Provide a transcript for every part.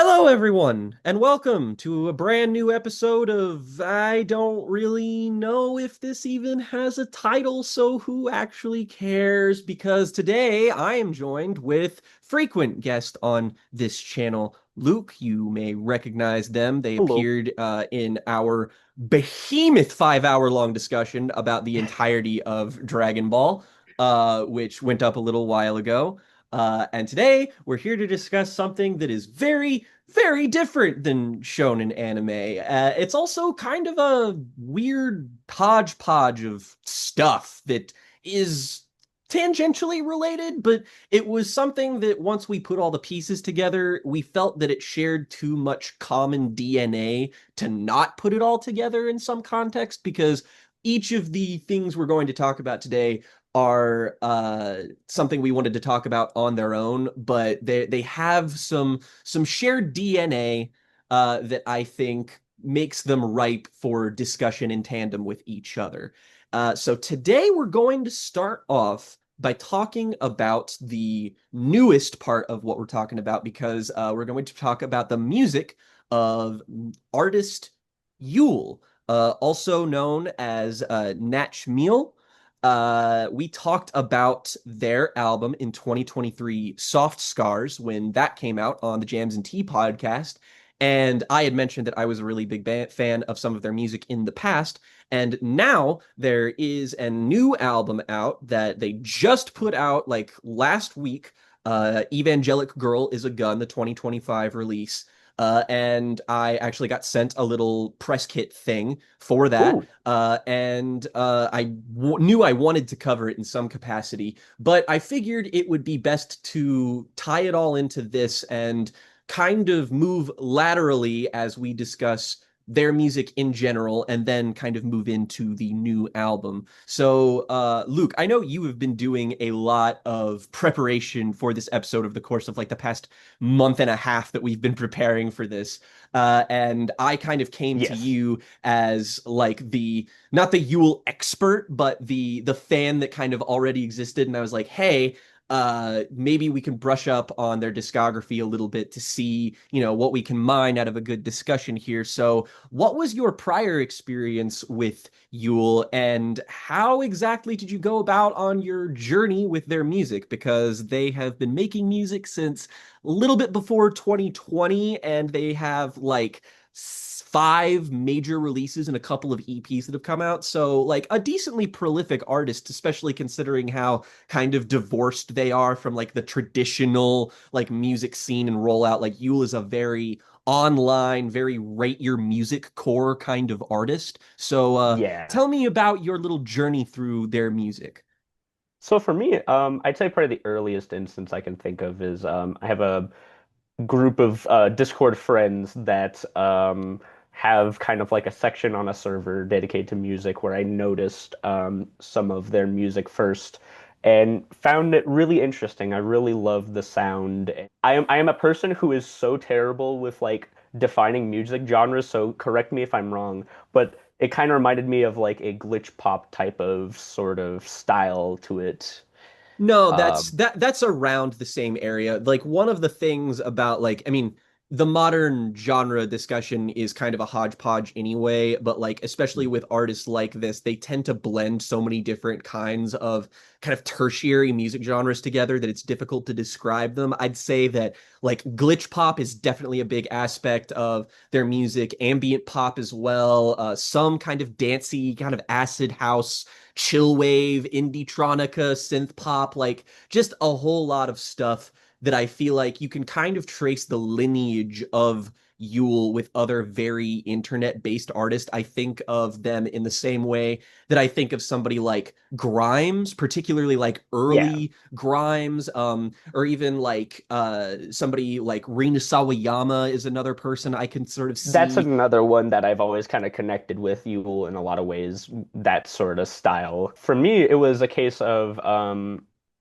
Hello, everyone, and welcome to a brand new episode of I don't really know if this even has a title, so who actually cares? Because today I am joined with frequent guest on this channel, Luke. You may recognize them. They Hello. appeared in our behemoth 5 hour long discussion about the entirety of Dragon Ball, which went up a little while ago. And today we're here to discuss something that is very different than shown in anime. It's also kind of a weird hodgepodge of stuff that is tangentially related, but it was something that once we put all the pieces together, we felt that it shared too much common DNA to not put it all together in some context, because each of the things we're going to talk about today are something we wanted to talk about on their own, but they have some shared DNA that I think makes them ripe for discussion in tandem with each other. So today we're going to start off by talking about the newest part of what we're talking about, because we're going to talk about the music of artist Yeule, also known as Natch. We talked about their album in 2023, Soft Scars, when that came out on the Jams and Tea podcast. And I had mentioned that I was a really big fan of some of their music in the past. And now there is a new album out that they just put out like last week. Evangelic Girl is a Gun, the 2025 release. And I actually got sent a little press kit thing for that. Ooh, And knew I wanted to cover it in some capacity, but I figured it would be best to tie it all into this and kind of move laterally as we discuss their music in general and then kind of move into the new album. So, Luke, I know you have been doing a lot of preparation for this episode over the course of like the past month and a half that we've been preparing for this. And I kind of came to yes. you as like the not the Yule expert, but the fan that kind of already existed. And I was like, hey, maybe we can brush up on their discography a little bit to see, what we can mine out of a good discussion here. So, what was your prior experience with Yule, and how exactly did you go about on your journey with their music? Because they have been making music since a little bit before 2020, and they have like five major releases and a couple of EPs that have come out. So, like, a decently prolific artist, especially considering how kind of divorced they are from like the traditional like music scene and rollout. Like, Yule is a very online, very rate your music core kind of artist. So, Yeah. tell me about your little journey through their music. So for me, I'd say probably the earliest instance I can think of is I have a group of Discord friends that have kind of like a section on a server dedicated to music where I noticed some of their music first and found it really interesting. I really love the sound. I am a person who is so terrible with like defining music genres, so correct me if I'm wrong, but it kind of reminded me of like a glitch pop type of sort of style to it. No, that's Um, that's around the same area. Like, one of the things about, like, I mean, the modern genre discussion is kind of a hodgepodge anyway, but like especially with artists like this, they tend to blend so many different kinds of kind of tertiary music genres together that it's difficult to describe them. I'd say that like glitch pop is definitely a big aspect of their music, ambient pop as well, some kind of dancey kind of acid house, chill wave, indie-tronica, synth pop, like just a whole lot of stuff that I feel like you can kind of trace the lineage of Yule with other very internet-based artists. I think of them in the same way that I think of somebody like Grimes, particularly like yeah. early Grimes, or even like somebody like Rina Sawayama is another person I can sort of That's see. another one that I've always kind of connected with Yule in a lot of ways, that sort of style. For me, it was a case of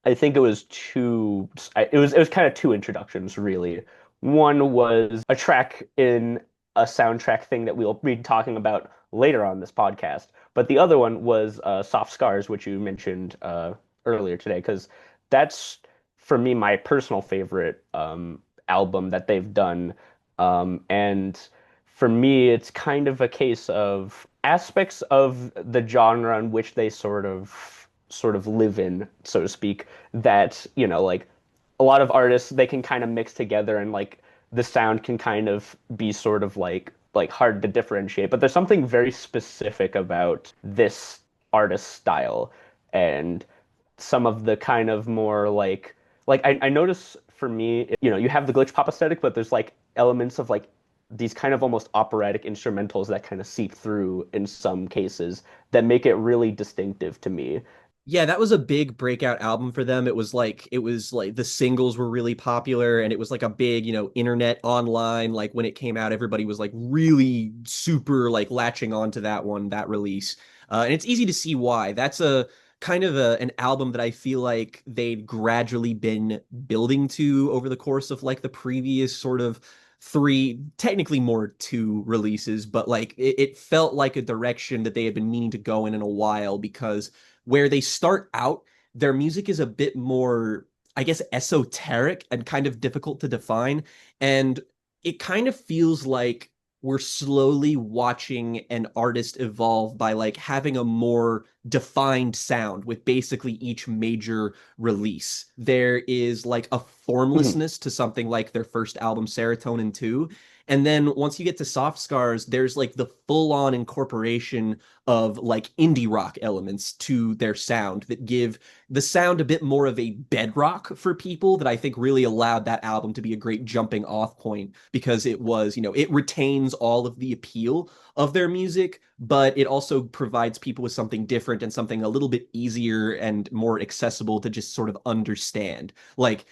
I think it was it was kind of two introductions really. One was a track in a soundtrack thing that we'll be talking about later on this podcast, but the other one was Soft Scars, which you mentioned earlier today, because that's for me my personal favorite album that they've done And for me, it's kind of a case of aspects of the genre in which they sort of live in, so to speak, that, like a lot of artists they can kind of mix together and like the sound can kind of be sort of like hard to differentiate. But there's something very specific about this artist style and some of the kind of more like I notice for me, you have the glitch pop aesthetic, but there's like elements of like these kind of almost operatic instrumentals that kind of seep through in some cases that make it really distinctive to me. Yeah, that was a big breakout album for them. It was like the singles were really popular and it was like a big, internet online like when it came out everybody was like really super like latching on to that one, that release. And it's easy to see why. That's a kind of an album that I feel like they'd gradually been building to over the course of like the previous sort of three, technically more two releases, but like it felt like a direction that they had been meaning to go in a while because where they start out, their music is a bit more, I guess, esoteric and kind of difficult to define. And it kind of feels like we're slowly watching an artist evolve by like having a more defined sound with basically each major release. There is like a Mhm. formlessness to something like their first album, Serotonin 2. And then once you get to Soft Scars, there's like the full on incorporation of like indie rock elements to their sound that give the sound a bit more of a bedrock for people that I think really allowed that album to be a great jumping off point because it was, it retains all of the appeal of their music, but it also provides people with something different and something a little bit easier and more accessible to just sort of understand. Like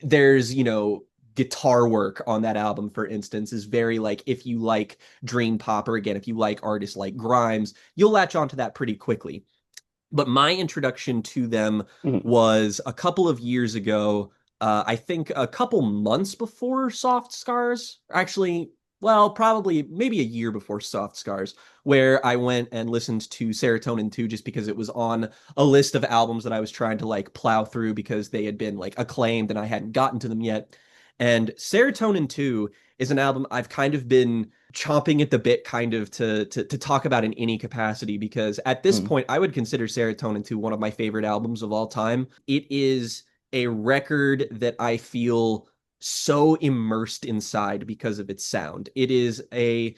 there's, guitar work on that album, for instance, is very like if you like dream pop or again, if you like artists like Grimes, you'll latch onto that pretty quickly. But my introduction to them Mhm. was a couple of years ago. I think a couple months before Soft Scars. Actually, well, probably maybe a year before Soft Scars, where I went and listened to Serotonin 2 just because it was on a list of albums that I was trying to like plow through because they had been like acclaimed and I hadn't gotten to them yet. And Serotonin 2 is an album I've kind of been chomping at the bit kind of to talk about in any capacity because at this Mhm. point I would consider Serotonin 2 one of my favorite albums of all time. It is a record that I feel so immersed inside because of its sound. It is a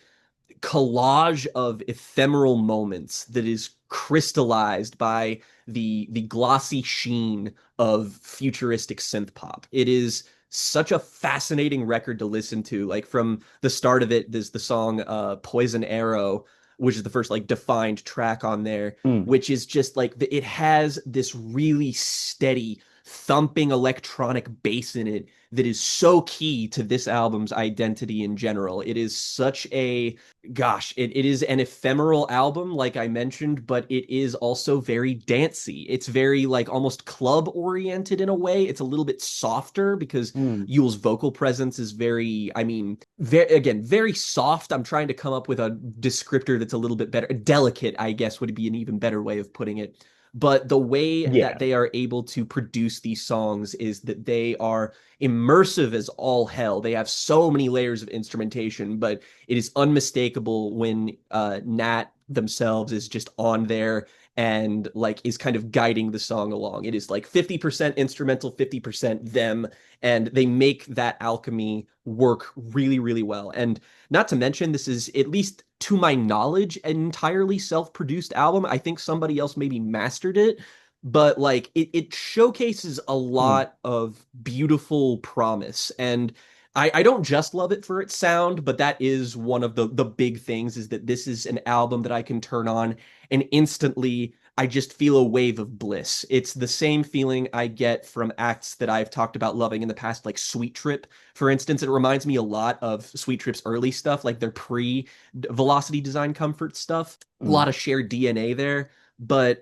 collage of ephemeral moments that is crystallized by the glossy sheen of futuristic synth pop. It is such a fascinating record to listen to. Like from the start of it, there's the song Poison Arrow, which is the first like defined track on there, Mm. which is just like it has this really steady thumping electronic bass in it that is so key to this album's identity in general. It is such a gosh, it is an ephemeral album, like I mentioned, but it is also very dancey. It's very like almost club oriented in a way. It's a little bit softer because Mm. Yule's vocal presence is very, I mean, again, very soft. I'm trying to come up with a descriptor that's a little bit better. Delicate, I guess, would be an even better way of putting it. But the way that Yeah. they are able to produce these songs is that they are immersive as all hell. They have so many layers of instrumentation, but it is unmistakable when Nat themselves is just on there and like is kind of guiding the song along. It is like 50% instrumental, 50% them, and they make that alchemy work really, really well. And not to mention, this is, at least to my knowledge, an entirely self-produced album. I think somebody else maybe mastered it, but like it showcases a Mm. lot of beautiful promise. And I don't just love it for its sound, but that is one of the big things is that this is an album that I can turn on and instantly I just feel a wave of bliss. It's the same feeling I get from acts that I've talked about loving in the past, like Sweet Trip, for instance. It reminds me a lot of Sweet Trip's early stuff, like their pre-Velocity Design Comfort stuff. A Mm. lot of shared DNA there. But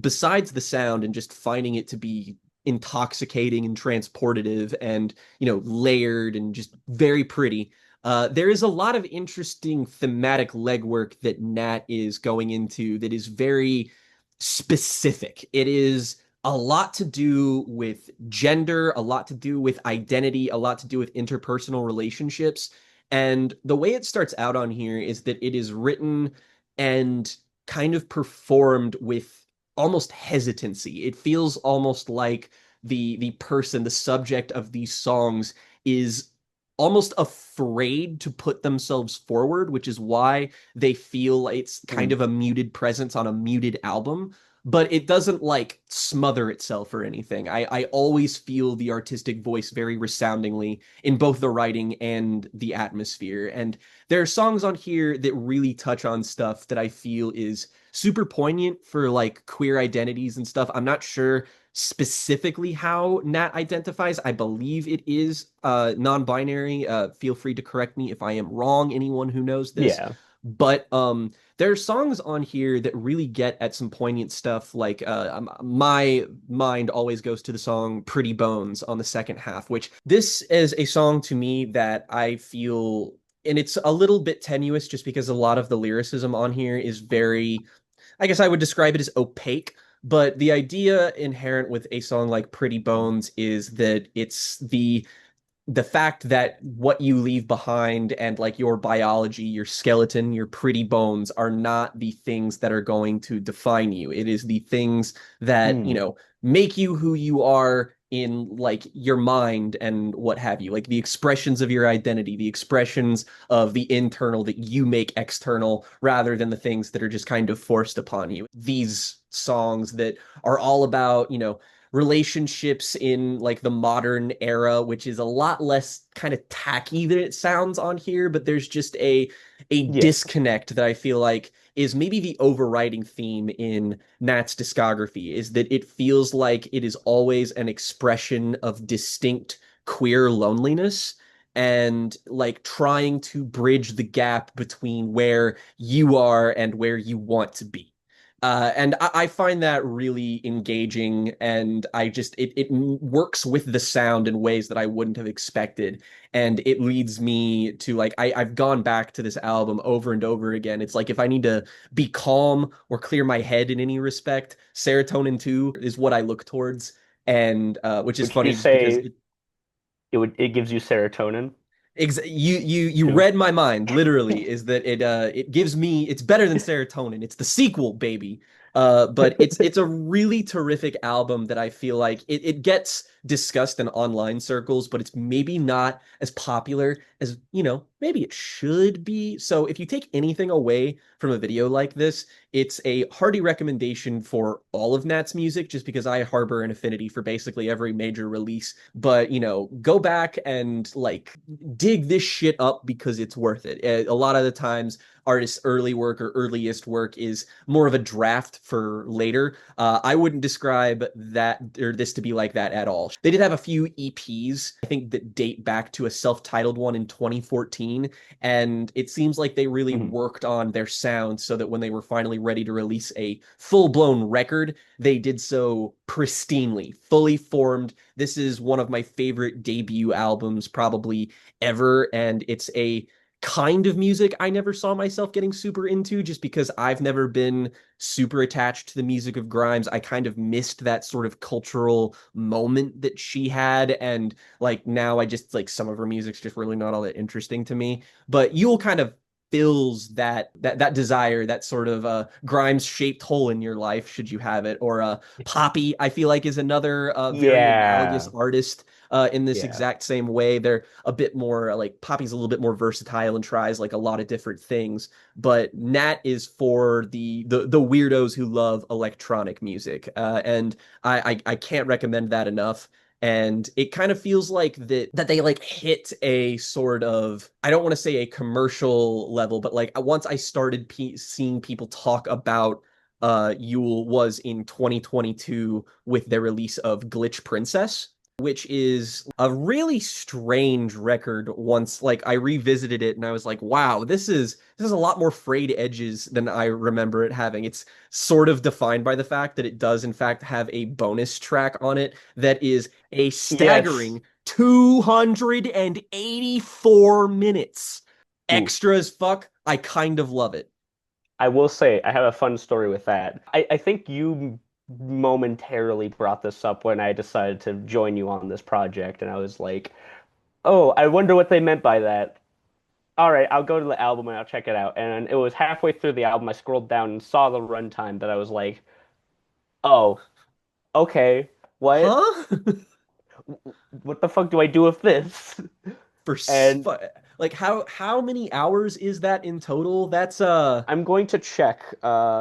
besides the sound and just finding it to be intoxicating and transportative and layered and just very pretty. There is a lot of interesting thematic legwork that Nat is going into that is very specific. It is a lot to do with gender, a lot to do with identity, a lot to do with interpersonal relationships. And the way it starts out on here is that it is written and kind of performed with almost hesitancy. It feels almost like the person, the subject of these songs is almost afraid to put themselves forward, which is why they feel it's kind Mm. of a muted presence on a muted album. But it doesn't like smother itself or anything. I always feel the artistic voice very resoundingly in both the writing and the atmosphere. And there are songs on here that really touch on stuff that I feel is super poignant for like queer identities and stuff. I'm not sure specifically how Nat identifies. I believe it is non-binary. Feel free to correct me if I am wrong, anyone who knows this. Yeah. But there are songs on here that really get at some poignant stuff. Like my mind always goes to the song "Pretty Bones" on the second half, which this is a song to me that I feel, and it's a little bit tenuous just because a lot of the lyricism on here is very, I guess I would describe it as opaque. But the idea inherent with a song like Pretty Bones is that it's the fact that what you leave behind and like your biology, your skeleton, your pretty bones are not the things that are going to define you. It is the things that, Mm. make you who you are in like your mind and what have you, like the expressions of your identity, the expressions of the internal that you make external rather than the things that are just kind of forced upon you. These songs that are all about, relationships in like the modern era, which is a lot less kind of tacky than it sounds on here, but there's just a Yeah. disconnect that I feel like is maybe the overriding theme in Nat's discography is that it feels like it is always an expression of distinct queer loneliness and like trying to bridge the gap between where you are and where you want to be. And I find that really engaging, and it works with the sound in ways that I wouldn't have expected, and it leads me to like I've gone back to this album over and over again. It's like if I need to be calm or clear my head in any respect, Serotonin 2 is what I look towards, and which is Would you funny just because say it gives you serotonin? you read my mind literally is that it gives me it's better than serotonin. It's the sequel, baby. But it's a really terrific album that I feel like it gets discussed in online circles, but it's maybe not as popular as, maybe it should be. So if you take anything away from a video like this, it's a hearty recommendation for all of Nat's music, just because I harbor an affinity for basically every major release. But, go back and like dig this shit up because it's worth it. A lot of the times, artists' early work or earliest work is more of a draft for later. I wouldn't describe that or this to be like that at all. They did have a few EPs, I think, that date back to a self-titled one in 2014, and it seems like they really Mhm. worked on their sound so that when they were finally ready to release a full-blown record, they did so pristinely, fully formed. This is one of my favorite debut albums, probably ever, and it's a kind of music I never saw myself getting super into just because I've never been super attached to the music of Grimes. I kind of missed that sort of cultural moment that she had, and like now I just like some of her music's just really not all that interesting to me. But Yule kind of fills that desire, that sort of Grimes shaped hole in your life should you have it. Or Poppy, I feel like, is another very analogous Yeah. artist in this Yeah. exact same way. They're a bit more like Poppy's a little bit more versatile and tries like a lot of different things, but Nat is for the weirdos who love electronic music, and I can't recommend that enough. And it kind of feels like that they like hit a sort of, I don't want to say a commercial level, but like once I started seeing people talk about Yule was in 2022 with their release of Glitch Princess, which is a really strange record. Once like I revisited it and I was like, wow, this is a lot more frayed edges than I remember it having. It's sort of defined by the fact that it does in fact have a bonus track on it that is a Yes. staggering 284 minutes. Ooh. Extra as fuck. I kind of love it. I will say I have a fun story with that. I think you momentarily brought this up when I decided to join you on this project, and I was like, oh, I wonder what they meant by that. all right, I'll go to the album and I'll check it out. And it was halfway through the album, I scrolled down and saw the runtime that I was like, oh, okay, what? Huh? What the fuck do I do with this? For And like how many hours is that in total? That's I'm going to check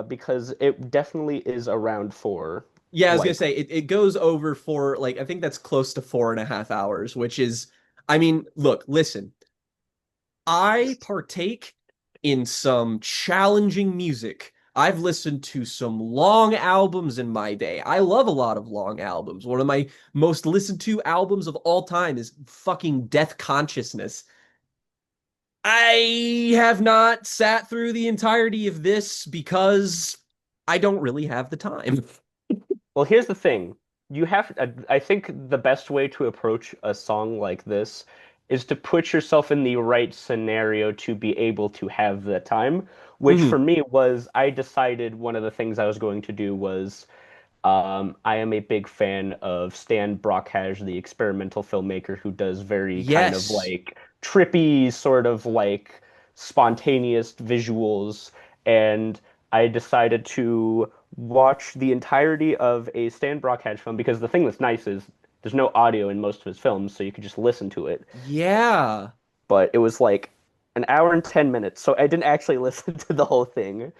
because it definitely is around four. yeah, I was gonna Like, say it goes over for like I think that's close to 4.5 hours, which is I mean, look, listen, I partake in some challenging music. I've listened to some long albums in my day. I love a lot of long albums. One of my most listened to albums of all time is fucking Death Consciousness. I have not sat through the entirety of this because I don't really have the time. well, here's the thing. I think the best way to approach a song like this is to put yourself in the right scenario to be able to have the time, which for Mhm. me was I decided one of the things I was going to do was I am a big fan of Stan Brockhash, the experimental filmmaker who does very kind of Yes. like trippy, sort of like spontaneous visuals. And I decided to watch the entirety of a Stan Brockhash film because the thing that's nice is there's no audio in most of his films, so you could just listen to it. Yeah. But it was like an hour and 10 minutes, so I didn't actually listen to the whole thing,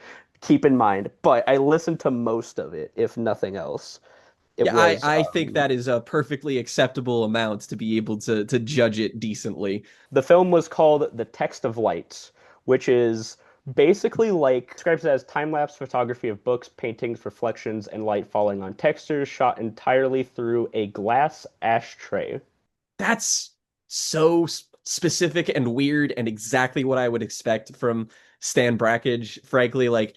keep in mind, but I listened to most of it, if nothing else. It Yeah, was I think that is a perfectly acceptable amount to be able to judge it decently. the film was called The Text of Lights, which is basically like describes it as time-lapse photography of books, paintings, reflections, and light falling on textures shot entirely through a glass ashtray. That's so specific and weird and exactly what I would expect from Stan Brakhage, frankly. Like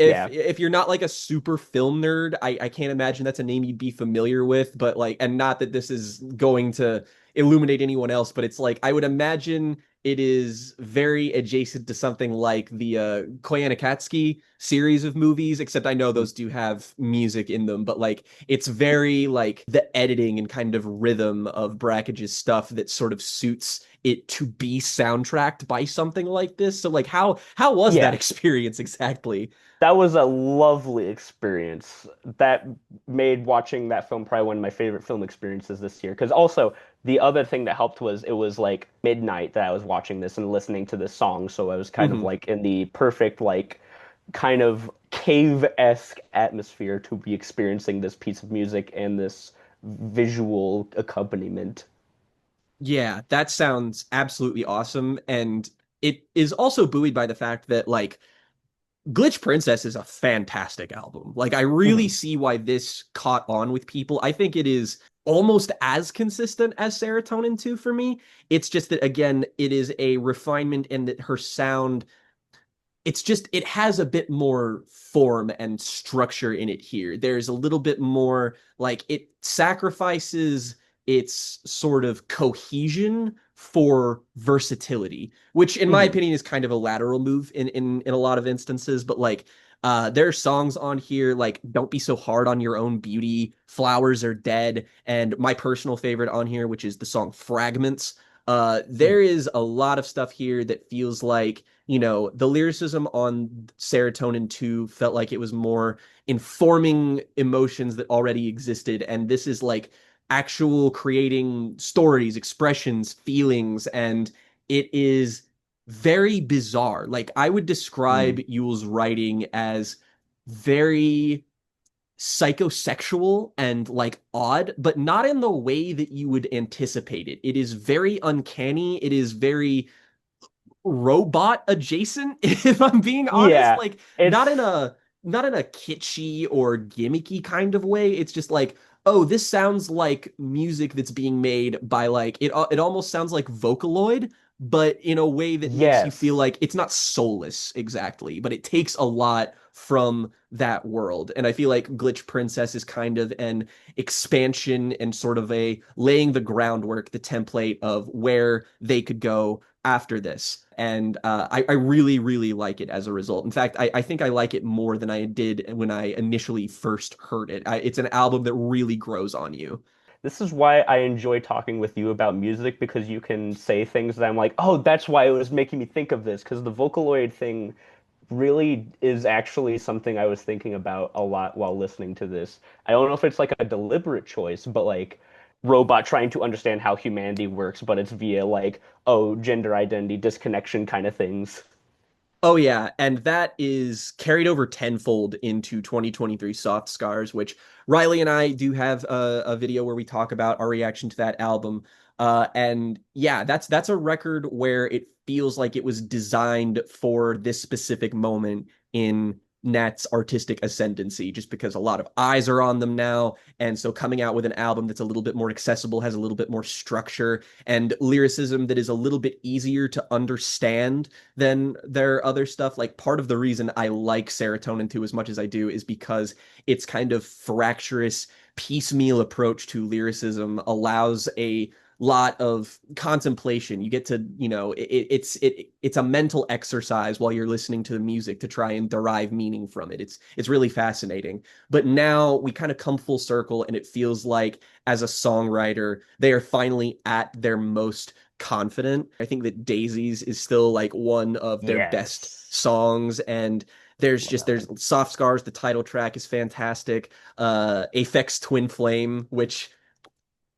Yeah. if you're not like a super film nerd, I can't imagine that's a name you'd be familiar with, but like and not that this is going to illuminate anyone else, but it's like I would imagine it is very adjacent to something like the Koyaanisqatsi series of movies, except I know those do have music in them, but like it's very like the editing and kind of rhythm of Brackage's stuff that sort of suits it to be soundtracked by something like this. So like how was that Yeah. experience exactly? That was a lovely experience. That made watching that film probably one of my favorite film experiences this year. Because also, the other thing that helped was it was like midnight that I was watching this and listening to this song. So I was kind of Hmm. like in the perfect, like, kind of cave-esque atmosphere to be experiencing this piece of music and this visual accompaniment. Yeah, that sounds absolutely awesome. And it is also buoyed by the fact that like Glitch Princess is a fantastic album. Like, I really Mhm. see why this caught on with people. I think it is almost as consistent as Serotonin 2 for me. It's just that, again, it is a refinement and that her sound it's just it has a bit more form and structure in it here. There's a little bit more like it sacrifices its sort of cohesion for versatility, which in my Mhm. opinion is kind of a lateral move in a lot of instances, but like there are songs on here like Don't Be So Hard on Your Own Beauty, Flowers Are Dead, and my personal favorite on here, which is the song Fragments. There is a lot of stuff here that feels like the lyricism on Serotonin 2 felt like it was more informing emotions that already existed. And this is like actual creating stories, expressions, feelings. And it is very bizarre. Like I would describe Mhm. Yule's writing as very psychosexual and like odd, but not in the way that you would anticipate it. It is very uncanny. It is very robot adjacent if I'm being honest, Yeah, like it's not in a kitschy or gimmicky kind of way. It's just like, oh, this sounds like music that's being made by like it almost sounds like Vocaloid, but in a way that makes you feel yes. like it's not soulless exactly, but it takes a lot from that world. And I feel like Glitch Princess is kind of an expansion and sort of a laying the groundwork, the template of where they could go after this. And I really, really like it as a result. In fact, I think I like it more than I did when I initially first heard it. It's an album that really grows on you. This is why I enjoy talking with you about music because you can say things that I'm like, oh, that's why it was making me think of this. Because the Vocaloid thing really is actually something I was thinking about a lot while listening to this. I don't know if it's like a deliberate choice, but like robot trying to understand how humanity works, but it's via like, oh, gender identity, disconnection kind of things. Oh yeah, and that is carried over tenfold into 2023 Soft Scars, which Riley and I do have a video where we talk about our reaction to that album. And yeah, that's a record where it feels like it was designed for this specific moment in Nat's artistic ascendancy, just because a lot of eyes are on them now. And so coming out with an album that's a little bit more accessible, has a little bit more structure and lyricism that is a little bit easier to understand than their other stuff. Like part of the reason I like Serotonin 2 as much as I do is because its kind of fractious, piecemeal approach to lyricism allows a lot of contemplation. You get to, it's a mental exercise while you're listening to the music to try and derive meaning from it. It's really fascinating. But now we kind of come full circle and it feels like as a songwriter, they are finally at their most confident. I think that Daisies is still like one of their best Yes. songs, and there's Soft Scars, the title track is fantastic. Aphex Twin Flame, which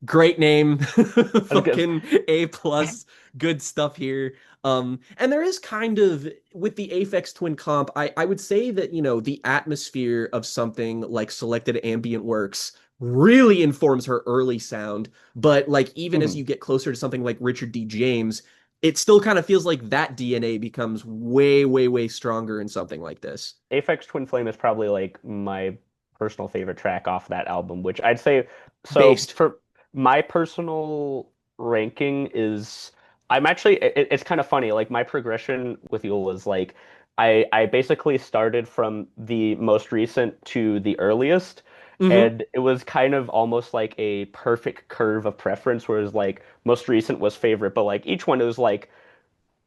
great name. I was gonna Fucking A plus, good stuff here. And there is kind of with the Aphex Twin comp, I would say that, the atmosphere of something like Selected Ambient Works really informs her early sound. But like even as Mhm. you get closer to something like Richard D. James, it still kind of feels like that DNA becomes way, way, way stronger in something like this. Aphex Twin Flame is probably like my personal favorite track off that album, which I'd say so Based. for my personal ranking is I'm actually it's kind of funny. Like my progression with Yule was like I basically started from the most recent to the earliest. Mm-hmm. And it was kind of almost like a perfect curve of preference, whereas like most recent was favorite, but like each one it was like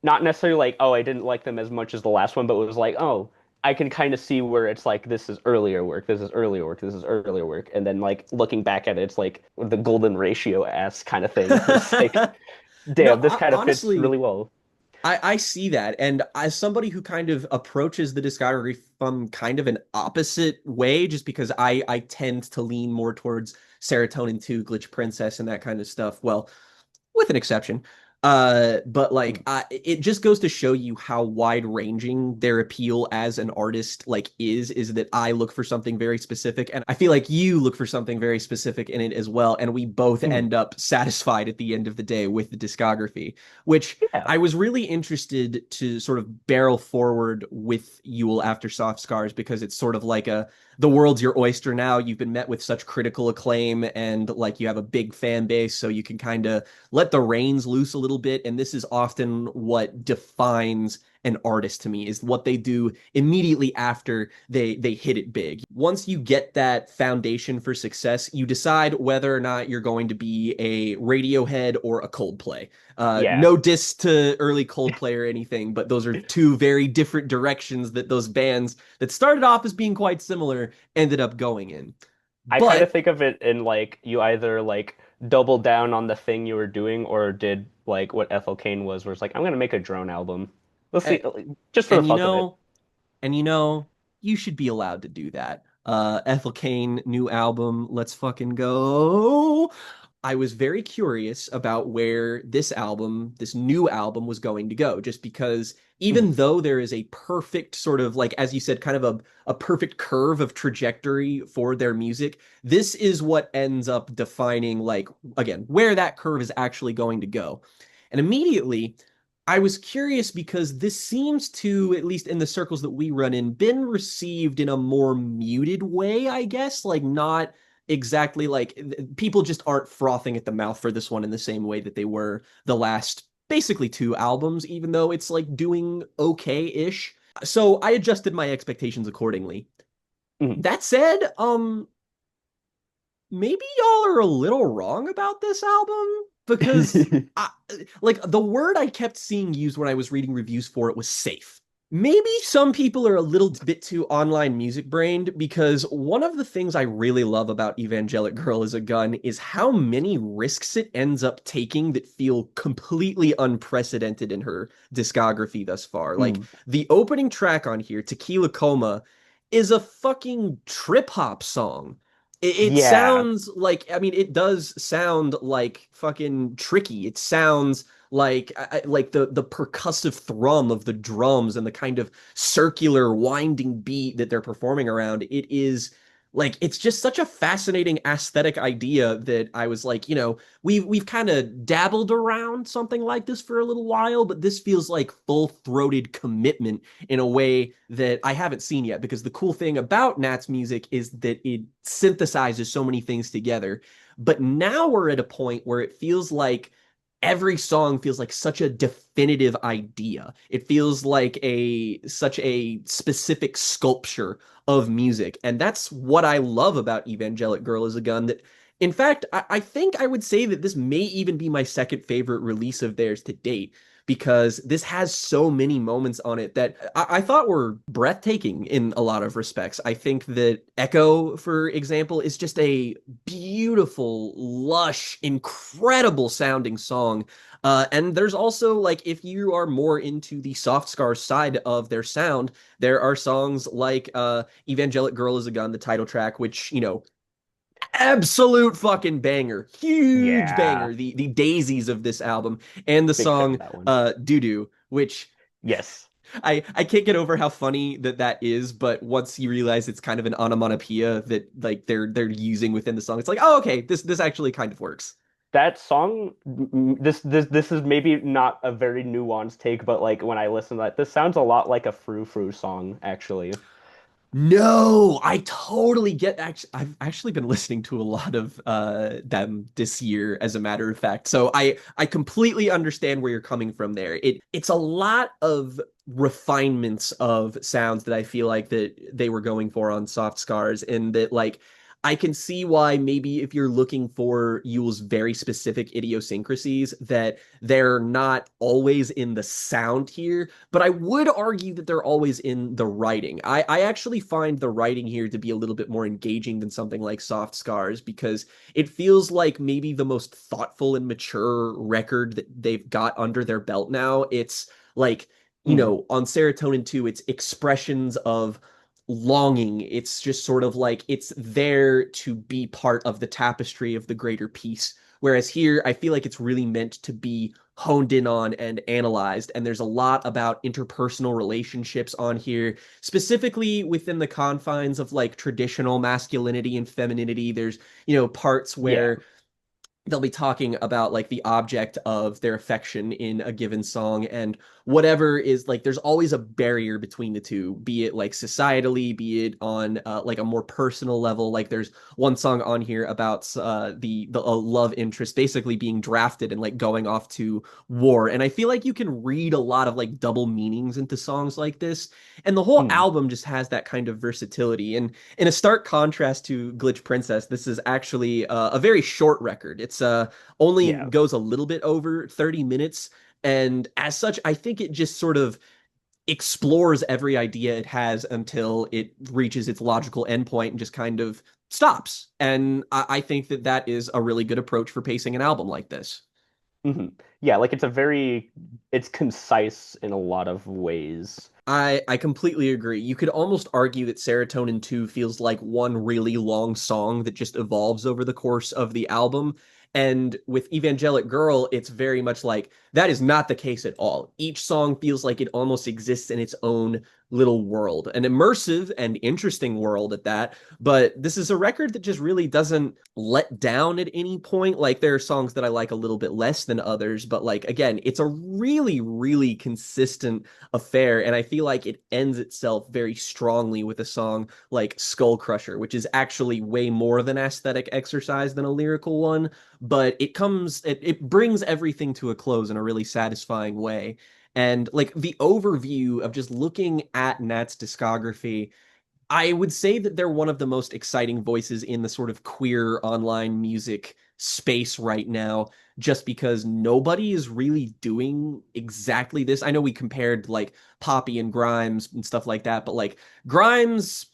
not necessarily like, oh, I didn't like them as much as the last one, but it was like, oh, I can kind of see where it's like this is earlier work, this is earlier work, this is earlier work, and then like looking back at it, it's like the golden ratio ass kind of thing. It's like, No, damn, this kind of fits honestly, really well. I see that. And as somebody who kind of approaches the discography from kind of an opposite way, just because I tend to lean more towards Serotonin 2, Glitch Princess, and that kind of stuff. Well, with an exception. But like, Mm. it just goes to show you how wide-ranging their appeal as an artist like is that I look for something very specific, and I feel like you look for something very specific in it as well, and we both Mm. end up satisfied at the end of the day with the discography, which Yeah. I was really interested to sort of barrel forward with Yeule after Soft Scars because it's sort of like the world's your oyster now. You've been met with such critical acclaim and like you have a big fan base, so you can kind of let the reins loose a little bit. And this is often what defines an artist to me is what they do immediately after they hit it big. Once you get that foundation for success, you decide whether or not you're going to be a Radiohead or a Coldplay. Yeah. No diss to early Coldplay or anything, but those are two very different directions that those bands that started off as being quite similar ended up going in. I kind of But think of it in like you either like double down on the thing you were doing or did like what Ethel Cain was, where it's like, I'm gonna make a drone album. Let's see, just for the and fuck of it. and you know, you should be allowed to do that. Ethel Cain, new album, let's fucking go. I was very curious about where this new album was going to go, just because even though there is a perfect sort of like, as you said, kind of a perfect curve of trajectory for their music, this is what ends up defining, like, again, where that curve is actually going to go. And immediately, I was curious because this seems to, at least in the circles that we run in, been received in a more muted way, I guess. Like, not exactly like people just aren't frothing at the mouth for this one in the same way that they were the last basically two albums, even though it's like doing okay-ish. So I adjusted my expectations accordingly. Mhm. That said, maybe y'all are a little wrong about this album because I, like the word I kept seeing used when I was reading reviews for it was safe. Maybe some people are a little bit too online music brained because one of the things I really love about Evangelic Girl as a Gun is how many risks it ends up taking that feel completely unprecedented in her discography thus far. Like Mm. the opening track on here, Tequila Coma, is a fucking trip hop song. It Yeah, sounds like, I mean, it does sound like fucking tricky. It sounds like the percussive thrum of the drums and the kind of circular winding beat that they're performing around. It is like it's just such a fascinating aesthetic idea that I was like, we've kind of dabbled around something like this for a little while, but this feels like full-throated commitment in a way that I haven't seen yet. Because the cool thing about Nat's music is that it synthesizes so many things together. But now we're at a point where it feels like every song feels like such a definitive idea. It feels like a such a specific sculpture of music. And that's what I love about Evangelic Girl as a Gun. That in fact, I think I would say that this may even be my second favorite release of theirs to date because this has so many moments on it that I thought were breathtaking in a lot of respects. I think that Echo, for example, is just a beautiful, lush, incredible sounding song. And there's also like if you are more into the Soft Scars side of their sound, there are songs like Evangelic Girl is a Gun, the title track, which, absolute fucking banger, huge yeah, banger, the daisies of this album, and the big fan of song that one. Doo Doo, which Yes. I can't get over how funny that is, but once you realize it's kind of an onomatopoeia that like they're using within the song, it's like, oh, okay, this actually kind of works. That song, this is maybe not a very nuanced take, but like when I listen to that, this sounds a lot like a Frou Frou song, actually. No, I totally get I've actually been listening to a lot of them this year as a matter of fact. So I completely understand where you're coming from there. It's a lot of refinements of sounds that I feel like that they were going for on Soft Scars and that like I can see why maybe if you're looking for Yule's very specific idiosyncrasies that they're not always in the sound here, but I would argue that they're always in the writing. I actually find the writing here to be a little bit more engaging than something like Soft Scars because it feels like maybe the most thoughtful and mature record that they've got under their belt now. It's like, Mm, on Serotonin 2, it's expressions of longing. It's just sort of like it's there to be part of the tapestry of the greater piece. Whereas here, I feel like it's really meant to be honed in on and analyzed. And there's a lot about interpersonal relationships on here, specifically within the confines of like traditional masculinity and femininity. There's, parts yeah. where they'll be talking about like the object of their affection in a given song and whatever is like there's always a barrier between the two, be it like societally, be it on like a more personal level. Like there's one song on here about the love interest basically being drafted and like going off to war, and I feel like you can read a lot of like double meanings into songs like this, and the whole Mm, album just has that kind of versatility. And in a stark contrast to Glitch Princess, this is actually a very short record. It's only yeah. goes a little bit over 30 minutes, and as such, I think it just sort of explores every idea it has until it reaches its logical endpoint and just kind of stops. And I think that that is a really good approach for pacing an album like this. Hmm. Yeah, like it's concise in a lot of ways. I completely agree. You could almost argue that Serotonin 2 feels like one really long song that just evolves over the course of the album. And with Evangelic Girl, it's very much like that is not the case at all. Each song feels like it almost exists in its own little world, an immersive and interesting world at that. But this is a record that just really doesn't let down at any point. Like there are songs that I like a little bit less than others, but like again, it's a really, really consistent affair, and I feel like it ends itself very strongly with a song like Skull Crusher, which is actually way more of an aesthetic exercise than a lyrical one, but it brings everything to a close in a really satisfying way. And like the overview of just looking at Nat's discography, I would say that they're one of the most exciting voices in the sort of queer online music space right now just because nobody is really doing exactly this. I know we compared like Poppy and Grimes and stuff like that, but like Grimes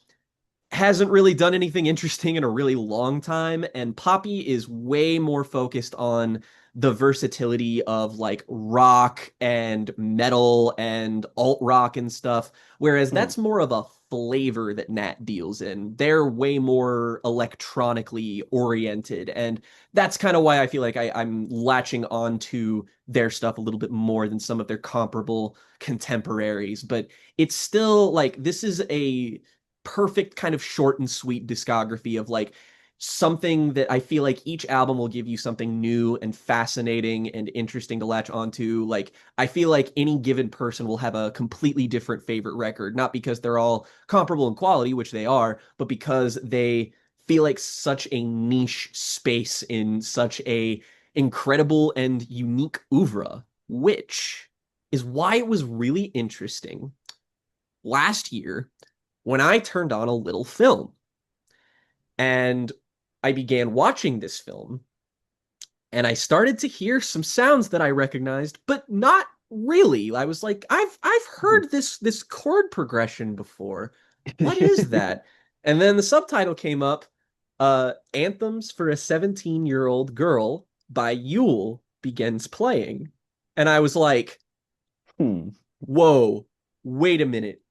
hasn't really done anything interesting in a really long time, and Poppy is way more focused on the versatility of like rock and metal and alt rock and stuff, whereas Mm. that's more of a flavor that Nat deals in. They're way more electronically oriented, and that's kind of why I feel like I'm latching on to their stuff a little bit more than some of their comparable contemporaries. But it's still like this is a perfect kind of short and sweet discography of like something that I feel like each album will give you something new and fascinating and interesting to latch onto. Like, I feel like any given person will have a completely different favorite record, not because they're all comparable in quality, which they are, but because they feel like such a niche space in such a incredible and unique oeuvre, which is why it was really interesting last year when I turned on a little film and I began watching this film and I started to hear some sounds that I recognized, but not really. I was like, I've heard this chord progression before. What is that? And then the subtitle came up, Anthems for a 17-Year-Old Girl by Yeule begins playing. And I was like, Hmm. whoa, wait a minute.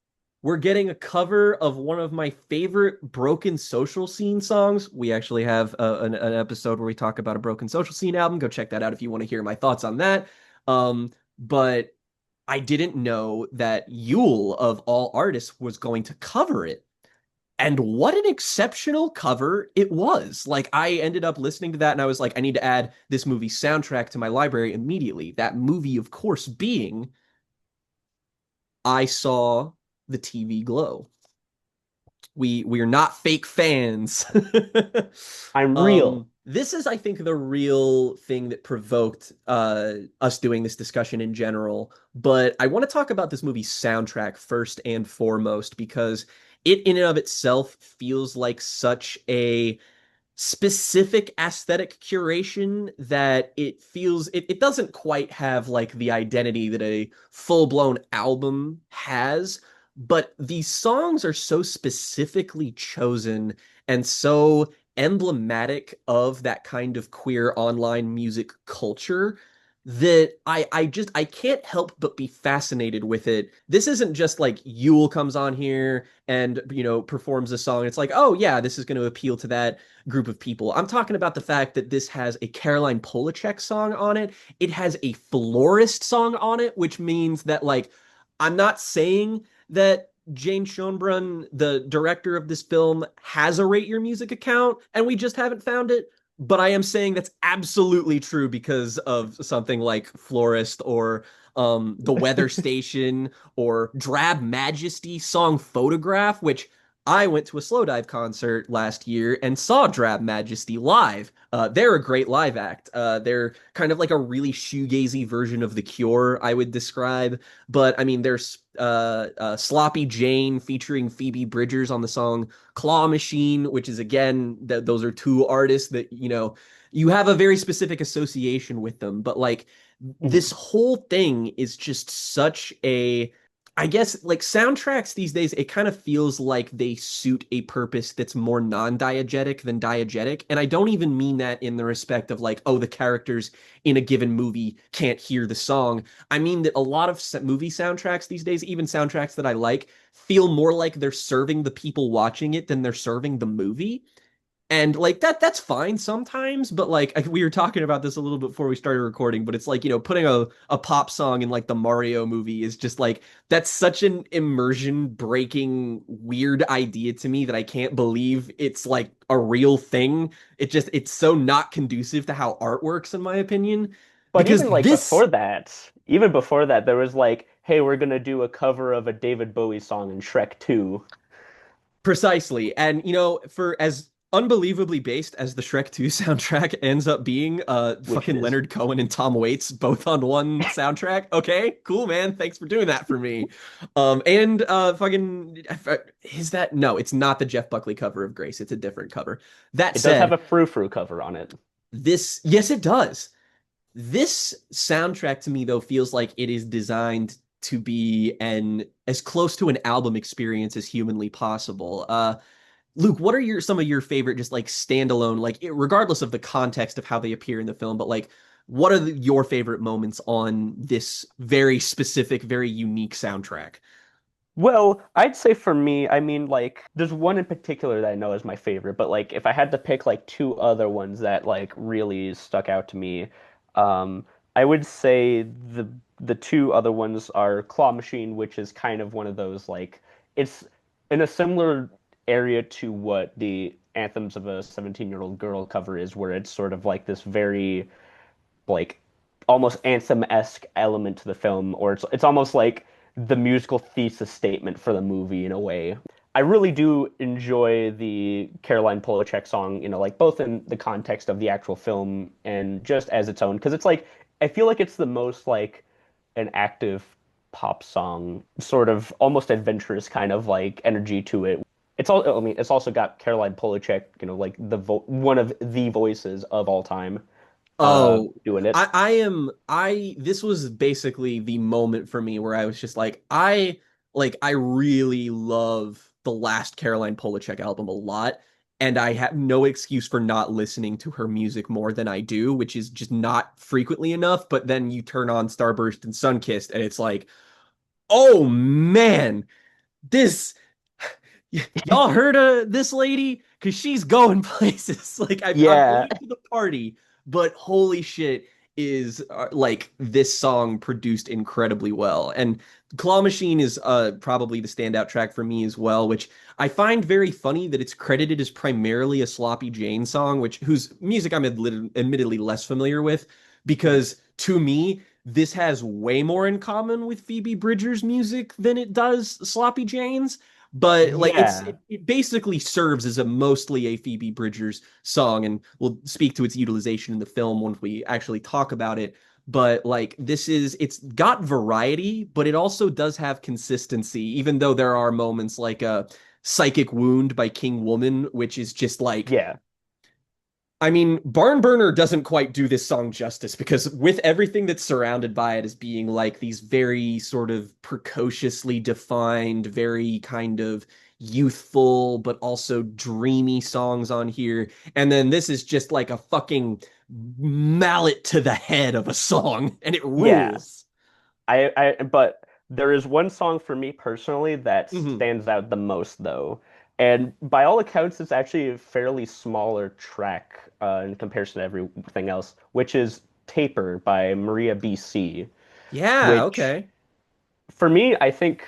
We're getting a cover of one of my favorite Broken Social Scene songs. We actually have an episode where we talk about a Broken Social Scene album. Go check that out if you want to hear my thoughts on that. But I didn't know that Yule, of all artists, was going to cover it. And what an exceptional cover it was. Like, I ended up listening to that and I was like, I need to add this movie's soundtrack to my library immediately. That movie, of course, being I Saw the TV Glow. We're not fake fans. I'm real. This is, I think, the real thing that provoked us doing this discussion in general. But I want to talk about this movie's soundtrack first and foremost because it, in and of itself, feels like such a specific aesthetic curation that it doesn't quite have like the identity that a full-blown album has, but these songs are so specifically chosen and so emblematic of that kind of queer online music culture that I can't help but be fascinated with it. This isn't just like Yule comes on here and performs a song. It's like, oh yeah, this is going to appeal to that group of people. I'm talking about the fact that this has a Caroline Polachek song on it. It has a florist song on it, which means that like I'm not saying that Jane Schoenbrunn, the director of this film, has a Rate Your Music account and we just haven't found it. But I am saying that's absolutely true because of something like Florist or The Weather Station or Drab Majesty song Photograph, which I went to a Slowdive concert last year and saw Drab Majesty live. They're a great live act. They're kind of like a really shoegazy version of The Cure, I would describe. But I mean, there's Sloppy Jane featuring Phoebe Bridgers on the song Claw Machine, which is again, those are two artists that, you have a very specific association with them. But like this whole thing is just such a I guess like soundtracks these days, it kind of feels like they suit a purpose that's more non-diegetic than diegetic. And I don't even mean that in the respect of like, oh, the characters in a given movie can't hear the song. I mean that a lot of movie soundtracks these days, even soundtracks that I like, feel more like they're serving the people watching it than they're serving the movie. And like that's fine sometimes, but like we were talking about this a little bit before we started recording, but it's like, putting a pop song in like the Mario movie is just like that's such an immersion breaking weird idea to me that I can't believe it's like a real thing. It's so not conducive to how art works in my opinion. But Because even like this even before that, there was like, hey, we're gonna do a cover of a David Bowie song in Shrek 2, Precisely. And for as unbelievably based as the Shrek 2 soundtrack ends up being, which it fucking is. Leonard Cohen and Tom Waits both on one soundtrack. Okay, cool, man. Thanks for doing that for me. And fucking is that no, it's not the Jeff Buckley cover of Grace. It's a different cover. That It does have said, a Frou Frou cover on it. Yes, it does. This soundtrack to me though feels like it is designed to be an as close to an album experience as humanly possible. Luke, what are some of your favorite just like standalone, like regardless of the context of how they appear in the film, but like what are your favorite moments on this very specific, very unique soundtrack? Well, I'd say for me, I mean, like, there's one in particular that I know is my favorite, but like, if I had to pick like two other ones that like really stuck out to me, um, I would say the two other ones are Claw Machine, which is kind of one of those like it's in a similar area to what the Anthems of a 17-Year-Old Girl cover is, where it's sort of like this very like almost anthem-esque element to the film, or it's almost like the musical thesis statement for the movie in a way. I really do enjoy the Caroline Polachek song, like both in the context of the actual film and just as its own, because it's like I feel like it's the most like an active pop song, sort of almost adventurous kind of like energy to it. It's all, I mean, it's also got Caroline Polachek, like the vo one of the voices of all time, Oh, doing it. I am I this was basically the moment for me where I was just I really love the last Caroline Polachek album a lot, and I have no excuse for not listening to her music more than I do, which is just not frequently enough. But then you turn on Starburst and Sunkissed, and it's like, oh man, this y'all heard of this lady? Because she's going places. Like I'm Yeah, late to the party, but holy shit, is like this song produced incredibly well. And Claw Machine is probably the standout track for me as well, which I find very funny that it's credited as primarily a Sloppy Jane song, which whose music I'm admittedly less familiar with, because to me, this has way more in common with Phoebe Bridgers' music than it does Sloppy Jane's, but like yeah, it basically serves as a mostly a Phoebe Bridgers song, and we'll speak to its utilization in the film once we actually talk about it. But like it's got variety, but it also does have consistency, even though there are moments like a Psychic Wound by King Woman, which is just like, yeah, I mean, Barn Burner doesn't quite do this song justice because with everything that's surrounded by it as being like these very sort of precociously defined, very kind of youthful, but also dreamy songs on here. And then this is just like a fucking mallet to the head of a song, and it yeah. rules. But there is one song for me personally that Mhm. stands out the most, though. And by all accounts, it's actually a fairly smaller track in comparison to everything else, which is Taper by Maria BC, Yeah, which okay. for me, I think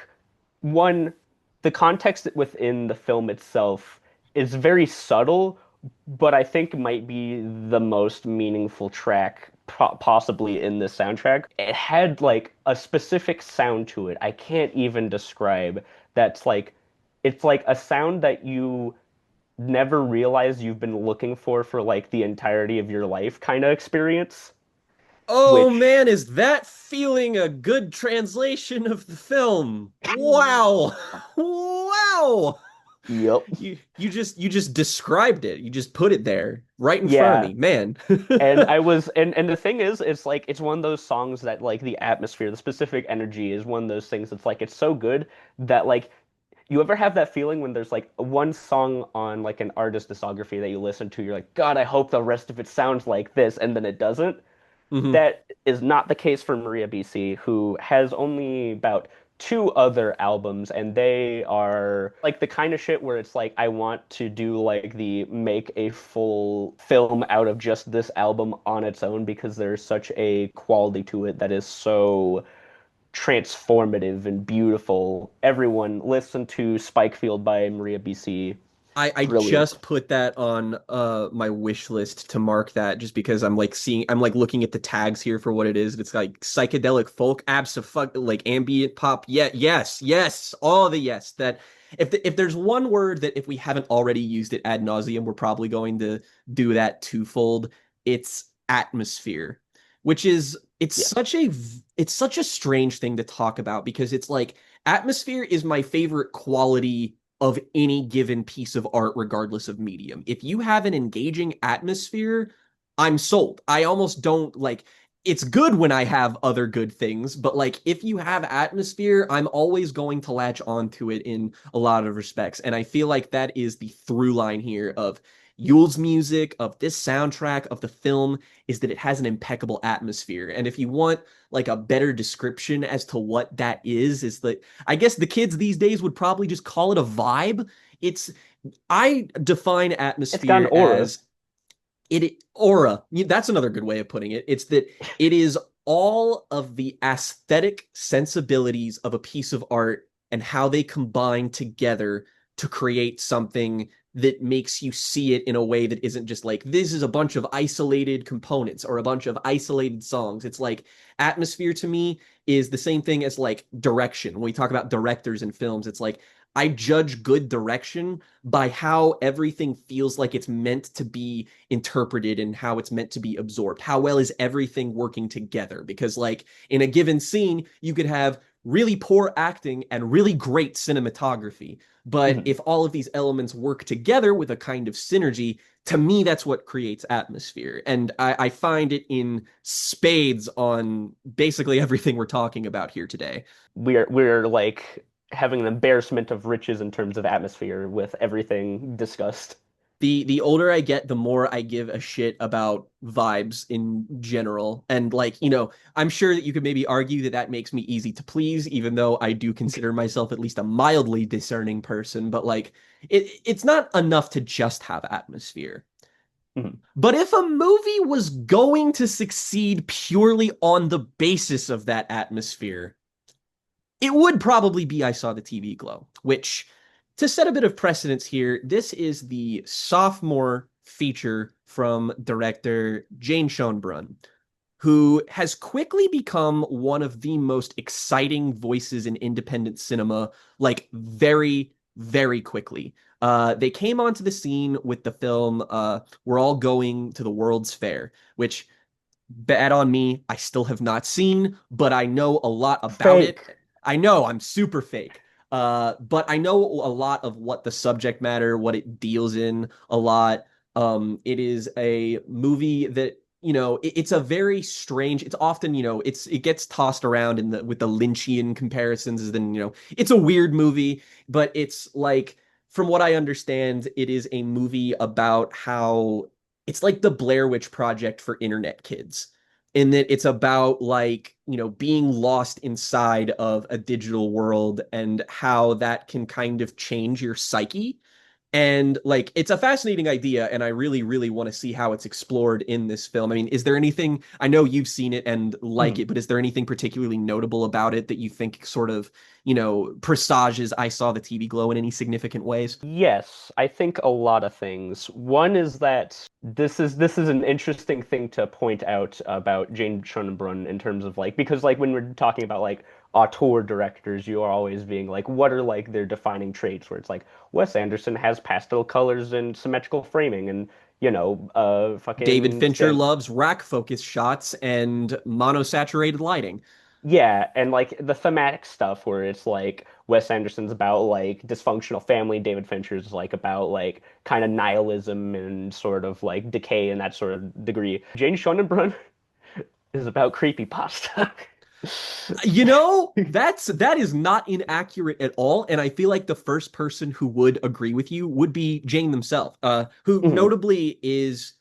one, the context within the film itself is very subtle, but I think might be the most meaningful track possibly in this soundtrack. It had like a specific sound to it I can't even describe. That's like, it's like a sound that you never realize you've been looking for like the entirety of your life kind of experience, Oh which man, is that feeling a good translation of the film? Wow. Wow. yep. You just described it. You just put it there right in front of Yeah. me, man. And I was and the thing is, it's like it's one of those songs that like the atmosphere, the specific energy is one of those things that's like it's so good that like you ever have that feeling when there's like one song on like an artist discography that you listen to, you're like, God, I hope the rest of it sounds like this, and then it doesn't. Mhm. That is not the case for Maria BC, who has only about two other albums, and they are like the kind of shit where it's like I want to do like the make a full film out of just this album on its own because there's such a quality to it that is so transformative and beautiful. Everyone listen to Spikefield by Maria BC. I Brilliant. just put that on my wish list to mark that just because I'm like looking at the tags here for what it is. It's like psychedelic folk, like ambient pop. Yeah, yes, yes, all the yes. That if there's one word that if we haven't already used it ad nauseum, we're probably going to do that twofold. It's atmosphere, which is Yeah. it's such a strange thing to talk about because it's like atmosphere is my favorite quality of any given piece of art, regardless of medium. If you have an engaging atmosphere, I'm sold. I almost don't like it's good when I have other good things, but like if you have atmosphere, I'm always going to latch onto it in a lot of respects. And I feel like that is the through line here of Yule's music, of this soundtrack, of the film, is that it has an impeccable atmosphere. And if you want like a better description as to what that is that I guess the kids these days would probably just call it a vibe. It's I define It's got an atmosphere aura. as it aura. That's another good way of putting it. It's that it is all of the aesthetic sensibilities of a piece of art and how they combine together to create something that makes you see it in a way that isn't just like this is a bunch of isolated components or a bunch of isolated songs. It's like atmosphere to me is the same thing as like direction. When we talk about directors in films, it's like I judge good direction by how everything feels like it's meant to be interpreted and how it's meant to be absorbed. How well is everything working together? Because, like, in a given scene, you could have really poor acting and really great cinematography. But Mhm. if all of these elements work together with a kind of synergy, to me, that's what creates atmosphere. And I find it in spades on basically everything we're talking about here today. We're like having an embarrassment of riches in terms of atmosphere with everything discussed. The older I get, the more I give a shit about vibes in general. And like, I'm sure that you could maybe argue that that makes me easy to please, even though I do consider myself at least a mildly discerning person. But like, it's not enough to just have atmosphere. Mhm. But if a movie was going to succeed purely on the basis of that atmosphere, it would probably be I Saw the TV Glow, which, to set a bit of precedence here, this is the sophomore feature from director Jane Schoenbrunn, who has quickly become one of the most exciting voices in independent cinema, like very, very quickly. They came onto the scene with the film We're All Going to the World's Fair, which bad on me. I still have not seen, but I know a lot about it. Fake. I know I'm super fake. But I know a lot of what the subject matter, what it deals in a lot. It is a movie that, it's a very strange, it's often, it gets tossed around in the with the Lynchian comparisons, as then, it's a weird movie, but it's like, from what I understand, it is a movie about how it's like the Blair Witch Project for internet kids, in that it's about like, being lost inside of a digital world and how that can kind of change your psyche. And like, it's a fascinating idea, and I really, really want to see how it's explored in this film. I mean, is there anything, I know you've seen it and like Mhm. it, but is there anything particularly notable about it that you think sort of, presages I Saw the TV Glow in any significant ways? Yes, I think a lot of things. One is that this is an interesting thing to point out about Jane Schonenbrunn in terms of like because like when we're talking about like auteur directors, you are always being like, what are like their defining traits? Where it's like Wes Anderson has pastel colors and symmetrical framing, and David fucking Fincher Stan loves rack focus shots and monosaturated lighting. Yeah, and like the thematic stuff where it's like Wes Anderson's about like dysfunctional family, David Fincher's like about like kind of nihilism and sort of like decay in that sort of degree. Jane Schonenbrunn is about creepypasta. That is not inaccurate at all, and I feel like the first person who would agree with you would be Jane themselves, who Mhm. notably is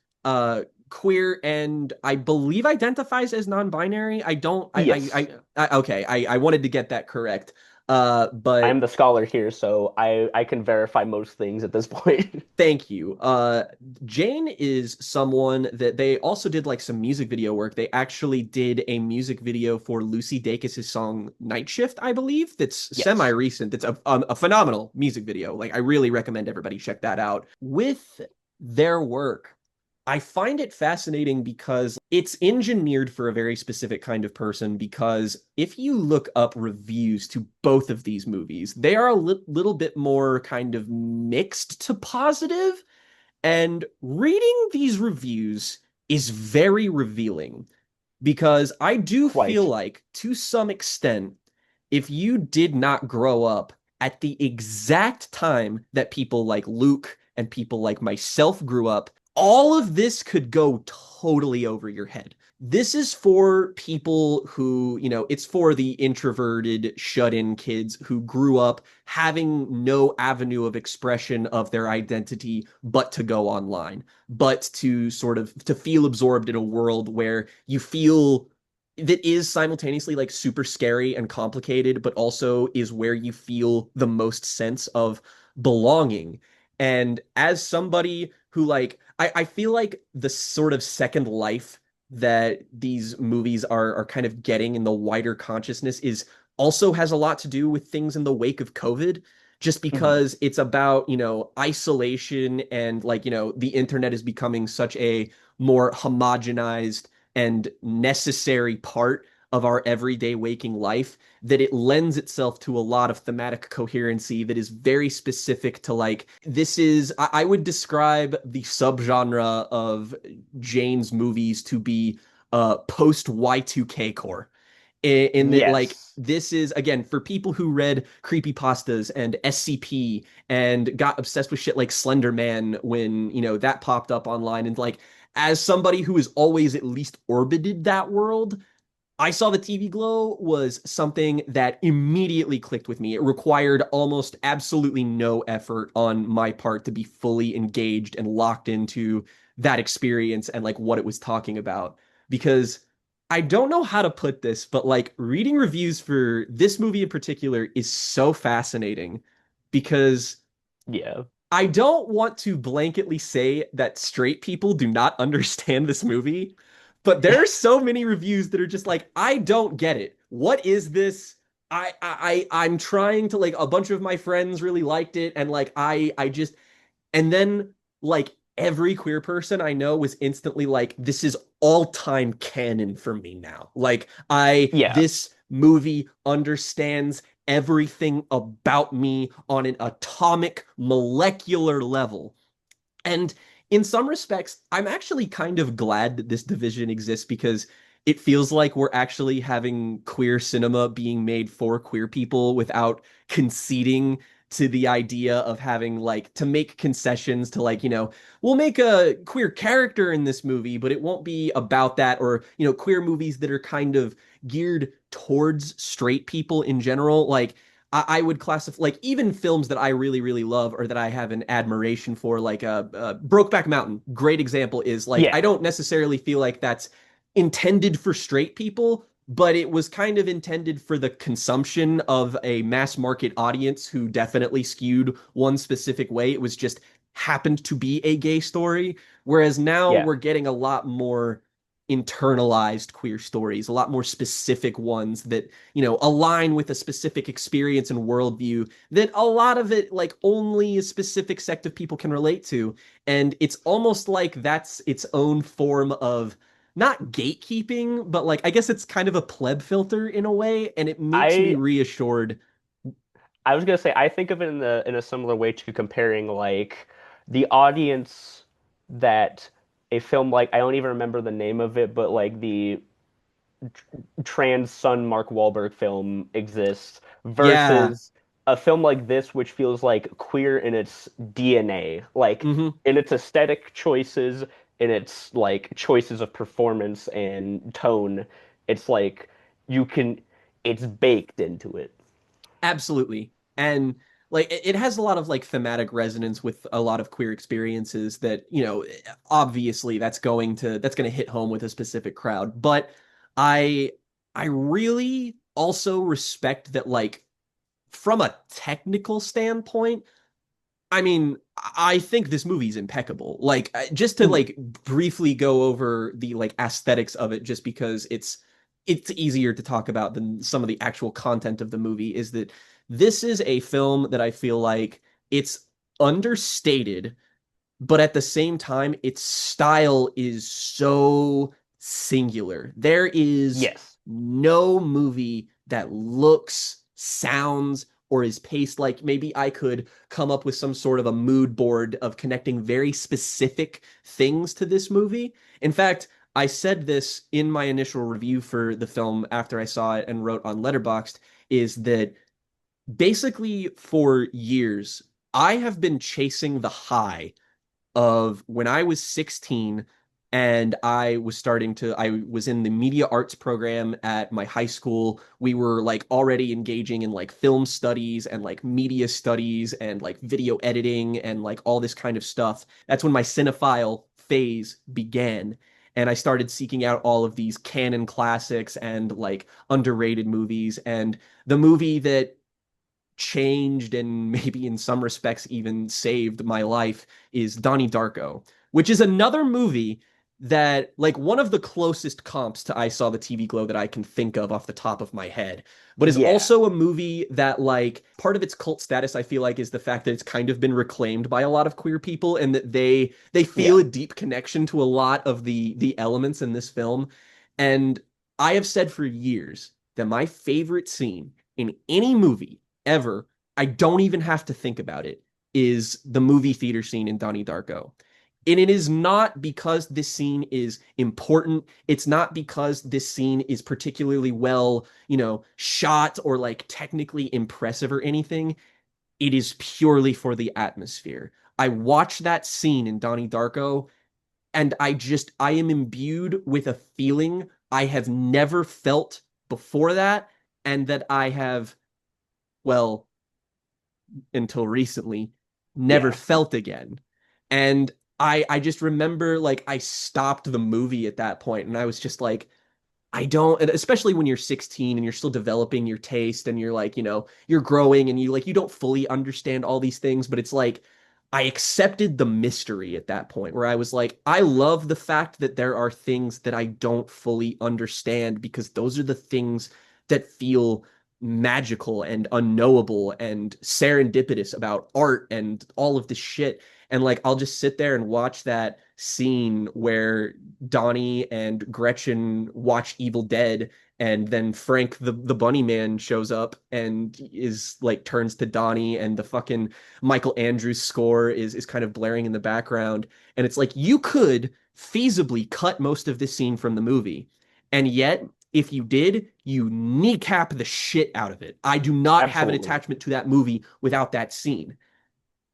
queer and I believe identifies as non-binary. I don't Yes, okay, I wanted to get that correct. I'm But the scholar here, so I can verify most things at this point. thank you. Jane is someone that they also did like some music video work. They actually did a music video for Lucy Dacus's song Night Shift, I believe. That's Yes. semi-recent. It's a phenomenal music video. Like, I really recommend everybody check that out. With their work, I find it fascinating because it's engineered for a very specific kind of person. Because if you look up reviews to both of these movies, they are a little bit more kind of mixed to positive. And reading these reviews is very revealing because I do feel Quite. like, to some extent, if you did not grow up at the exact time that people like Luke and people like myself grew up, all of this could go totally over your head. This is for people who, it's for the introverted, shut-in kids who grew up having no avenue of expression of their identity but to go online, but to sort of to feel absorbed in a world where you feel that is simultaneously like super scary and complicated, but also is where you feel the most sense of belonging. And as somebody who I feel like the sort of second life that these movies are kind of getting in the wider consciousness is also has a lot to do with things in the wake of COVID, just Mhm. because it's about, isolation and the internet is becoming such a more homogenized and necessary part of our everyday waking life that it lends itself to a lot of thematic coherency that is very specific to this is I would describe the subgenre of Jane's movies to be post Y2K core in that Yes. this is again for people who read creepypastas and SCP and got obsessed with shit like Slender Man when that popped up online, and as somebody who has always at least orbited that world, I Saw the TV Glow was something that immediately clicked with me. It required almost absolutely no effort on my part to be fully engaged and locked into that experience and what it was talking about. Because I don't know how to put this, but reading reviews for this movie in particular is so fascinating because Yeah. I don't want to blanketly say that straight people do not understand this movie, but there are so many reviews that are just I don't get it. What is this? I'm trying to a bunch of my friends really liked it, and I just and then every queer person I know was instantly this is all-time canon for me now. Yeah. This movie understands everything about me on an atomic molecular level. And in some respects, I'm actually kind of glad that this division exists because it feels like we're actually having queer cinema being made for queer people without conceding to the idea of having to make concessions to we'll make a queer character in this movie, but it won't be about that, or queer movies that are kind of geared towards straight people in general. I would classify even films that I really really love or that I have an admiration for, Brokeback Mountain. Great example is I Yeah. don't necessarily feel like that's intended for straight people, but it was kind of intended for the consumption of a mass market audience who definitely skewed one specific way. It was just happened to be a gay story, whereas now Yeah. we're getting a lot more internalized queer stories, a lot more specific ones that align with a specific experience and worldview that a lot of it only a specific sect of people can relate to. And it's almost like that's its own form of not gatekeeping, but I guess it's kind of a pleb filter in a way, and it makes me I reassured. I was gonna say I think of it in a similar way to comparing like the audience that a film like I don't even remember the name of it, but like the trans son Mark Wahlberg film exists Yeah. versus a film like this, which feels like queer in its DNA, like Hmm. in its aesthetic choices, in its like choices of performance and tone. It's like you can, it's baked into it. Absolutely. And it has a lot of thematic resonance with a lot of queer experiences that, obviously that's going to hit home with a specific crowd. But I I really also respect that from a technical standpoint, I mean, I think this movie's impeccable. Just to Mhm. briefly go over the aesthetics of it, just because it's easier to talk about than some of the actual content of the movie, is that this is a film that I feel like it's understated, but at the same time, its style is so singular. There is Yes. no movie that looks, sounds, or is paced like maybe I could come up with some sort of a mood board of connecting very specific things to this movie. In fact, I said this in my initial review for the film after I saw it and wrote on Letterboxd, is that basically for years, I have been chasing the high of when I was 16 and I was in the media arts program at my high school. We were like already engaging in like film studies and like media studies and like video editing and like all this kind of stuff. That's when my cinephile phase began. And I started seeking out all of these canon classics and like underrated movies. And the movie that changed and maybe in some respects even saved my life is Donnie Darko, which is another movie that like one of the closest comps to I Saw the TV Glow that I can think of off the top of my head, but is Yeah. also a movie that like part of its cult status I feel like is the fact that it's kind of been reclaimed by a lot of queer people and that they feel Yeah. a deep connection to a lot of the elements in this film. And I have said for years that my favorite scene in any movie ever, I don't even have to think about it, is the movie theater scene in Donnie Darko. And it is not because this scene is important. It's not because this scene is particularly well, shot or like technically impressive or anything. It is purely for the atmosphere. I watch that scene in Donnie Darko and I am imbued with a feeling I have never felt before that and that I have, well, until recently never Yeah. felt again. And I just remember like I stopped the movie at that point and I was just like I don't, and especially when you're 16 and you're still developing your taste and you're like, you're growing and you don't fully understand all these things, but it's like I accepted the mystery at that point where I was like, I love the fact that there are things that I don't fully understand because those are the things that feel magical and unknowable and serendipitous about art and all of this shit. And like I'll just sit there and watch that scene where Donnie and Gretchen watch Evil Dead, and then Frank the bunny man shows up and is like turns to Donnie, and the fucking Michael Andrews score is kind of blaring in the background. And it's like you could feasibly cut most of this scene from the movie. And yet, if you did, you kneecap the shit out of it. I do not have an Absolutely. attachment to that movie without that scene.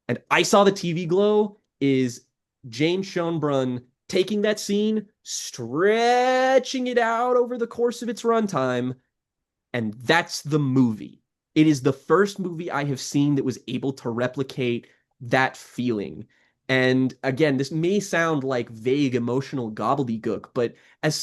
And I Saw the TV Glow is James Schoenbrunn taking that scene, stretching it out over the course of its runtime, and that's the movie. It is the first movie I have seen that was able to replicate that feeling. And again, this may sound like vague emotional gobbledygook, but as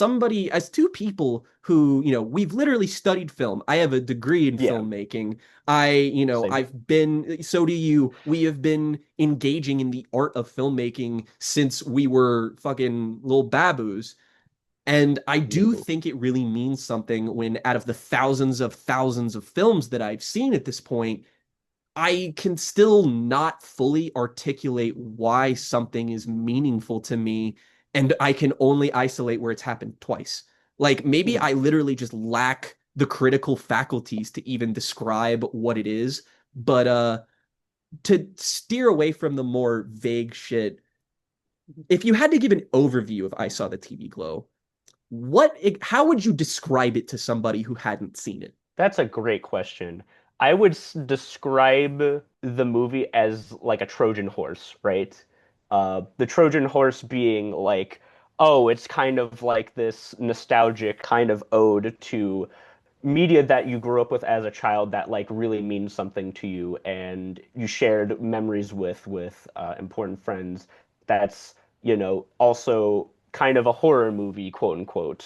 two people who, we've literally studied film. I have a degree in Yeah. filmmaking. Same. So do you. We have been engaging in the art of filmmaking since we were fucking little baboos. And I do Mhm. think it really means something when, out of the thousands of films that I've seen at this point, I can still not fully articulate why something is meaningful to me. And I can only isolate where it's happened twice. Like maybe I literally just lack the critical faculties to even describe what it is. But to steer away from the more vague shit, if you had to give an overview of I Saw the TV Glow, how would you describe it to somebody who hadn't seen it? That's a great question. I would describe the movie as like a Trojan horse, right? The Trojan horse being like, oh, it's kind of like this nostalgic kind of ode to media that you grew up with as a child that like really means something to you and you shared memories with important friends. That's, also kind of a horror movie, quote unquote.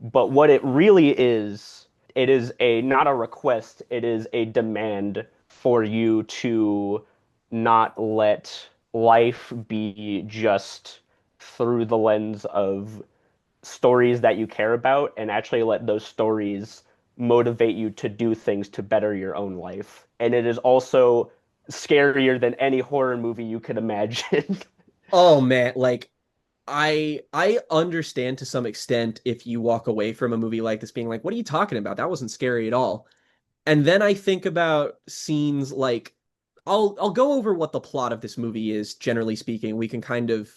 But what it really is, it is a not a request, it is a demand for you to not let life be just through the lens of stories that you care about and actually let those stories motivate you to do things to better your own life. And it is also scarier than any horror movie you could imagine. Oh man, like I understand to some extent if you walk away from a movie like this being like, what are you talking about? That wasn't scary at all. And then I think about scenes like I'll go over what the plot of this movie is, generally speaking. We can kind of,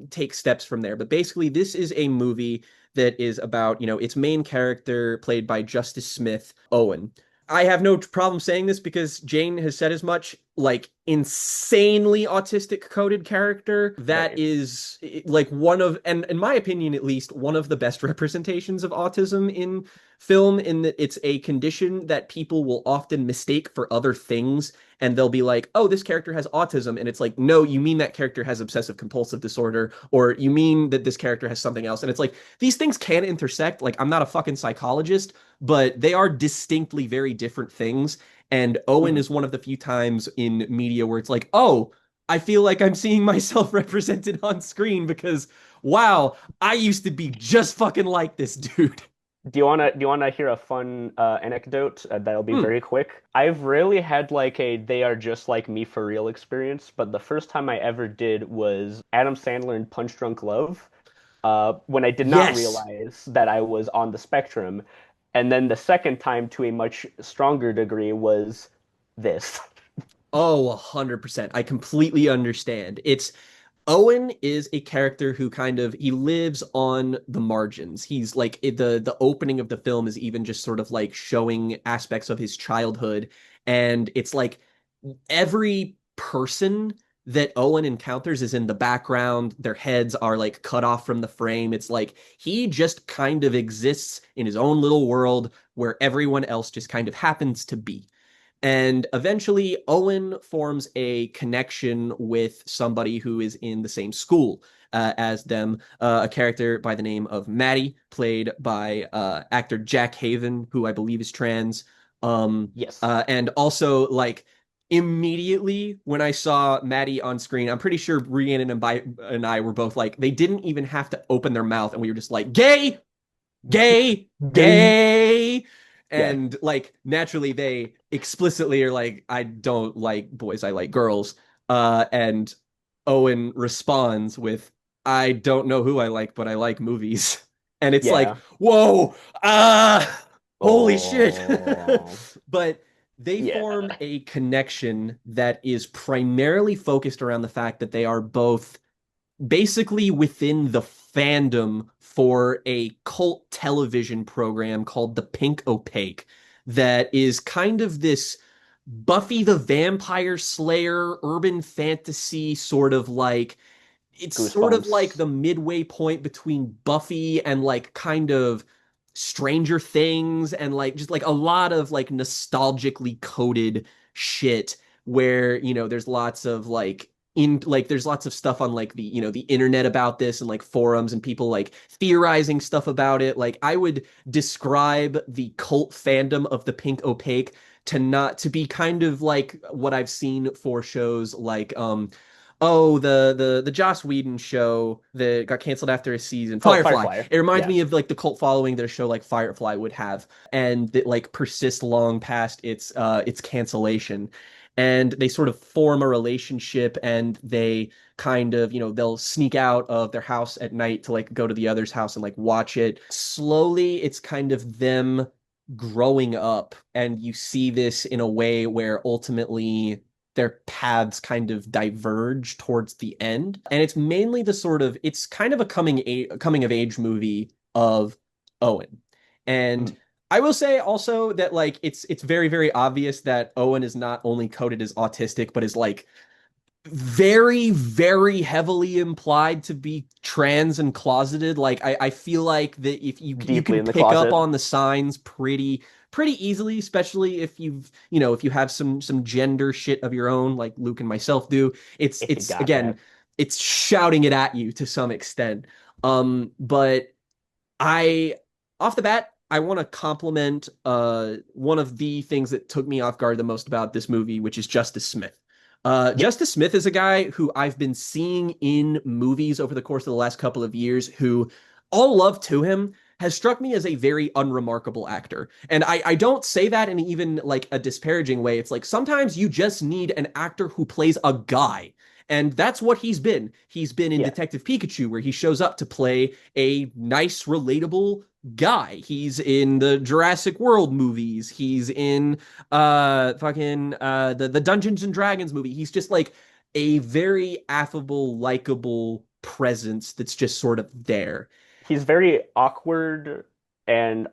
take steps from there. But basically, this is a movie that is about, its main character played by Justice Smith, Owen. I have no problem saying this because Jane has said as much. like insanely autistic coded character that Very. is like one of, and in my opinion at least, one of the best representations of autism in film, in that it's a condition that people will often mistake for other things, and they'll be like, oh, this character has autism, and it's like, no, you mean that character has obsessive compulsive disorder, or you mean that this character has something else. And it's like these things can intersect. Like, I'm not a fucking psychologist, but they are distinctly very different things. And Owen Mhm. is one of the few times in media where it's like, oh, I feel like I'm seeing myself represented on screen because, wow, I used to be just fucking like this dude. Do you wanna hear a fun anecdote that'll be Hmm. very quick? I've rarely had like a they are just like me for real experience, but the first time I ever did was Adam Sandler in Punch Drunk Love, when I did not Yes. realize that I was on the spectrum. And then the second time to a much stronger degree was this. Oh, 100%. I completely understand. It's Owen is a character who kind of he lives on the margins. He's like the opening of the film is even just sort of like showing aspects of his childhood, and it's like every person that Owen encounters is in the background. Their heads are like cut off from the frame. It's like he just kind of exists in his own little world where everyone else just kind of happens to be. And eventually, Owen forms a connection with somebody who is in the same school as them, a character by the name of Maddie, played by actor Jack Haven, who I believe is trans. Um, Yes. and also, like, immediately when I saw Maddie on screen, I'm pretty sure Rhiannon and I were both like, they didn't even have to open their mouth, and we were just like, gay, gay, Gay. gay. Yeah. And like naturally they explicitly are like, I don't like boys, I like girls. And Owen responds with, I don't know who I like, but I like movies. And it's like, Yeah. whoa, ah, holy shit. Oh. But they Yeah. form a connection that is primarily focused around the fact that they are both basically within the fandom for a cult television program called The Pink Opaque that is kind of this Buffy the Vampire Slayer urban fantasy sort of like, it's sort of like Goosebumps. the midway point between Buffy and like kind of Stranger Things, and like just like a lot of like nostalgically coded shit where, there's lots of like there's lots of stuff on like the, the internet about this, and like forums and people like theorizing stuff about it. Like, I would describe the cult fandom of the Pink Opaque to not to be kind of like what I've seen for shows like oh, the Joss Whedon show that got canceled after a season, Oh, Firefly. Firefly. It reminds Yeah. me of like the cult following that a show like Firefly would have, and that like persists long past its cancellation. And they sort of form a relationship, and they kind of, they'll sneak out of their house at night to like go to the other's house and like watch it. Slowly, it's kind of them growing up, and you see this in a way where ultimately their paths kind of diverge towards the end. And it's mainly the sort of, it's kind of a coming of age movie of Owen. And Mm. I will say also that like it's very very obvious that Owen is not only coded as autistic but is like very very heavily implied to be trans and closeted. Like, I feel like that if you Deeply can in the pick up closet. on the signs pretty easily, especially if if you have some gender shit of your own like Luke and myself do. it's If you it's got again, that. it's shouting it at you to some extent. But I, off the bat, I want to compliment one of the things that took me off guard the most about this movie, which is Justice Smith. Yep. Justice Smith is a guy who I've been seeing in movies over the course of the last couple of years who, all love to him, has struck me as a very unremarkable actor. And I don't say that in even like a disparaging way. It's like sometimes you just need an actor who plays a guy. And that's what he's been. He's been in Yeah. Detective Pikachu, where he shows up to play a nice, relatable guy. He's in the Jurassic World movies. He's in fucking the Dungeons and Dragons movie. He's just like a very affable, likable presence that's just sort of there. He's very awkward and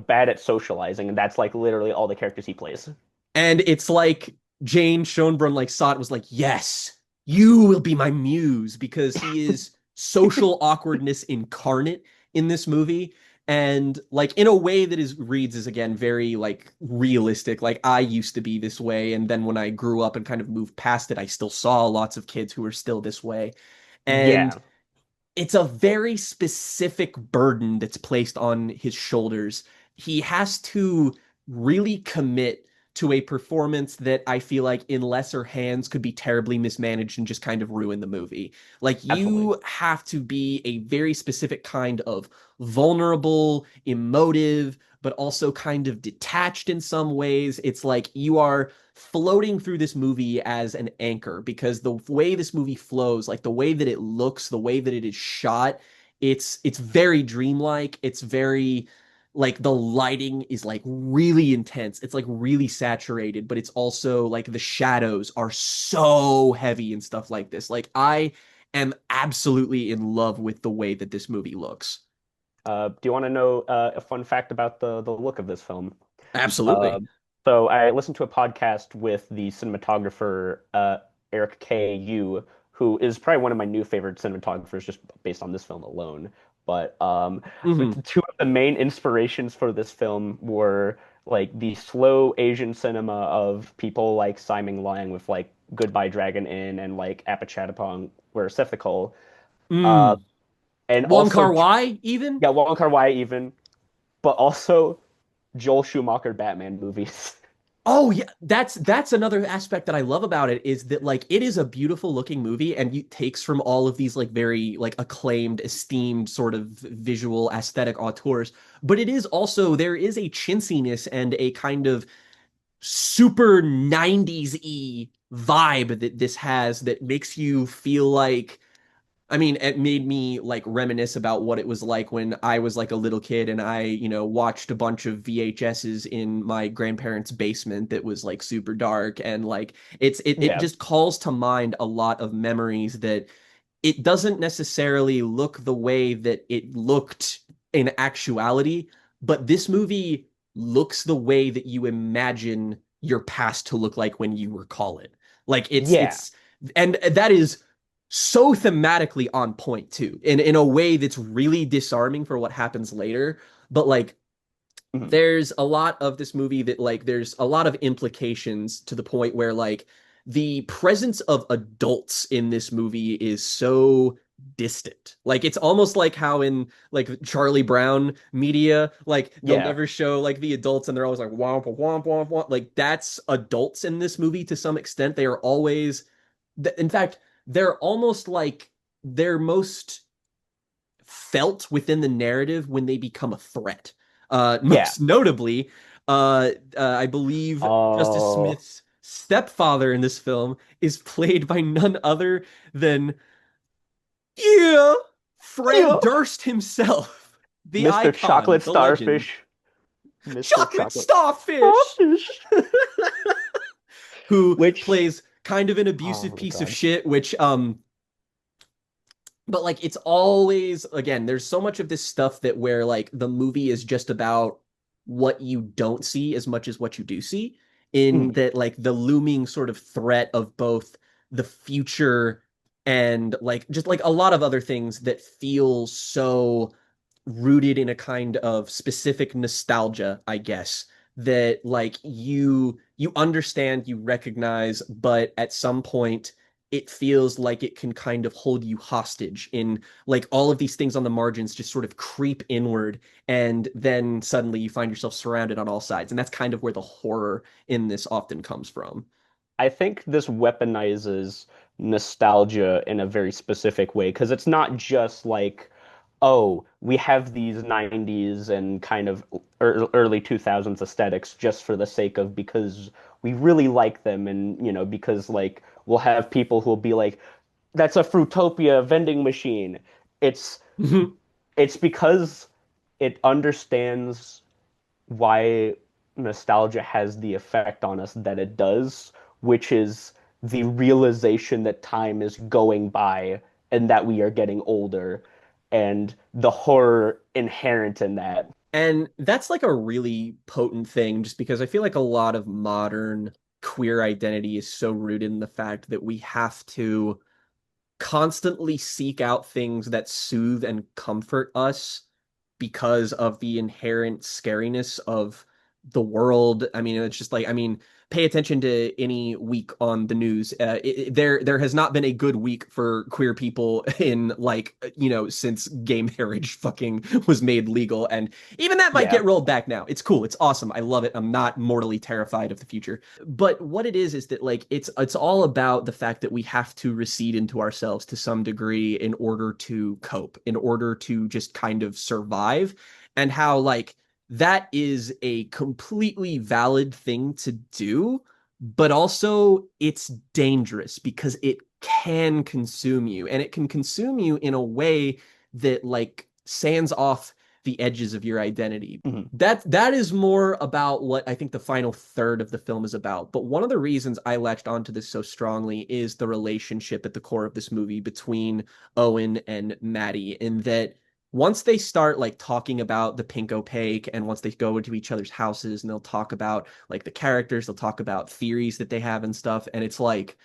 bad at socializing, and that's like literally all the characters he plays. And it's like Jane Schoenbrunn like saw it and was like, yes, you will be my muse because he is social awkwardness incarnate in this movie. And like in a way that is reads is again very like realistic. Like I used to be this way, and then when I grew up and kind of moved past it, I still saw lots of kids who were still this way. And Yeah. it's a very specific burden that's placed on his shoulders. He has to really commit to a performance that I feel like in lesser hands could be terribly mismanaged and just kind of ruin the movie. Like Absolutely. you have to be a very specific kind of vulnerable, emotive, but also kind of detached in some ways. It's like you are floating through this movie as an anchor because the way this movie flows, like the way that it looks, the way that it is shot, it's very dreamlike. It's very like the lighting is like really intense. It's like really saturated, but it's also like the shadows are so heavy and stuff like this. Like I am absolutely in love with the way that this movie looks. Do you want to know a fun fact about the look of this film? Uh, Absolutely. so I listened to a podcast with the cinematographer Eric K. Yu, who is probably one of my new favorite cinematographers just based on this film alone. But Hmm. two of the main inspirations for this film were like the slow Asian cinema of people like Simon Lang with like Goodbye Dragon Inn and like Apichatpong were Sethikal, uh, Mm. and Wong also Kar-wai even? yeah, Wong Kar-wai even, but also Joel Schumacher Batman movies. Oh yeah, that's another aspect that I love about it is that like it is a beautiful looking movie and it takes from all of these like very like acclaimed, esteemed sort of visual aesthetic auteurs, but it is also there is a chintziness and a kind of super 90s-y vibe that this has that makes you feel like I mean, it made me like reminisce about what it was like when I was like a little kid and I, watched a bunch of VHSs in my grandparents' basement that was like super dark and like it Yeah, just calls to mind a lot of memories that it doesn't necessarily look the way that it looked in actuality, but this movie looks the way that you imagine your past to look like when you recall it. Like yeah. it's and that is so thematically on point too, in a way that's really disarming for what happens later. But like Mhm. there's a lot of this movie that like there's a lot of implications to the point where like the presence of adults in this movie is so distant. Like it's almost like how in like Charlie Brown media, like they'll Yeah, never show like the adults and they're always like womp womp womp womp. Like that's adults in this movie to some extent. They are always in fact, they're almost like they're most felt within the narrative when they become a threat. yeah. Most notably, I believe Justice Oh, Smith's stepfather in this film is played by none other than, yeah, yeah. Fred Durst himself, the Mr. icon, Chocolate the legend. Starfish. Mr. Chocolate Chocolate Starfish! Starfish. Who Which, plays kind of an oh abusive my piece of God. shit, which but like it's always again there's so much of this stuff that where like the movie is just about what you don't see as much as what you do see in Mhm. that like the looming sort of threat of both the future and like just like a lot of other things that feel so rooted in a kind of specific nostalgia, I guess, that like you understand, you recognize, but at some point it feels like it can kind of hold you hostage in like all of these things on the margins just sort of creep inward and then suddenly you find yourself surrounded on all sides. And that's kind of where the horror in this often comes from. I think this weaponizes nostalgia in a very specific way because it's not just like, oh, we have these 90s and kind of early 2000s aesthetics just for the sake of because we really like them and, because like we'll have people who'll be like, that's a Fruitopia vending machine. It's it's because it understands why nostalgia has the effect on us that it does, which is the realization that time is going by and that we are getting older and the horror inherent in that. And that's like a really potent thing just because I feel like a lot of modern queer identity is so rooted in the fact that we have to constantly seek out things that soothe and comfort us because of the inherent scariness of the world. I mean, it's just like, I mean, pay attention to any week on the news. There has not been a good week for queer people in like, since gay marriage fucking was made legal. And even that might Yeah. get rolled back now. It's cool. It's awesome. I love it. I'm not mortally terrified of the future. But what it is that like it's all about the fact that we have to recede into ourselves to some degree in order to cope, in order to just kind of survive, and how like that is a completely valid thing to do, but also it's dangerous because it can consume you, and it can consume you in a way that like sands off the edges of your identity. Hmm. That is more about what I think the final third of the film is about. But one of the reasons I latched onto this so strongly is the relationship at the core of this movie between Owen and Maddie, in that once they start like talking about the pink opaque, and once they go into each other's houses and they'll talk about like the characters, they'll talk about theories that they have and stuff, and it's like,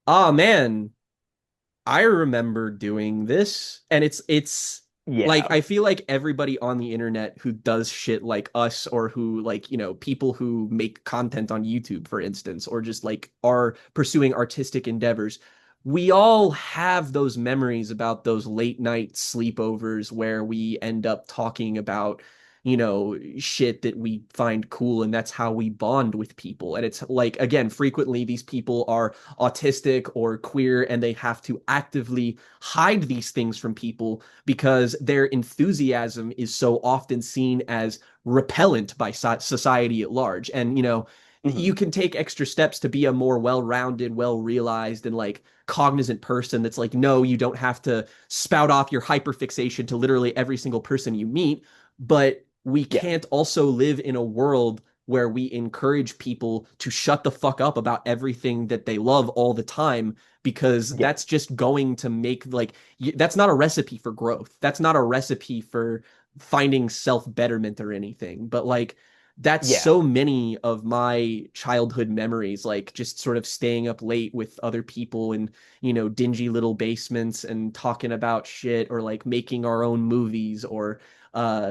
oh man, I remember doing this. And it's like Yeah. I feel like everybody on the internet who does shit like us, or who like, people who make content on YouTube, for instance, or just like are pursuing artistic endeavors, we all have those memories about those late night sleepovers where we end up talking about shit that we find cool, and that's how we bond with people. And it's like, again, frequently these people are autistic or queer, and they have to actively hide these things from people because their enthusiasm is so often seen as repellent by society at large. And Hmm. you can take extra steps to be a more well-rounded, well-realized, and like cognizant person that's like, no, you don't have to spout off your hyperfixation to literally every single person you meet. But we Yeah. can't also live in a world where we encourage people to shut the fuck up about everything that they love all the time, because Yeah. that's just going to make like that's not a recipe for growth. That's not a recipe for finding self-betterment or anything. But like that's Yeah. so many of my childhood memories, like just sort of staying up late with other people in, dingy little basements and talking about shit, or like making our own movies or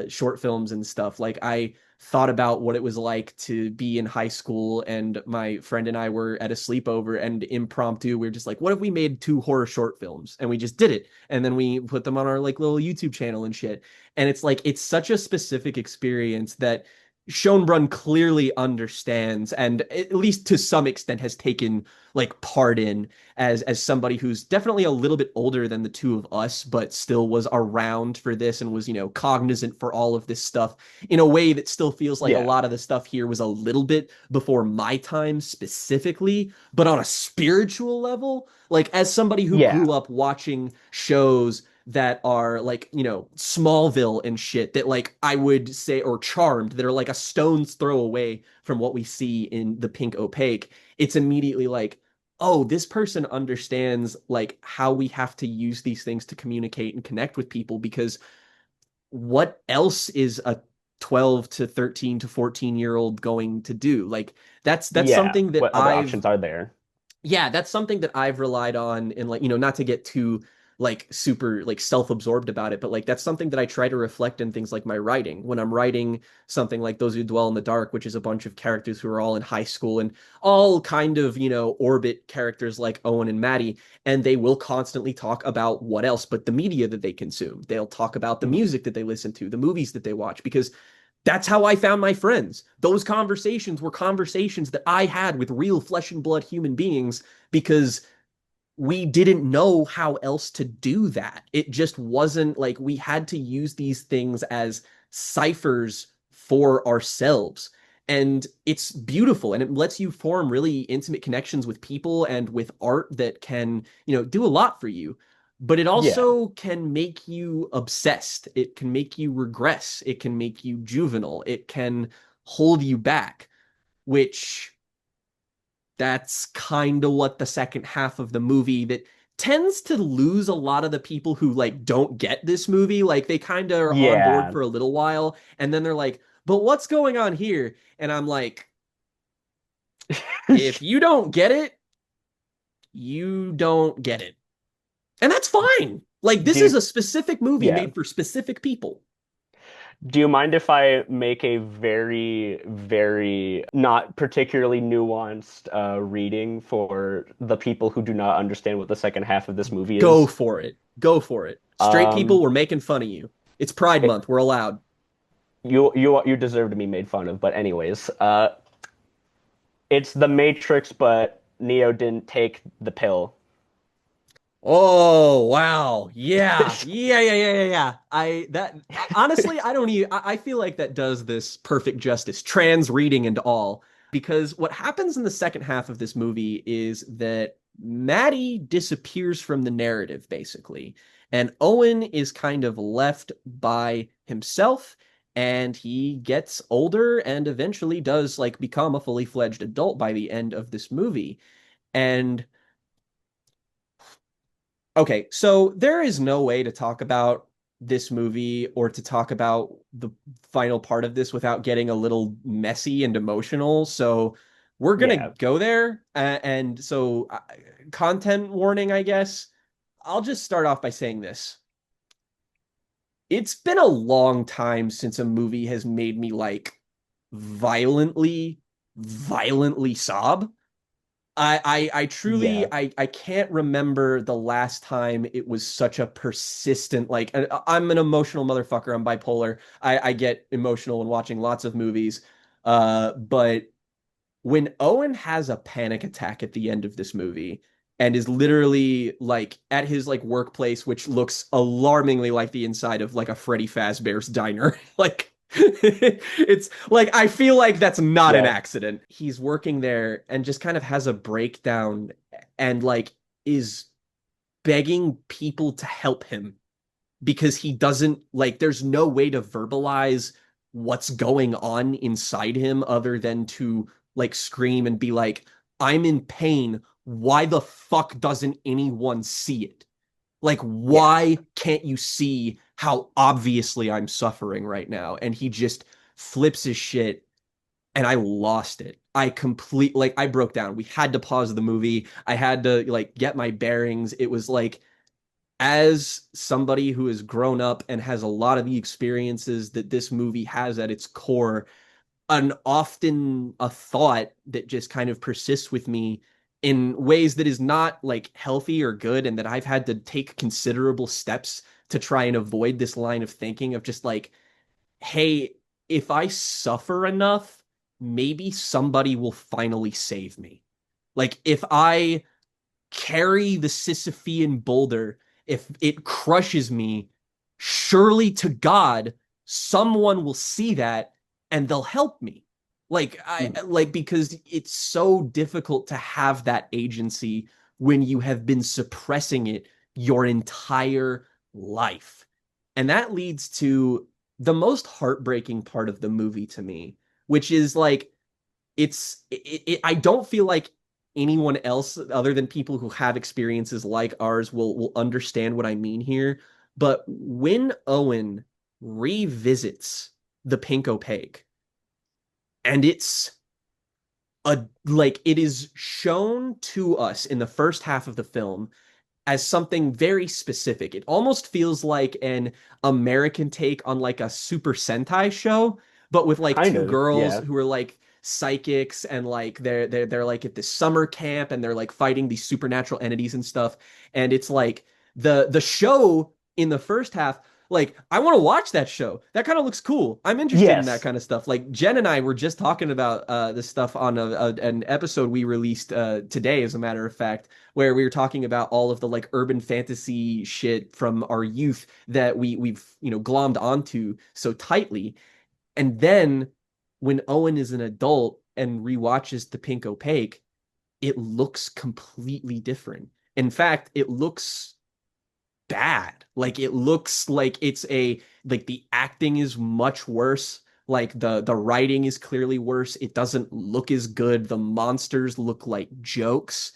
short films and stuff. Like I thought about what it was like to be in high school, and my friend and I were at a sleepover, and impromptu we are just like, what if we made two horror short films? And we just did it, and then we put them on our like little YouTube channel and shit. And it's like it's such a specific experience that Schönbrunn clearly understands, and at least to some extent has taken like part in, as somebody who's definitely a little bit older than the two of us, but still was around for this and was, cognizant for all of this stuff in a way that still feels like a Yeah. lot of the stuff here was a little bit before my time specifically, but on a spiritual level, like as somebody who Yeah. grew up watching shows that are like, Smallville and shit, that like I would say, or Charmed, that are like a stone's throw away from what we see in the pink opaque. It's immediately like, oh, this person understands like how we have to use these things to communicate and connect with people, because what else is a 12 to 13 to 14-year-old going to do? Like that's Yeah. something that What other I've options are there? yeah, that's something that I've relied on, and like, not to get too like super like self-absorbed about it, but like that's something that I try to reflect in things like my writing. When I'm writing something like Those Who Dwell in the Dark, which is a bunch of characters who are all in high school and all kind of, orbit characters like Owen and Maddie, and they will constantly talk about what else but the media that they consume. They'll talk about the Hmm. music that they listen to, the movies that they watch, because that's how I found my friends. Those conversations were conversations that I had with real flesh and blood human beings, because we didn't know how else to do that. It just wasn't like we had to use these things as ciphers for ourselves. And it's beautiful, and it lets you form really intimate connections with people and with art that can, do a lot for you. But it Yeah. also can make you obsessed. It can make you regress. It can make you juvenile. It can hold you back, which that's kind of what the second half of the movie that tends to lose a lot of the people who like don't get this movie. Like they kind of are on board Yeah. for a little while, and then they're like, but what's going on here? And I'm like, If you don't get it, you don't get it. And that's fine. Like, this is Do a specific movie yeah. made for specific people. Do you mind if I make a very, very not particularly nuanced reading for the people who do not understand what the second half of this movie Go is? for it. Go for it. Straight people, Um, we're making fun of you. It's Pride it, Month. We're allowed. you deserve to be made fun of, but anyways, it's the Matrix, but Neo didn't take the pill. Oh, wow. Yeah. Yeah. Honestly, I don't even, I feel like that does this perfect justice, trans reading and all, because what happens in the second half of this movie is that Maddie disappears from the narrative, basically, and Owen is kind of left by himself, and he gets older and eventually does like become a fully fledged adult by the end of this movie. And okay, so there is no way to talk about this movie or to talk about the final part of this without getting a little messy and emotional. So we're gonna Yeah, go there. And so, content warning, I guess. I'll just start off by saying this. It's been a long time since a movie has made me like violently, violently sob. I truly yeah, I can't remember the last time it was such a persistent like I'm an emotional motherfucker. I'm bipolar. I get emotional when watching lots of movies. But when Owen has a panic attack at the end of this movie and is literally like at his like workplace, which looks alarmingly like the inside of like a Freddy Fazbear's diner, like it's like I feel like that's not an yeah, accident. He's working there and just kind of has a breakdown and like is begging people to help him because he doesn't like there's no way to verbalize what's going on inside him other than to like scream and be like, I'm in pain. Why the fuck doesn't anyone see it? Like, yeah, why can't you see how obviously I'm suffering right now? And he just flips his shit, and I lost it. I broke down. We had to pause the movie. I had to like get my bearings. It was like, as somebody who has grown up and has a lot of the experiences that this movie has at its core, an often a thought that just kind of persists with me in ways that is not like healthy or good, and that I've had to take considerable steps to try and avoid this line of thinking of just like, hey, if I suffer enough, maybe somebody will finally save me. Like if I carry the Sisyphean boulder, if it crushes me, surely to God, someone will see that and they'll help me. mm, Because it's so difficult to have that agency when you have been suppressing it your entire life. And that leads to the most heartbreaking part of the movie to me, which is like I don't feel like anyone else other than people who have experiences like ours will understand what I mean here. But when Owen revisits the Pink Opaque, and it's a like it is shown to us in the first half of the film as something very specific. It almost feels like an American take on like a Super Sentai show, but with like kind two of, girls yeah, who are like psychics and like they're like at this summer camp and they're like fighting these supernatural entities and stuff. And it's like the show in the first half, like I want to watch that show. That kind of looks cool. I'm interested in that yes, kind of stuff. Like Jen and I were just talking about this stuff on an episode we released today, as a matter of fact, where we were talking about all of the like urban fantasy shit from our youth that we've glommed onto so tightly. And then when Owen is an adult and rewatches The Pink Opaque, it looks completely different. In fact, it looks bad. Like it looks like it's a like the acting is much worse. Like the writing is clearly worse. It doesn't look as good. The monsters look like jokes.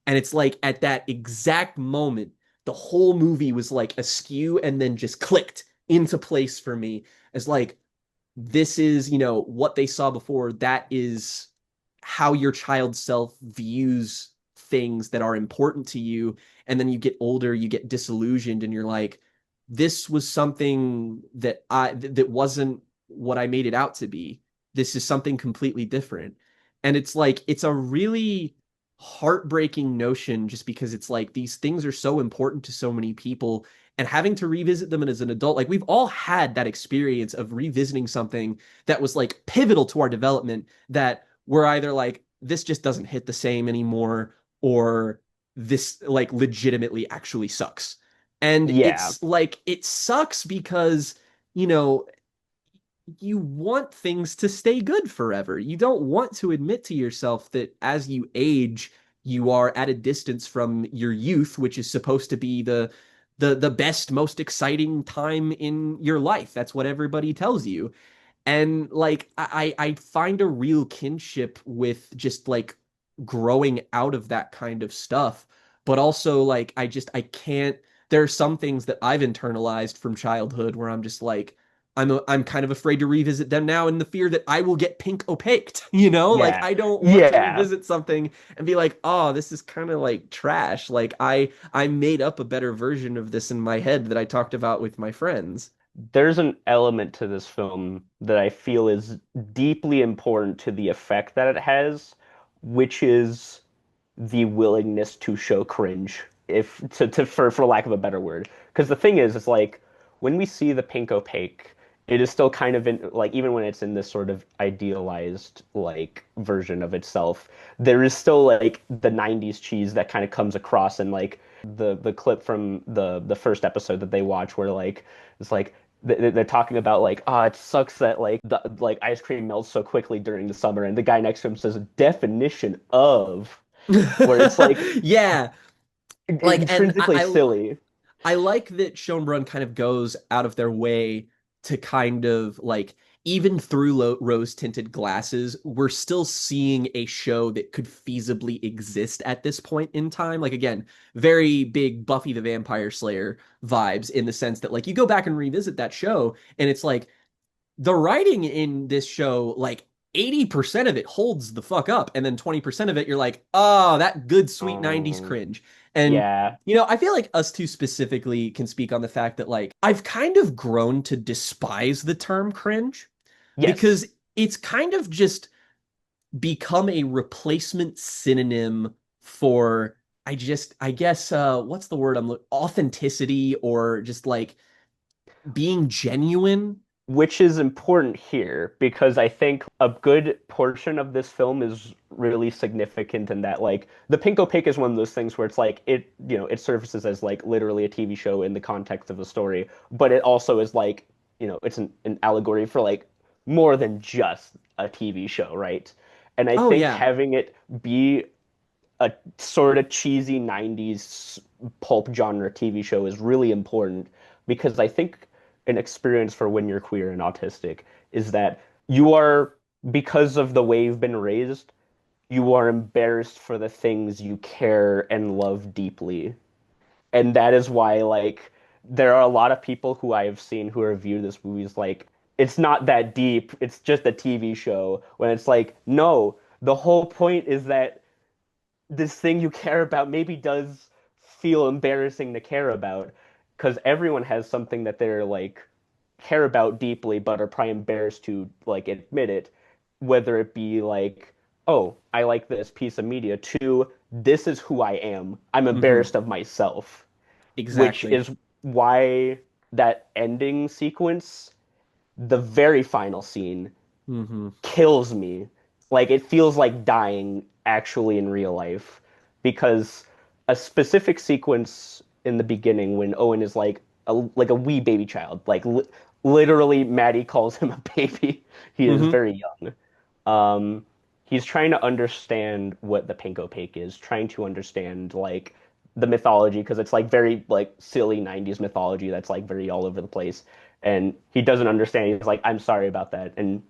And it's like at that exact moment, the whole movie was like askew and then just clicked into place for me as like this is, what they saw before. That is how your child self views things that are important to you. And then you get older, you get disillusioned, and you're like, this was something that wasn't what I made it out to be. This is something completely different. And it's like it's a really heartbreaking notion just because it's like these things are so important to so many people, and having to revisit them as an adult, like we've all had that experience of revisiting something that was like pivotal to our development, that we're either like, this just doesn't hit the same anymore, or this like legitimately actually sucks. And Yeah. it's like it sucks because, you know, you want things to stay good forever. You don't want to admit to yourself that as you age, you are at a distance from your youth, which is supposed to be the best, most exciting time in your life. That's what everybody tells you. And like I find a real kinship with just like growing out of that kind of stuff. But also like I can't, there are some things that I've internalized from childhood where I'm just like I'm kind of afraid to revisit them now in the fear that I will get pink opaqued, you know? Like Yeah. I don't want to Yeah. revisit something and be like, "Oh, this is kind of like trash." Like I made up a better version of this in my head that I talked about with my friends. There's an element to this film that I feel is deeply important to the effect that it has, which is the willingness to show cringe, if to for lack of a better word. Because the thing is, it's like when we see the pink opaque, it is still kind of in like even when it's in this sort of idealized like version of itself, there is still like the 90s cheese that kind of comes across in like the clip from the first episode that they watch where like it's like they're talking about like, oh, it sucks that like the like ice cream melts so quickly during the summer, and the guy next to him says definition of, where it's like Yeah, like, and intrinsically silly. I like that Schönbrunn kind of goes out of their way to kind of like, even through rose-tinted glasses, we're still seeing a show that could feasibly exist at this point in time. Like again, very big Buffy the Vampire Slayer vibes in the sense that like you go back and revisit that show and it's like the writing in this show, like 80% of it holds the fuck up. And then 20% of it, you're like, oh, that good, sweet 90s Um, cringe. And, yeah. I feel like us two specifically can speak on the fact that, like, I've kind of grown to despise the term cringe Yes. because it's kind of just become a replacement synonym for, I guess, what's the word authenticity, or just like being genuine. Which is important here because I think a good portion of this film is really significant in that like the Pink Opaque is one of those things where it's like it surfaces as like literally a TV show in the context of a story, but it also is like, it's an allegory for like more than just a TV show, right? And I Oh, think yeah. having it be a sort of cheesy 90s pulp genre TV show is really important because I think an experience for when you're queer and autistic is that you are, because of the way you've been raised, you are embarrassed for the things you care and love deeply. And that is why, like, there are a lot of people who I have seen who review this movie as like, it's not that deep, it's just a TV show. When it's like, no, the whole point is that this thing you care about maybe does feel embarrassing to care about because everyone has something that they're like care about deeply but are probably embarrassed to like admit it, whether it be like, oh, I like this piece of media, to this is who I am, I'm Hmm. embarrassed of myself, which Exactly. is why that ending sequence, the very final scene, Hmm. kills me. Like it feels like dying actually in real life because a specific sequence in the beginning when Owen is like a wee baby child, like literally Maddie calls him a baby. He is Hmm. very young. Um, he's trying to understand what the pink opaque is, trying to understand like the mythology because it's like very like silly 90s mythology that's like very all over the place. And he doesn't understand. He's like, I'm sorry about that. And,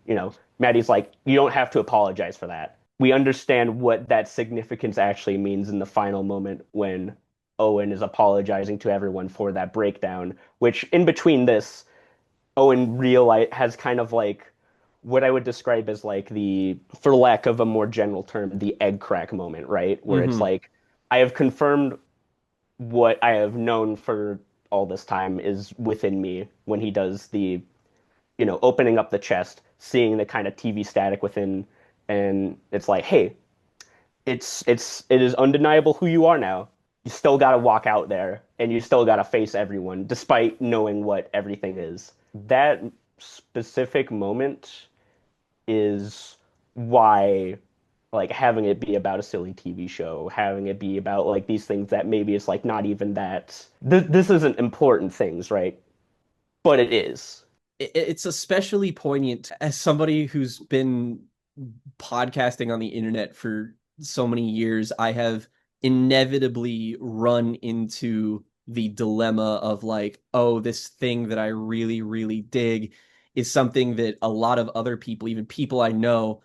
Maddie's like, you don't have to apologize for that. We understand what that significance actually means in the final moment when Owen is apologizing to everyone for that breakdown, which in between this, Owen realize has kind of like what I would describe as like for lack of a more general term, the egg crack moment, right? Where it's Hmm. like, I have confirmed what I have known for all this time is within me when he does opening up the chest, seeing the kind of TV static within, and it's like, hey, it is undeniable who you are now. You still got to walk out there and you still got to face everyone despite knowing what everything is. That specific moment is why like having it be about a silly TV show, having it be about like these things that maybe it's like not even that this isn't important things, right? But it is. It's especially poignant as somebody who's been podcasting on the internet for so many years. I have inevitably run into the dilemma of like, oh, this thing that I really, really dig is something that a lot of other people, even people I know,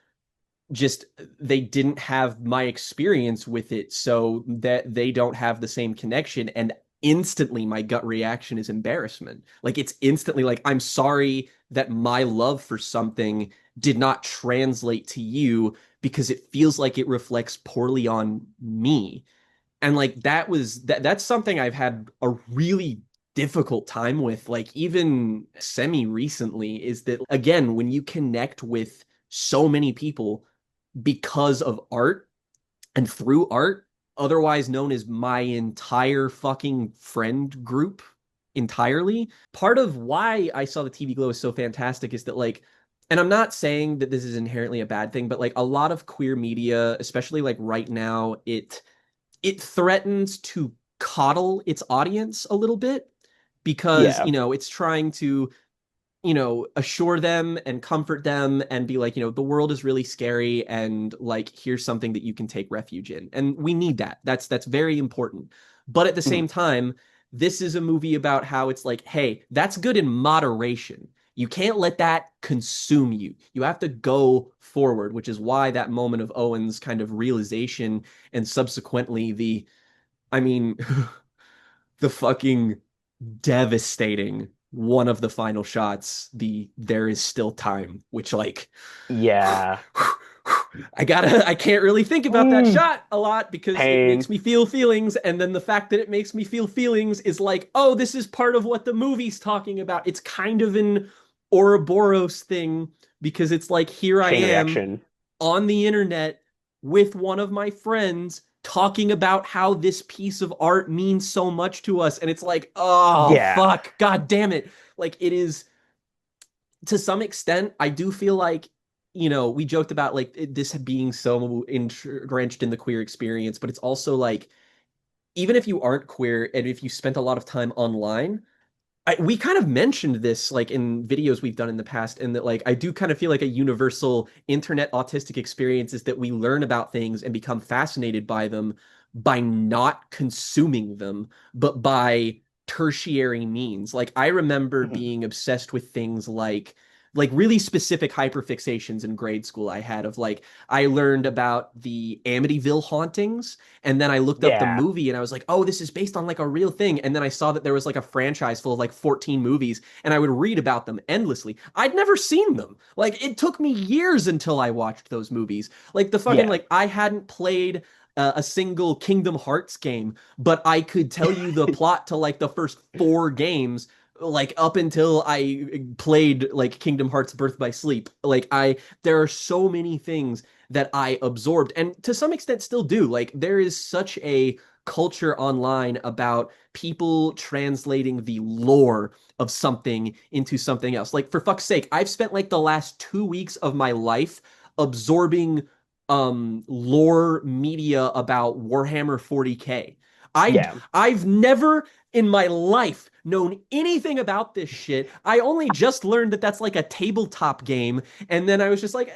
just they didn't have my experience with it, so that they don't have the same connection. And instantly my gut reaction is embarrassment. Like it's instantly like, I'm sorry that my love for something did not translate to you because it feels like it reflects poorly on me. And like that's something I've had a really difficult time with, like even semi recently, is that again, when you connect with so many people because of art and through art, otherwise known as my entire fucking friend group entirely. Part of why I saw the TV Glow is so fantastic is that like, and I'm not saying that this is inherently a bad thing, but like a lot of queer media, especially like right now, it threatens to coddle its audience a little bit because, Yeah. it's trying to assure them and comfort them and be like, the world is really scary and like here's something that you can take refuge in. And we need that. That's very important. But at the Mhm. same time, this is a movie about how it's like, hey, that's good in moderation. You can't let that consume you. You have to go forward, which is why that moment of Owen's kind of realization and subsequently I mean, the fucking devastating one of the final shots, the there is still time, which like Yeah. I can't really think about that Mm. shot a lot because it makes Pain. me feel feelings. And then the fact that it makes me feel feelings is like, oh, this is part of what the movie's talking about. It's kind of an Ouroboros thing because it's like, here I Chain am reaction. on the internet with one of my friends talking about how this piece of art means so much to us. And it's like, oh, Yeah. fuck, god damn it. Like, it is to some extent, I do feel like, we joked about like this being so entrenched in the queer experience, but it's also like, even if you aren't queer and if you spent a lot of time online, we kind of mentioned this like in videos we've done in the past, and that like I do kind of feel like a universal internet autistic experience is that we learn about things and become fascinated by them by not consuming them, but by tertiary means. Like I remember Mhm. being obsessed with things like really specific hyperfixations in grade school I had of like I learned about the Amityville hauntings and then I looked up the Yeah. movie and I was like, oh, this is based on like a real thing. And then I saw that there was like a franchise full of like 14 movies and I would read about them endlessly. I'd never seen them. Like it took me years until I watched those movies. Like the fucking, Yeah. like I hadn't played a single Kingdom Hearts game, but I could tell you the plot to like the first four games like up until I played like Kingdom Hearts Birth by Sleep. Like there are so many things that I absorbed and to some extent still do. Like there is such a culture online about people translating the lore of something into something else. Like for fuck's sake, I've spent like the last 2 weeks of my life absorbing lore media about Warhammer 40K. I Yeah. I've never in my life known anything about this shit. I only just learned that that's like a tabletop game, and then I was just like,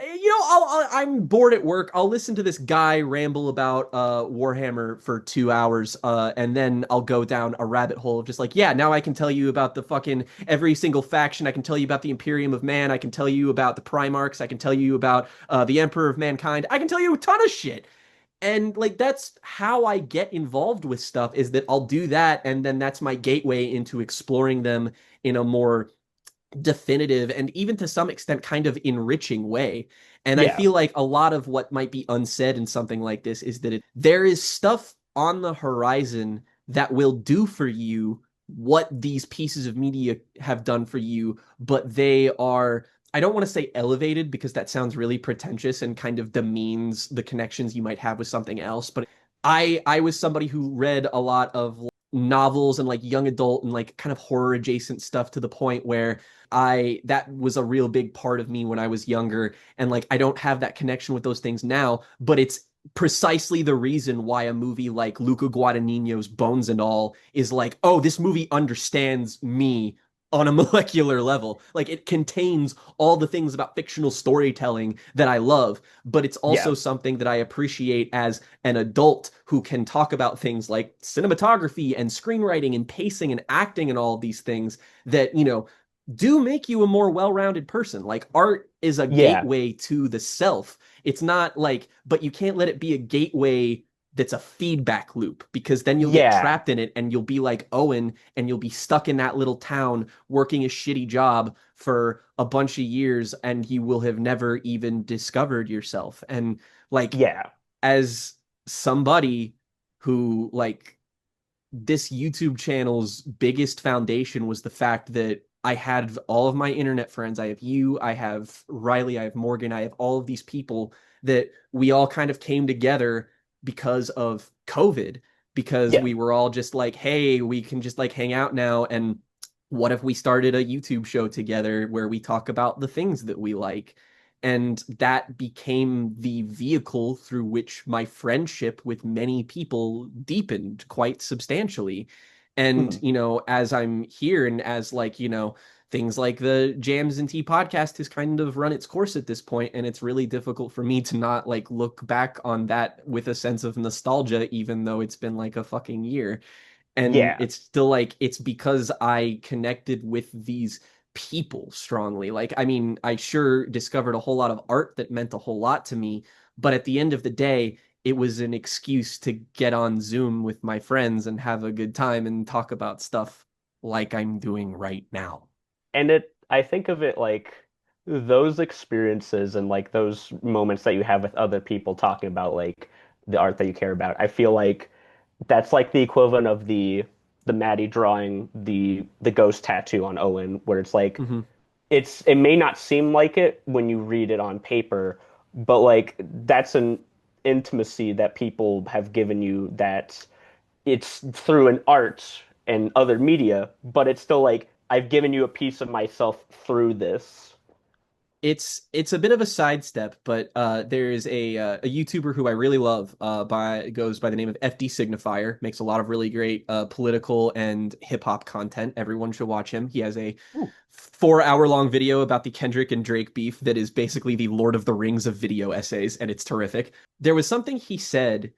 I'm bored at work. I'll listen to this guy ramble about Warhammer for 2 hours, and then I'll go down a rabbit hole of just like, yeah, now I can tell you about the fucking every single faction. I can tell you about the Imperium of Man. I can tell you about the Primarchs. I can tell you about the Emperor of Mankind. I can tell you a ton of shit. And like that's how I get involved with stuff is that I'll do that and then that's my gateway into exploring them in a more definitive and even to some extent kind of enriching way. And I Yeah. feel like a lot of what might be unsaid in something like this is that there is stuff on the horizon that will do for you what these pieces of media have done for you, but they are, I don't want to say elevated because that sounds really pretentious and kind of demeans the connections you might have with something else. But I was somebody who read a lot of novels and like young adult and like kind of horror adjacent stuff to the point where I that was a real big part of me when I was younger, and like I don't have that connection with those things now, but it's precisely the reason why a movie like Luca Guadagnino's Bones and All is like, oh, this movie understands me on a molecular level. Like it contains all the things about fictional storytelling that I love, but it's Yeah. also something that I appreciate as an adult who can talk about things like cinematography and screenwriting and pacing and acting and all of these things that, do make you a more well-rounded person. Like art is a Yeah. gateway to the self. It's not like, but you can't let it be a gateway that's a feedback loop because then you'll get Yeah. trapped in it and you'll be like Owen and you'll be stuck in that little town working a shitty job for a bunch of years and you will have never even discovered yourself. And like Yeah. as somebody who like this YouTube channel's biggest foundation was the fact that I had all of my internet friends. I have you, I have Riley, I have Morgan, I have all of these people that we all kind of came together because of COVID, because Yeah. we were all just like, hey, we can just like hang out now. And what if we started a YouTube show together where we talk about the things that we like? And that became the vehicle through which my friendship with many people deepened quite substantially. And, Mhm. as I'm here and as like, things like the Jams and Tea podcast has kind of run its course at this point, and it's really difficult for me to not like look back on that with a sense of nostalgia, even though it's been like a fucking year. And Yeah. it's still like it's because I connected with these people strongly. Like, I mean, I sure discovered a whole lot of art that meant a whole lot to me, but at the end of the day, it was an excuse to get on Zoom with my friends and have a good time and talk about stuff like I'm doing right now. And I think of it like those experiences and like those moments that you have with other people talking about like the art that you care about. I feel like that's like the equivalent of the Maddie drawing the ghost tattoo on Owen, where it's like Hmm. it may not seem like it when you read it on paper, but like that's an intimacy that people have given you that it's through an art and other media, but it's still like I've given you a piece of myself through this. It's a bit of a sidestep, but there's a YouTuber who I really love goes by the name of FD Signifier, makes a lot of really great political and hip hop content. Everyone should watch him. He has a Ooh. 4 hour long video about the Kendrick and Drake beef that is basically the Lord of the Rings of video essays, and it's terrific. There was something he said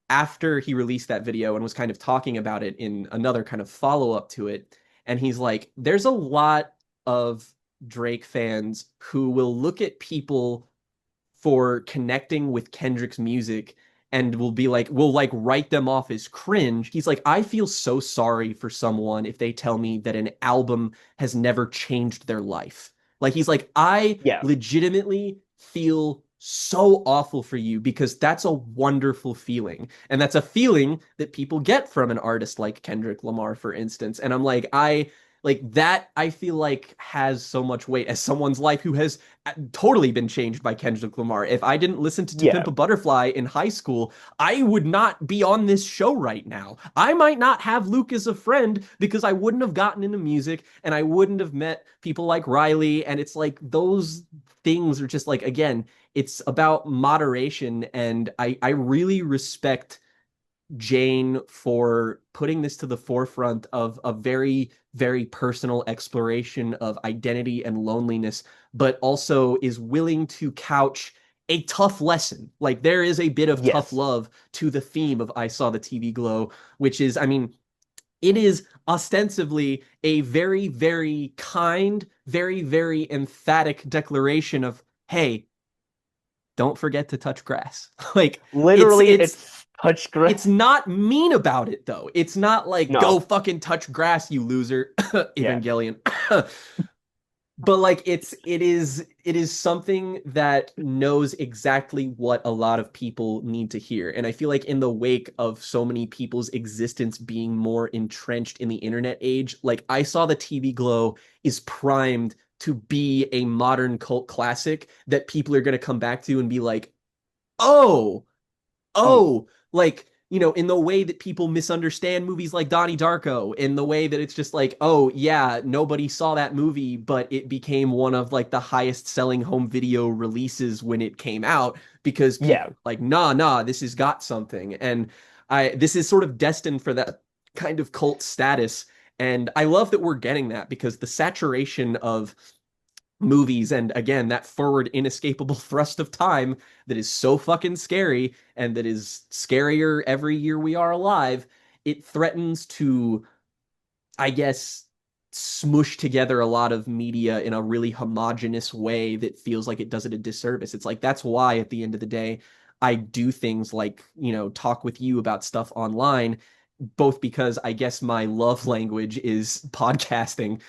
after he released that video and was kind of talking about it in another kind of follow up to it. And he's like, there's a lot of Drake fans who will look at people for connecting with Kendrick's music and will like write them off as cringe. He's like, I feel so sorry for someone if they tell me that an album has never changed their life. Like he's like, I Yeah. legitimately feel so awful for you because that's a wonderful feeling. And that's a feeling that people get from an artist like Kendrick Lamar, for instance. And I'm like, I like that I feel like has so much weight as someone's life who has totally been changed by Kendrick Lamar. If I didn't listen to Pimp Yeah. a Butterfly in high school, I would not be on this show right now. I might not have Luke as a friend because I wouldn't have gotten into music and I wouldn't have met people like Riley. And it's like those things are just like, again, it's about moderation. And I really respect Jane for putting this to the forefront of a very, very personal exploration of identity and loneliness, but also is willing to couch a tough lesson. Like there is a bit of tough Yes. love to the theme of I Saw the TV Glow, which is, I mean, it is ostensibly a very, very kind, very, very emphatic declaration of, hey, don't forget to touch grass. Like it's Literally, it's it's touch grass. it's not mean about it though. It's not like go No. fucking touch grass, you loser. Yeah. Evangelion. but like it is something that knows exactly what a lot of people need to hear. And I feel like in the wake of so many people's existence being more entrenched in the internet age, like I Saw the TV Glow is primed to be a modern cult classic that people are going to come back to and be like, "Oh, Mm, like, in the way that people misunderstand movies like Donnie Darko, in the way that it's just like, oh, yeah, nobody saw that movie, but it became one of like the highest selling home video releases when it came out because yeah. people like, nah, this has got something. And this is sort of destined for that kind of cult status. And I love that we're getting that because the saturation of movies and again that forward inescapable thrust of time that is so fucking scary and that is scarier every year we are alive, it threatens to, I guess, smush together a lot of media in a really homogenous way that feels like it does it a disservice. It's like that's why at the end of the day I do things like, talk with you about stuff online, both because I guess my love language is podcasting.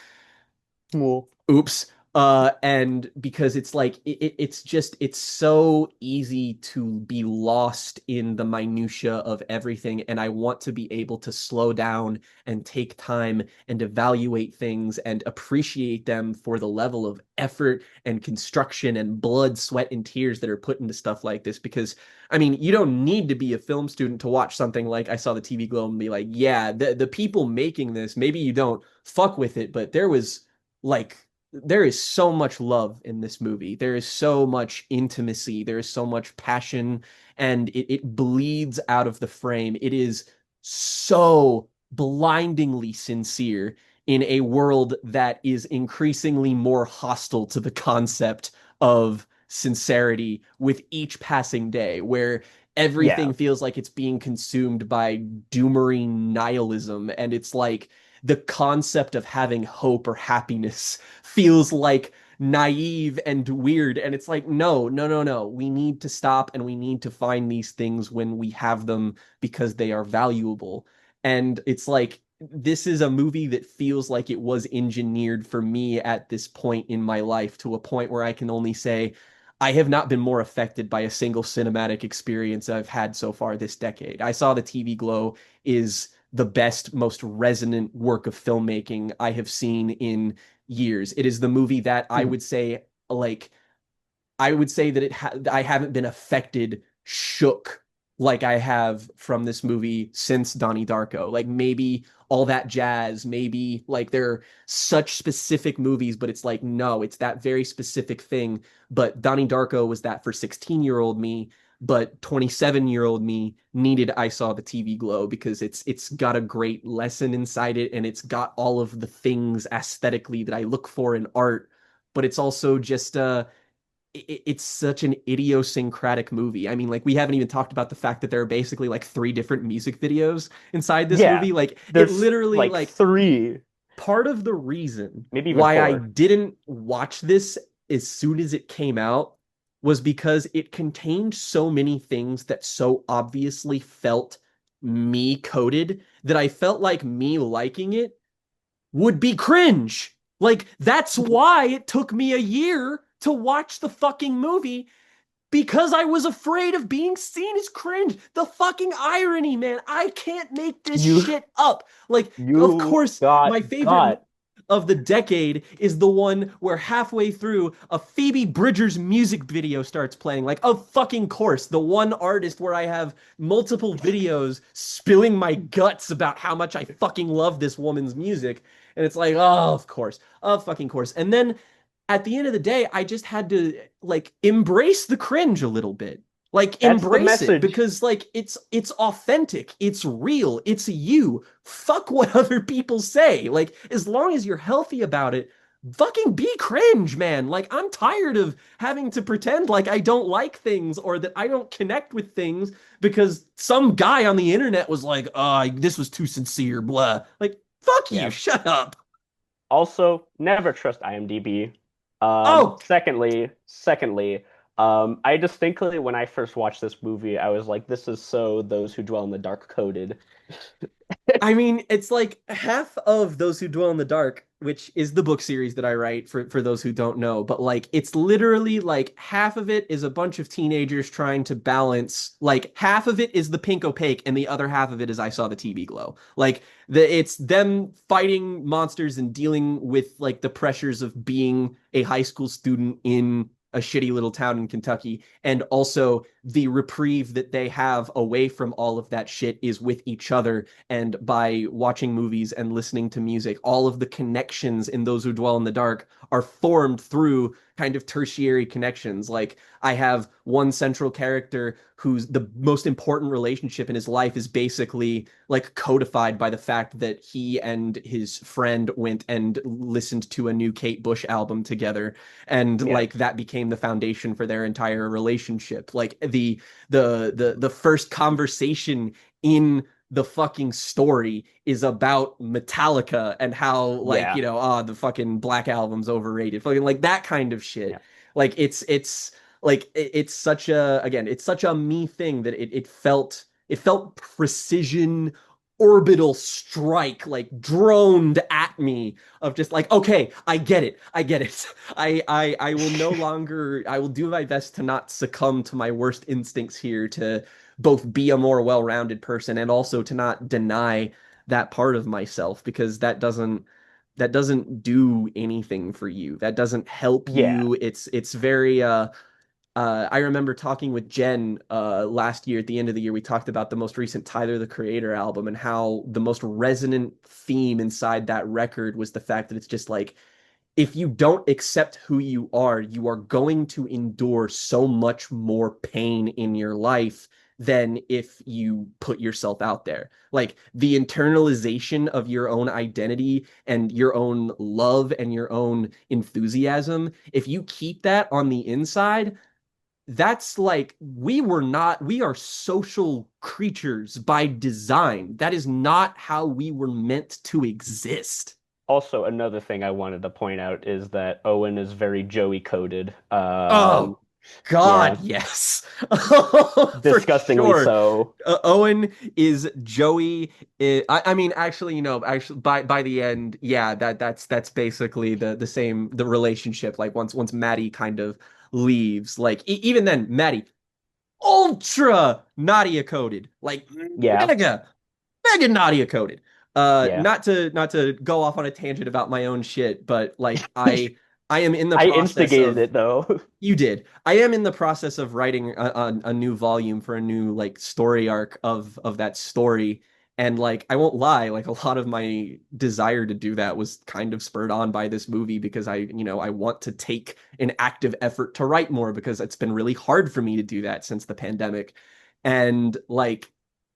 Well, Oops. And because it's like it's just it's so easy to be lost in the minutia of everything, and I want to be able to slow down and take time and evaluate things and appreciate them for the level of effort and construction and blood, sweat, and tears that are put into stuff like this. Because I mean, you don't need to be a film student to watch something like I Saw the TV Glow and be like, yeah, the people making this, maybe you don't fuck with it, but like there is so much love in this movie. There is so much intimacy. There is so much passion, and it bleeds out of the frame. It is so blindingly sincere in a world that is increasingly more hostile to the concept of sincerity with each passing day, where yeah. everything feels like it's being consumed by doomery nihilism. And it's like the concept of having hope or happiness feels like naive and weird. And it's like, no, no, no, no. We need to stop and we need to find these things when we have them because they are valuable. And it's like, this is a movie that feels like it was engineered for me at this point in my life, to a point where I can only say, I have not been more affected by a single cinematic experience I've had so far this decade. I Saw the TV Glow is the best, most resonant work of filmmaking I have seen in years. It is the movie that I Mhm. would say, like, I would say that I haven't been affected, shook like I have from this movie since Donnie Darko. Like maybe All That Jazz, maybe like they're such specific movies, but it's like no, it's that very specific thing. But Donnie Darko was that for 16-year-old me, but 27-year-old me needed I Saw the TV Glow because it's got a great lesson inside it and it's got all of the things aesthetically that I look for in art, but it's also just it's such an idiosyncratic movie. I mean, like we haven't even talked about the fact that there are basically like three different music videos inside this Yeah. movie. Like it There's literally like like three, part of the reason maybe even why I four. didn't watch this as soon as it came out was because it contained so many things that so obviously felt me coded that I felt like me liking it would be cringe. Like, that's why it took me a year to watch the fucking movie because I was afraid of being seen as cringe. The fucking irony, man. I can't make this You shit up. Like, of you course, my favorite got of the decade is the one where halfway through a Phoebe Bridgers music video starts playing. Like, of fucking course, the one artist where I have multiple videos spilling my guts about how much I fucking love this woman's music. And it's like, oh, of fucking course. And then at the end of the day, I just had to like embrace the cringe a little bit. Like that's the embrace it message. because like it's authentic, it's real, it's you. Fuck what other people say. Like as long as you're healthy about it, fucking be cringe, man. Like I'm tired of having to pretend like I don't like things or that I don't connect with things because some guy on the internet was like, "Oh, this was too sincere." Blah. Like fuck you. Yeah. Shut up. Also, never trust IMDb. Oh, Secondly, I distinctly, when I first watched this movie, I was like, this is so those who dwell in the dark coded. I mean, it's like half of those who dwell in the dark. which is the book series that I write for those who don't know, but like it's literally like half of it is a bunch of teenagers trying to balance, like half of it is the pink opaque and the other half of it is I saw the TV glow. Like it's them fighting monsters and dealing with like the pressures of being a high school student in a shitty little town in Kentucky, and also the reprieve that they have away from all of that shit is with each other and by watching movies and listening to music. All of the connections in Those Who Dwell in the Dark are formed through kind of tertiary connections. Like I have one central character who's the most important relationship in his life is basically like codified by the fact that he and his friend went and listened to a new Kate Bush album together, and Yeah. like that became the foundation for their entire relationship. Like the first conversation in the fucking story is about Metallica and how like, Yeah. you know, the fucking Black Album's overrated. Fucking like that kind of shit. Yeah. Like it's like it's such a, again, it's such a me thing that it felt precision orbital strike like droned at me of just like, okay, I get it. I will no longer, I will do my best to not succumb to my worst instincts here, to both be a more well-rounded person and also to not deny that part of myself, because that doesn't do anything for you. That doesn't help Yeah. you. It's very I remember talking with Jen last year at the end of the year. We talked about the most recent Tyler the Creator album and how the most resonant theme inside that record was the fact that it's just like, if you don't accept who you are going to endure so much more pain in your life than if you put yourself out there. Like the internalization of your own identity and your own love and your own enthusiasm, if you keep that on the inside, that's like, we are social creatures by design. That is not how we were meant to exist. Also, another thing I wanted to point out is that Owen is very Joey coded. Oh God, Yeah, yes. For disgustingly sure. so. Owen is Joey. I mean, actually, actually, by the end, yeah, that's basically the same, the relationship. Like once Maddie kind of leaves, like even then, Maddie ultra Nadia coded, like Yeah, mega mega Nadia coded. yeah. Not to go off on a tangent about my own shit, but like I am in the I process instigated of, it though. you did. I am in the process of writing a new volume for a new like story arc of that story. And like I won't lie, like a lot of my desire to do that was kind of spurred on by this movie, because I want to take an active effort to write more, because it's been really hard for me to do that since the pandemic. And like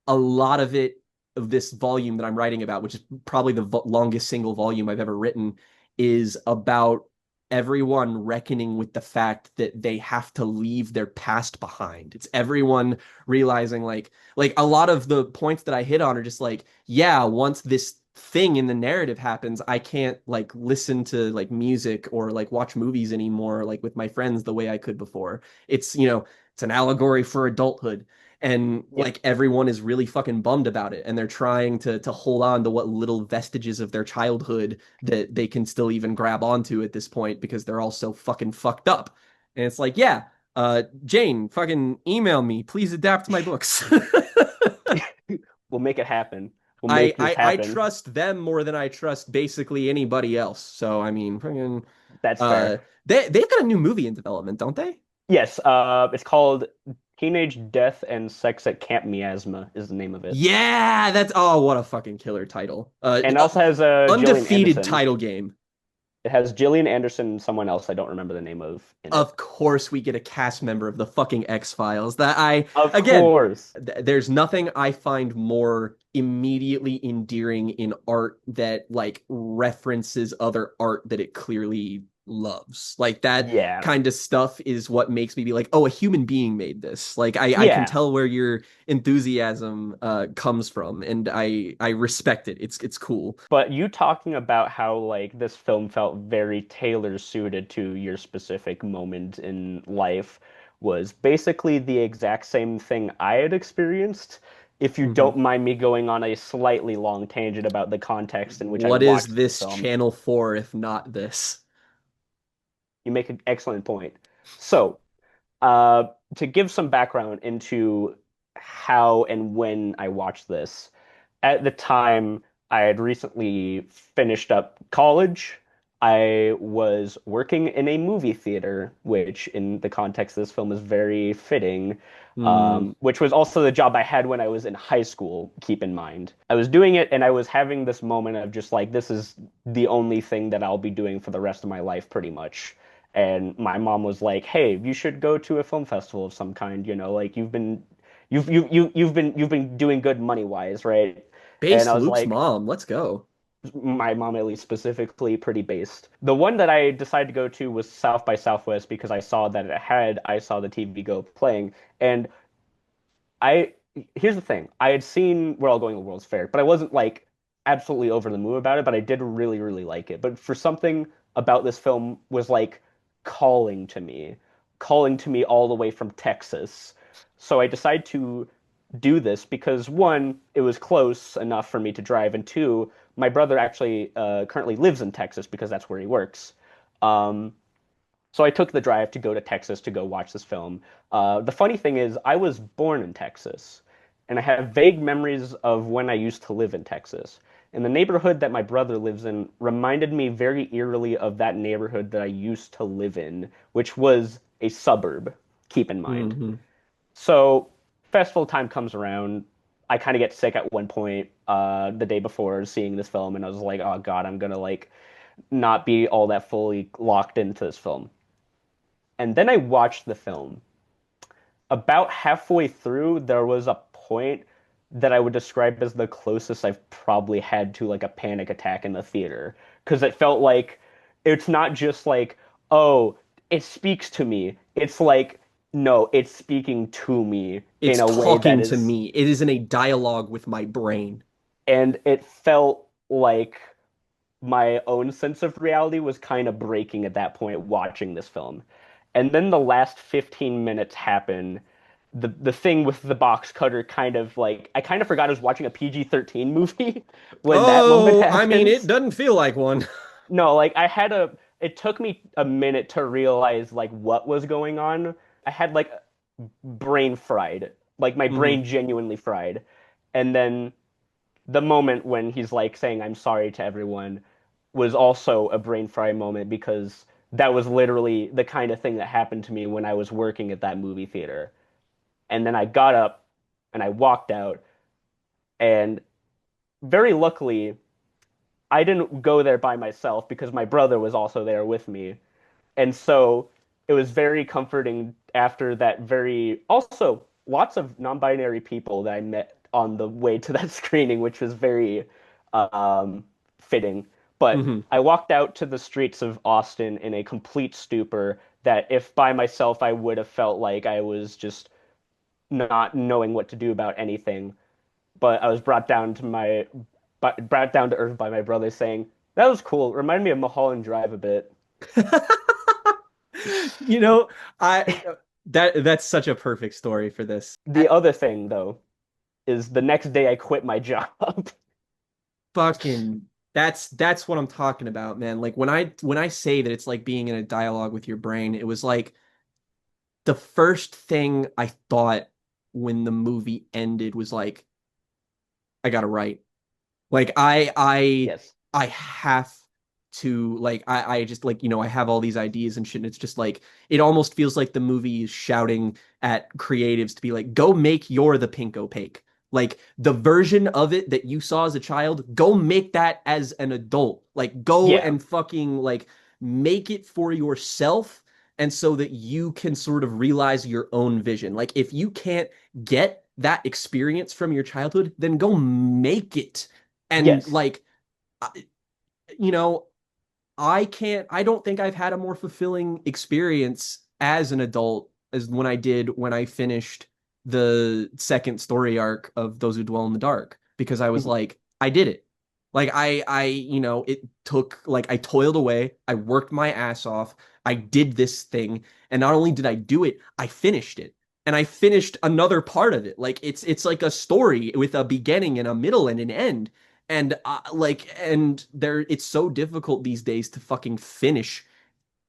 a lot of this volume that I'm writing about, which is probably the longest single volume I've ever written, is about everyone reckoning with the fact that they have to leave their past behind. It's everyone realizing like a lot of the points that I hit on are just like, yeah, once this thing in the narrative happens, I can't like listen to like music or like watch movies anymore like with my friends the way I could before. It's an allegory for adulthood. And Yeah, like everyone is really fucking bummed about it, and they're trying to hold on to what little vestiges of their childhood that they can still even grab onto at this point, because they're all so fucking fucked up. And it's like, yeah, Jane, fucking email me. Please adapt my books. we'll make it happen. We'll I, make this I I happen. trust them more than I trust basically anybody else. So I mean, fucking, That's fair. uh, they've got a new movie in development, don't they? Yes, it's called Teenage Death and Sex at Camp Miasma is the name of it. Yeah, that's, oh, what a fucking killer title. And it also has Gillian Undefeated Anderson. title game. It has Gillian Anderson and someone else I don't remember the name of in it. Of course we get a cast member of the fucking X-Files. That I Of again, course. there's nothing I find more immediately endearing in art that like references other art that it clearly loves. Like that Yeah. kind of stuff is what makes me be like, oh, a human being made this. Like I can Yeah. tell where your enthusiasm comes from, and I respect it. It's cool. But you talking about how like this film felt very tailor suited to your specific moment in life was basically the exact same thing I had experienced if you Hmm. don't mind me going on a slightly long tangent about the context in which I What is watched the this film. channel for if not this? You make an excellent point. So, uh, to give some background into how and when I watched this, at the time, I had recently finished up college. I was working in a movie theater, which in the context of this film is very fitting, Hmm. which was also the job I had when I was in high school, keep in mind. I was doing it and I was having this moment of just like, this is the only thing that I'll be doing for the rest of my life, pretty much. And my mom was like, "Hey, you should go to a film festival of some kind, like you've been doing good money wise, right?" And Based I was Luke's like, mom. Let's go. my mom at least specifically pretty based. The one that I decided to go to was South by Southwest because I saw the TV Go playing, and I here's the thing. I had seen We're All Going to the World's Fair, but I wasn't like absolutely over the moon about it, but I did really, really like it. But for something about this film was like calling to me, calling to me all the way from Texas. So I decided to do this because one, it was close enough for me to drive, and two, my brother actually currently lives in Texas because that's where he works. Um, so I took the drive to go to Texas to go watch this film. The funny thing is, I was born in Texas, and I have vague memories of when I used to live in Texas. And the neighborhood that my brother lives in reminded me very eerily of that neighborhood that I used to live in, which was a suburb, keep in mind. Hmm. So festival time comes around. I kind of get sick at one point the day before seeing this film, and I was like, oh God, I'm gonna like not be all that fully locked into this film. And then I watched the film. About halfway through, there was a point that I would describe as the closest I've probably had to like a panic attack in the theater. Because it felt like it's not just like, oh, it speaks to me. It's like, no, it's speaking to me in It's a way that talking to is, me. It is in a dialogue with my brain. and it felt like my own sense of reality was kind of breaking at that point watching this film. And then the last 15 minutes happen. The thing with the box cutter kind of like I kind of forgot I was watching a PG-13 movie when that moment Oh, I mean, it happens. doesn't feel like one. No, like it took me a minute to realize like what was going on. I had like brain fried, like my Hmm. brain genuinely fried. And then the moment when he's like saying I'm sorry to everyone was also a brain fry moment because that was literally the kind of thing that happened to me when I was working at that movie theater. And then I got up and I walked out, and very luckily I didn't go there by myself because my brother was also there with me. And so it was very comforting after that very also lots of non-binary people that I met on the way to that screening, which was very fitting. But Hmm. I walked out to the streets of Austin in a complete stupor that if by myself I would have felt like I was just not knowing what to do about anything. But I was brought down to earth by my brother saying, "That was cool. It reminded me of Mulholland Drive a bit." You know, I that's such a perfect story for this. The other thing, though, is the next day I quit my job. Fucking that's what I'm talking about, man. Like when I say that it's like being in a dialogue with your brain, it was like the first thing I thought when the movie ended was like, I gotta write. Like Yes. I have to like I just like I have all these ideas and shit and it's just like it almost feels like the movie is shouting at creatives to be like go make your the pink opaque. Like the version of it that you saw as a child, go make that as an adult. Like go Yeah. and fucking like make it for yourself and so that you can sort of realize your own vision. Like if you can't get that experience from your childhood, then go make it and Yes. like you know I don't think I've had a more fulfilling experience as an adult as when I did when I finished the second story arc of Those Who Dwell in the Dark because I was Mhm. like I did it. Like I it took like I toiled away, I worked my ass off, I did this thing, and not only did I do it, I finished it. and I finished another part of it. Like it's like a story with a beginning and a middle and an end. And and there it's so difficult these days to fucking finish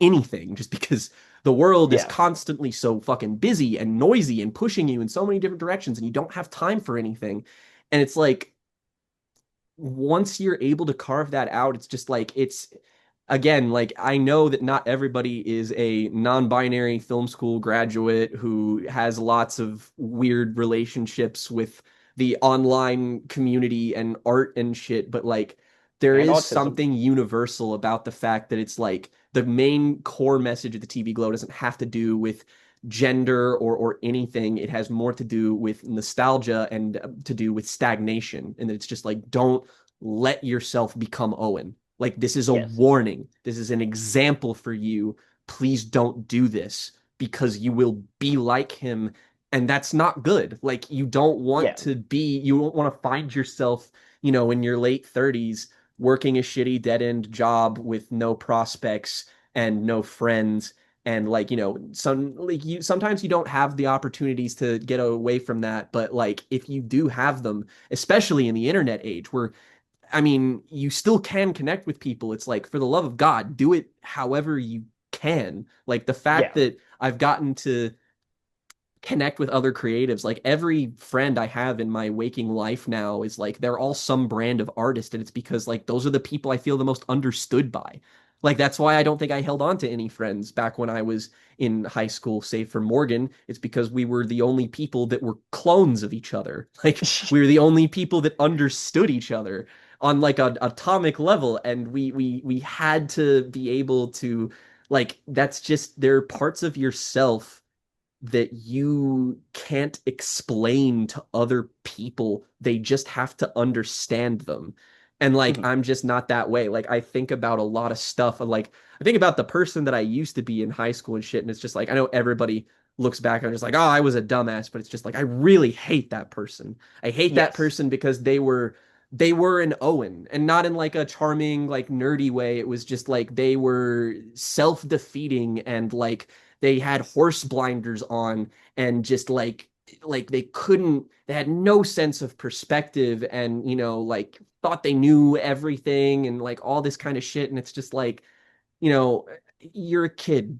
anything just because the world is Yeah. constantly so fucking busy and noisy and pushing you in so many different directions and you don't have time for anything. And it's like once you're able to carve that out, it's just like it's again, like I know that not everybody is a non-binary film school graduate who has lots of weird relationships with the online community and art and shit, but like there And is autism. something universal about the fact that it's like the main core message of the TV Glow doesn't have to do with gender or anything. It has more to do with nostalgia and to do with stagnation. And it's just like don't let yourself become Owen. Like, this is a Yes. warning. This is an example for you. Please don't do this because you will be like him. And that's not good. Like, Yeah. you don't want to find yourself, in your late 30s working a shitty dead end job with no prospects and no friends. And like, sometimes you don't have the opportunities to get away from that. But like, if you do have them, especially in the internet age where I mean, you still can connect with people. It's like, for the love of God, do it however you can. Like the fact Yeah. that I've gotten to connect with other creatives. Like every friend I have in my waking life now is like they're all some brand of artist, and it's because like those are the people I feel the most understood by. Like that's why I don't think I held on to any friends back when I was in high school, save for Morgan. It's because we were the only people that were clones of each other. Like we were the only people that understood each other on like an atomic level, and we had to be able to like that's just there are parts of yourself that you can't explain to other people. They just have to understand them. And like, Mhm. I'm just not that way. Like, I think about a lot of stuff. And like, I think about the person that I used to be in high school and shit. And it's just like, I know everybody looks back and just like, oh, I was a dumbass. But it's just like, I really hate that person. I hate that Yes. person because they were an Owen and not in like a charming, like nerdy way. It was just like they were self-defeating and like they had horse blinders on and just like they had no sense of perspective and like thought they knew everything and like all this kind of shit and it's just like you know you're a kid,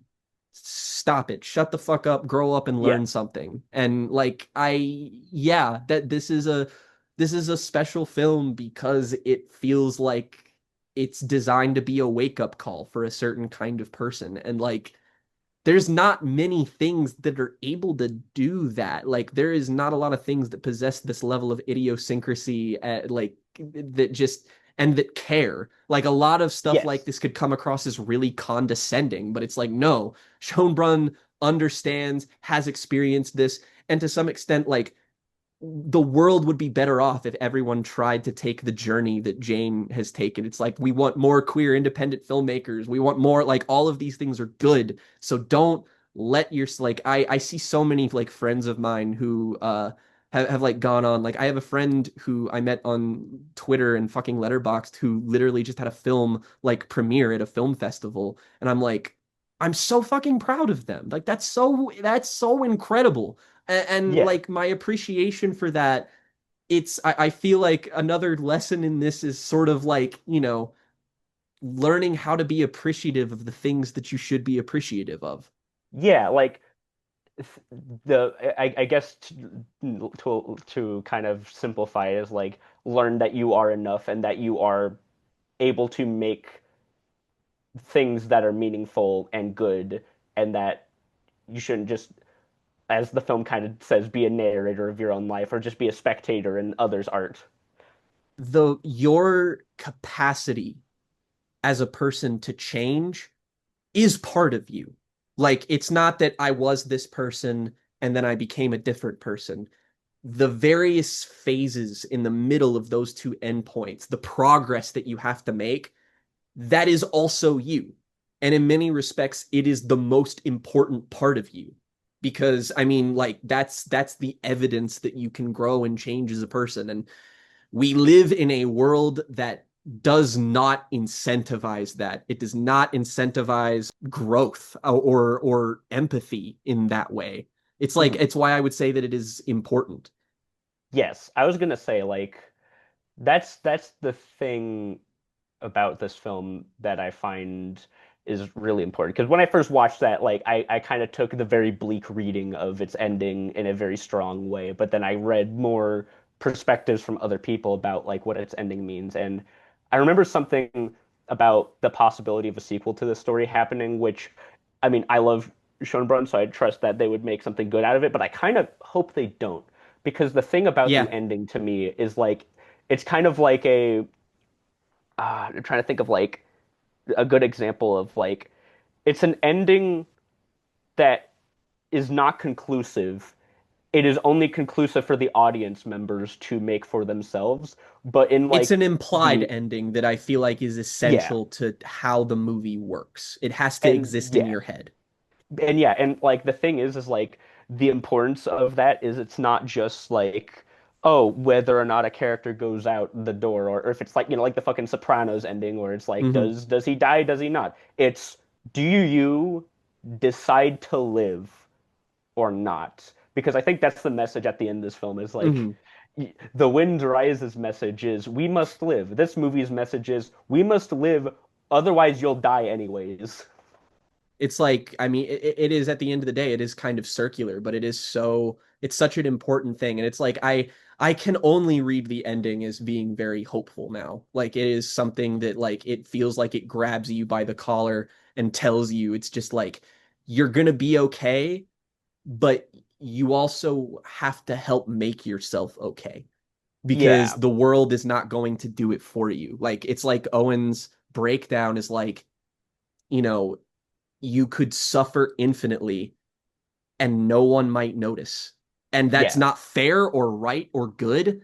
stop it, shut the fuck up, grow up and Yeah. learn something. And like yeah, that this is a special film because it feels like it's designed to be a wake-up call for a certain kind of person. And like there's not many things that are able to do that. Like there is not a lot of things that possess this level of idiosyncrasy, like that just and that care. Like a lot of stuff like Yes. this could come across as really condescending, but it's like no, Schönbrunn understands, has experienced this, and to some extent, like the world would be better off if everyone tried to take the journey that Jane has taken. It's like we want more queer independent filmmakers. We want more like all of these things are good. So don't let your like I see so many like friends of mine who have like gone on like I have a friend who I met on Twitter and fucking Letterboxd who literally just had a film like premiere at a film festival and I'm like I'm so fucking proud of them. Like that's so incredible and Yeah. like my appreciation for that I feel like another lesson in this is sort of like learning how to be appreciative of the things that you should be appreciative of. Yeah. Like I guess to kind of simplify is like learn that you are enough and that you are able to make things that are meaningful and good, and that you shouldn't just, as the film kind of says, be a narrator of your own life or just be a spectator in others' art. Your capacity as a person to change is part of you. Like it's not that I was this person and then I became a different person. The various phases in the middle of those two endpoints, the progress that you have to make, that is also you. And in many respects, it is the most important part of you. Because I mean, like that's the evidence that you can grow and change as a person. And we live in a world that does not incentivize that. It does not incentivize growth or empathy in that way. It's like Mhm. it's why I would say that it is important. Yes, I was gonna say like that's the thing about this film that I find is really important. Because when I first watched that, like I kind of took the very bleak reading of its ending in a very strong way, but then I read more perspectives from other people about like what its ending means. And I remember something about the possibility of a sequel to this story happening, which I mean, I love Schönbrunn, so I trust that they would make something good out of it, but I kind of hope they don't. Because the thing about the Yeah, ending to me is like it's kind of like a I'm trying to think of like a good example of like it's an ending that is not conclusive. It is only conclusive for the audience members to make for themselves. But in it's like an implied the ending that I feel like is yeah, essential to how the movie works. It has to and exist in yeah, your head. and yeah, and like the thing is like the importance of that is it's not just like oh whether or not a character goes out the door or if it's like like the fucking Sopranos ending where it's like Hmm. does he die, does he not? It's do you decide to live or not? Because I think that's the message at the end of this film is like Hmm. the Wind Rises message is we must live. This movie's message is we must live, otherwise you'll die anyways. It's like, I mean, it is at the end of the day, it is kind of circular, but it's such an important thing. And it's like, I can only read the ending as being very hopeful now. Like, it is something that, like, it feels like it grabs you by the collar and tells you it's just like, you're gonna be okay, but you also have to help make yourself okay because Yeah, the world is not going to do it for you. Like, it's like Owen's breakdown is like, you know, you could suffer infinitely and no one might notice. And that's yeah, not fair or right or good,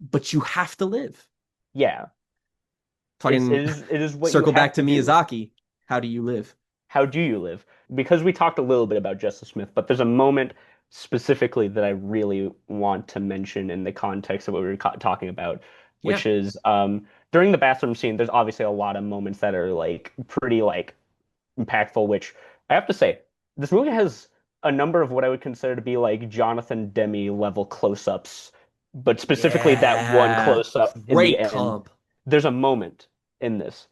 but you have to live. yeah. It Fucking is it is what you circle have back to to do. Miyazaki. How do you live? How do you live? Because we talked a little bit about Justice Smith, but there's a moment specifically that I really want to mention in the context of what we were talking about, Yeah. which is during the bathroom scene. There's obviously a lot of moments that are like pretty like impactful, which I have to say, this movie has a number of what I would consider to be like Jonathan Demme level close-ups, but specifically that one Yeah. close-up in the Great end. comp. There's a moment in this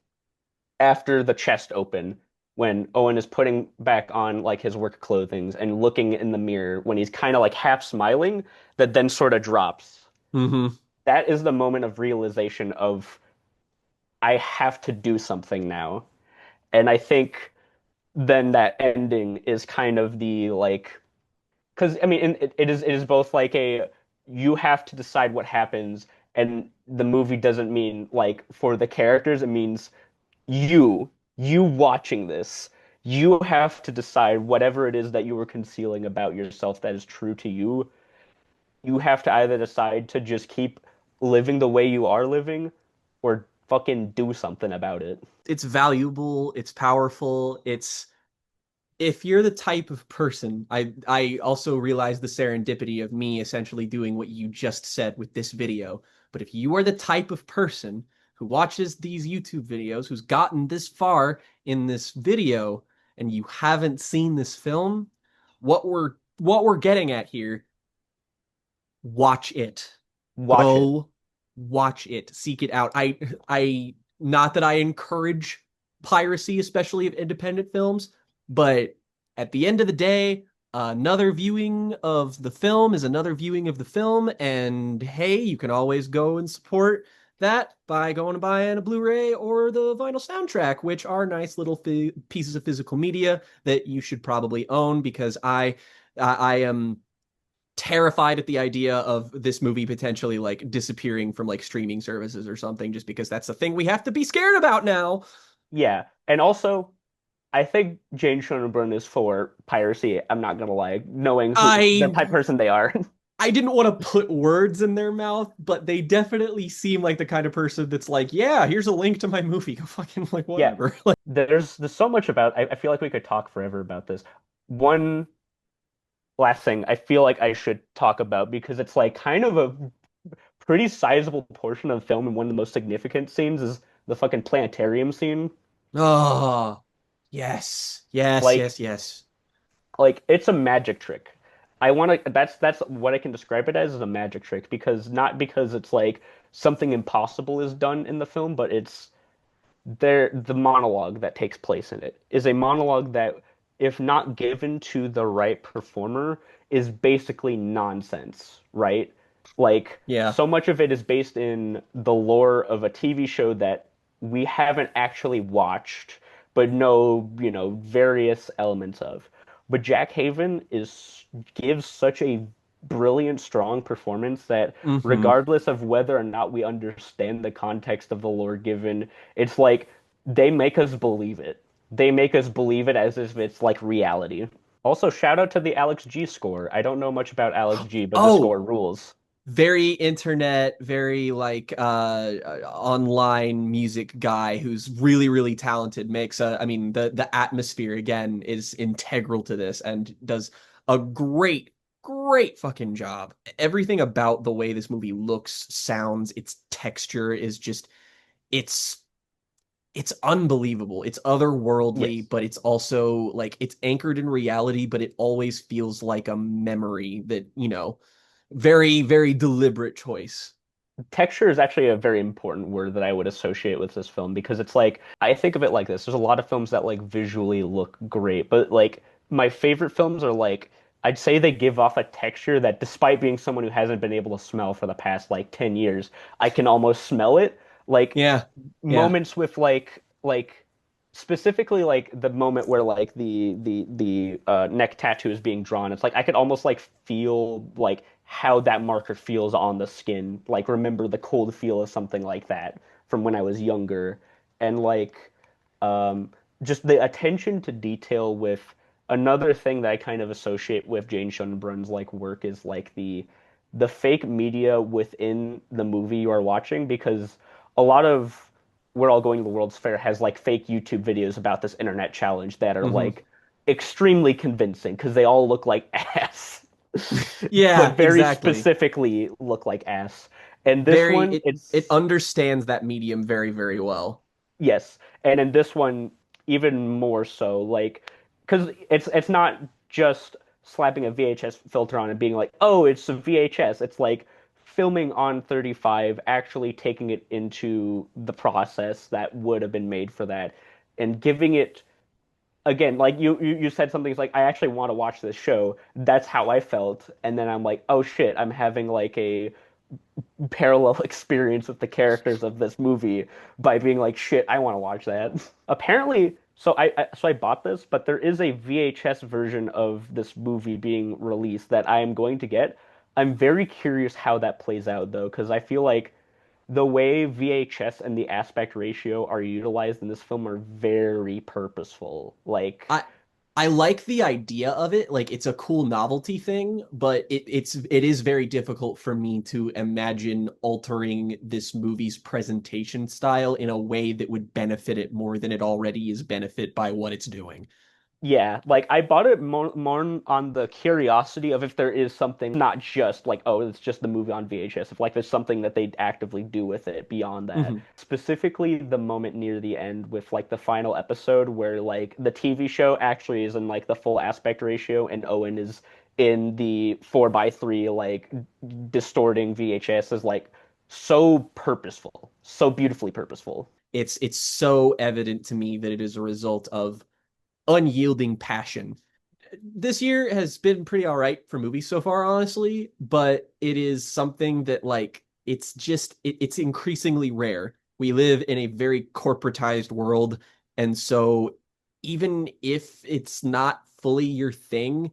after the chest open when Owen is putting back on like his work clothing and looking in the mirror when he's kind of like half smiling that then sort of drops. Hmm. That is the moment of realization of I have to do something now. And I think then that ending is kind of the like because I mean it is both like a you have to decide what happens and the movie doesn't mean like for the characters it means you watching this, you have to decide whatever it is that you were concealing about yourself that is true to you. You have to either decide to just keep living the way you are living or fucking do something about it. It's valuable, it's powerful, it's if you're the type of person, I also realize the serendipity of me essentially doing what you just said with this video. But if you are the type of person who watches these YouTube videos, who's gotten this far in this video, and you haven't seen this film, what we're getting at here, watch it. Watch it. Go watch it. Seek it out. I not that I encourage piracy, especially of independent films, but at the end of the day, another viewing of the film is another viewing of the film, and hey, you can always go and support that by going and buying a Blu-ray or the vinyl soundtrack, which are nice little pieces of physical media that you should probably own because I am terrified at the idea of this movie potentially like disappearing from like streaming services or something just because that's the thing we have to be scared about now. Yeah. And also, I think Jane Schoenbrunn is for piracy. I'm not gonna lie, knowing who the I type of person they are. I didn't want to put words in their mouth, but they definitely seem like the kind of person that's like, yeah, here's a link to my movie. Go fucking like Yeah. whatever. Like, There's so much about I feel like we could talk forever about this. One last thing I feel like I should talk about because it's like kind of a pretty sizable portion of the film and one of the most significant scenes is the fucking planetarium scene. oh, yes, yes, Like yes, yes. like it's a magic trick. I want to that's what I can describe it as is a magic trick because not because it's like something impossible is done in the film, but it's the monologue that takes place in it is a monologue that, if not given to the right performer, is basically nonsense, right? Like, Yeah. so much of it is based in the lore of a TV show that we haven't actually watched, but know, various elements of. But Jack Haven is gives such a brilliant, strong performance that Hmm. regardless of whether or not we understand the context of the lore given, it's like they make us believe it. They make us believe it as if it's like reality. Also, shout out to the Alex G score. I don't know much about Alex G, but the Oh, score rules. very internet, very like online music guy who's really, really talented. Makes I mean, the atmosphere again is integral to this and does a great fucking job. Everything about the way this movie looks, sounds, its texture is just it's it's unbelievable. It's otherworldly, Yes. but it's also like it's anchored in reality, but it always feels like a memory that, very, very deliberate choice. Texture is actually a very important word that I would associate with this film because it's like I think of it like this. There's a lot of films that like visually look great, but like my favorite films are like I'd say they give off a texture that despite being someone who hasn't been able to smell for the past like 10 years, I can almost smell it. Like Yeah. Yeah. moments with like specifically like the moment where like the neck tattoo is being drawn, it's like I could almost like feel like how that marker feels on the skin, like remember the cold feel of something like that from when I was younger. And like um just the attention to detail with another thing that I kind of associate with Jane Schoenbrun's like work is like the fake media within the movie you are watching, because a lot of We're All Going to the World's Fair has like fake YouTube videos about this internet challenge that are Hmm. like extremely convincing because they all look like ass, but Yeah, very exactly. specifically look like ass. And this Very one, it understands that medium very, very well. yes, and in this one even more so, like because it's not just slapping a VHS filter on and being like, oh, it's a VHS. It's like filming on 35, actually taking it into the process that would have been made for that, and giving it again, like you said something. It's like I actually want to watch this show. That's how I felt, and then I'm like, oh shit, I'm having like a parallel experience with the characters of this movie by being like, shit, I want to watch that. Apparently, so I bought this, but there is a VHS version of this movie being released that I am going to get. I'm very curious how that plays out though, because I feel like the way VHS and the aspect ratio are utilized in this film are very purposeful. Like, I I like the idea of it, like it's a cool novelty thing, but it is very difficult for me to imagine altering this movie's presentation style in a way that would benefit it more than it already is benefit by what it's doing. yeah, like I bought it more on the curiosity of if there is something, not just like, oh, it's just the movie on VHS. If like there's something that they actively do with it beyond that. Hmm. Specifically, the moment near the end with like the final episode where like the TV show actually is in like the full aspect ratio and Owen is in the 4:3 like distorting VHS is like so purposeful, so beautifully purposeful. It's so evident to me that it is a result of unyielding passion. This year has been pretty all right for movies so far, honestly, but it is something that like it's increasingly rare. We live in a very corporatized world, and so even if it's not fully your thing,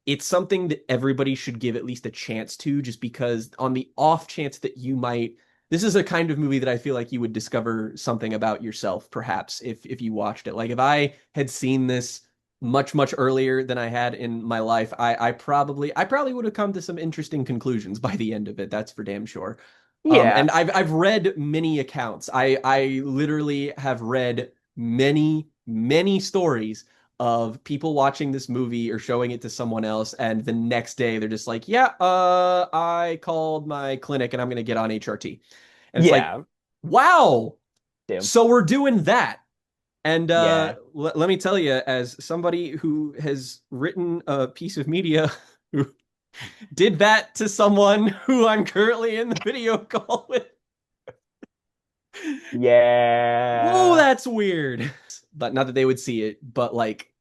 it's something that everybody should give at least a chance to, just because on the off chance that you might, this is a kind of movie that I feel like you would discover something about yourself, perhaps, if you watched it. Like if I had seen this much earlier than I had in my life, I probably would have come to some interesting conclusions by the end of it. That's for damn sure. Yeah, And I've read many accounts. I literally have read many stories of people watching this movie or showing it to someone else, and the next day they're just like, "Yeah, I called my clinic and I'm gonna get on HRT." And it's like, yeah, wow, damn, so we're doing that. And yeah. let me tell you, as somebody who has written a piece of media Did that to someone who I'm currently in the video call with. Whoa, Yeah. that's weird. But not that they would see it, but like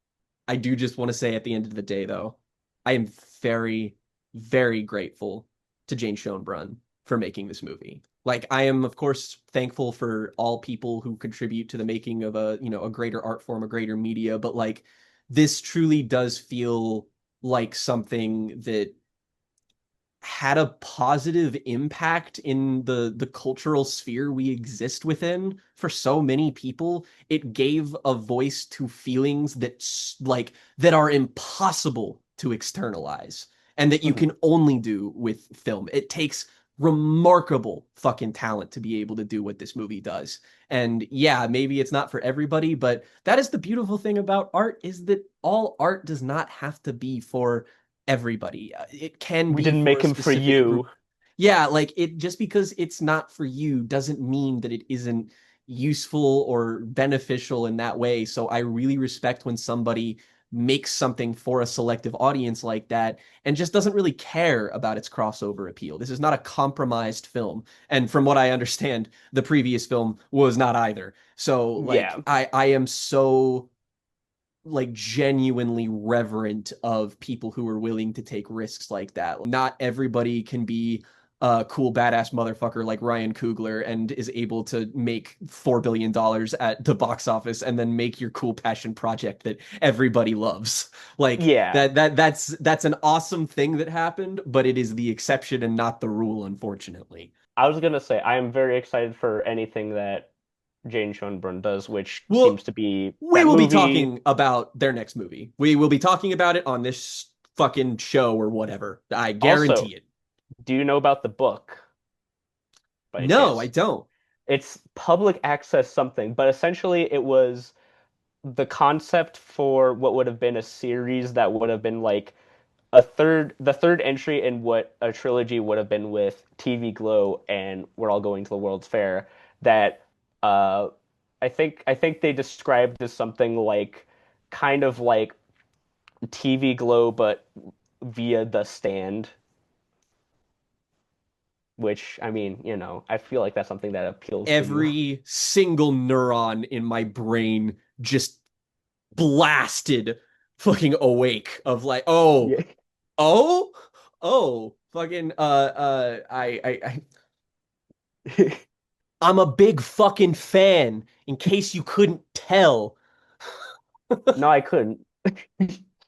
I do just want to say at the end of the day, though, I am very, very grateful to Jane Schoenbrunn for making this movie. Like, I am, of course, thankful for all people who contribute to the making of a greater art form, a greater media, but like, this truly does feel like something that had a positive impact in the cultural sphere we exist within for so many people. It gave a voice to feelings that are impossible to externalize and that you Mhm. can only do with film. It takes remarkable fucking talent to be able to do what this movie does. And yeah, maybe it's not for everybody, but that is the beautiful thing about art, is that all art does not have to be for everybody. It can We be didn't for make a him for specific group. you. Yeah, like it just because it's not for you doesn't mean that it isn't useful or beneficial in that way. So I really respect when somebody makes something for a selective audience like that and just doesn't really care about its crossover appeal. This is not a compromised film. And from what I understand, the previous film was not either. So like Yeah. I am so like genuinely reverent of people who are willing to take risks like that. Not everybody can be a cool badass motherfucker like Ryan Coogler and is able to make $4 billion at the box office and then make your cool passion project that everybody loves. Like Yeah. that's an awesome thing that happened, but it is the exception and not the rule, unfortunately. I was gonna say I am very excited for anything that Jane Schoenbrunn does, which Well, seems to be we that will be movie. talking about their next movie. We will be talking about it on this fucking show or whatever. I Also, guarantee it. do you know about the book by No, I chance? don't. It's public access something, but essentially it was the concept for what would have been a series that would have been like the third entry in what a trilogy would have been with TV Glow and We're All Going to the World's Fair that uh I think they described as something like kind of like TV Glow but via the stand, which I mean, I feel like that's something that appeals to you. Every single neuron in my brain just blasted fucking awake of like, Yeah. oh, fucking I'm a big fucking fan, in case you couldn't tell. No, I couldn't.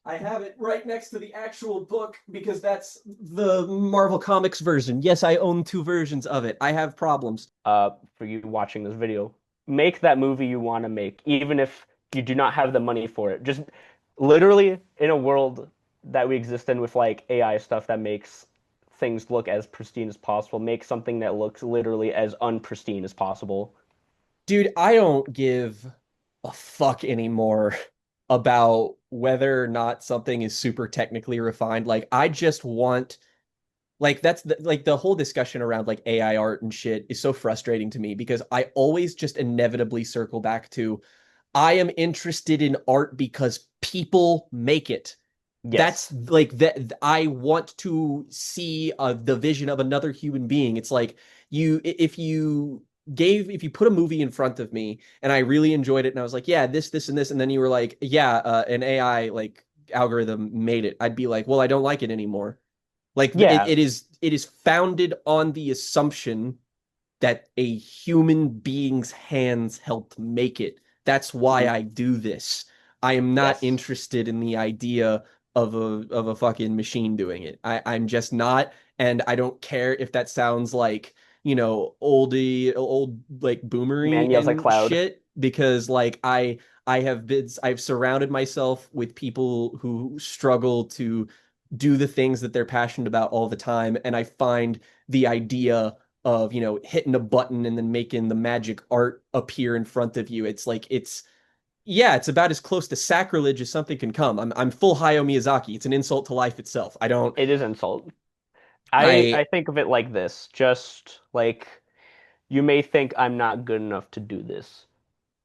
I have it right next to the actual book because that's the Marvel Comics version. Yes, I own two versions of it. I have problems. For you watching this video. Make that movie you want to make, even if you do not have the money for it. Just literally in a world that we exist in with like AI stuff that makes things look as pristine as possible, make something that looks literally as unpristine as possible. Dude, I don't give a fuck anymore about whether or not something is super technically refined. Like, I just want like like the whole discussion around like AI art and shit is so frustrating to me because I always just inevitably circle back to I am interested in art because people make it. That's Yes. like that. I want to see the vision of another human being. It's like if you put a movie in front of me and I really enjoyed it and I was like, yeah, this, and this, and then you were like, yeah, an AI like algorithm made it. I'd be like, well, I don't like it anymore. Like Yeah. it is founded on the assumption that a human being's hands helped make it. That's why Mhm. I do this. I am not Yes. interested in the idea of a fucking machine doing it. I'm just not, and I don't care if that sounds like, old like boomery Man yells at and cloud. shit, because like I've surrounded myself with people who struggle to do the things that they're passionate about all the time, and I find the idea of hitting a button and then making the magic art appear in front of you. It's like it's about as close to sacrilege as something can come. I'm full Hayao Miyazaki. It's an insult to life itself. I don't It is insult. I I think of it like this, just like you may think I'm not good enough to do this.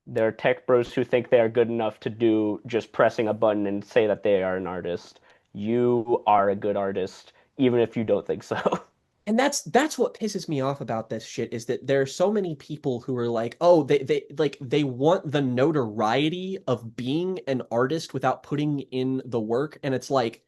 There are tech bros who think they are good enough to do just pressing a button and say that they are an artist. You are a good artist. even if you don't think so. And that's what pisses me off about this shit is that there are so many people who are like, oh, they want the notoriety of being an artist without putting in the work. And it's like,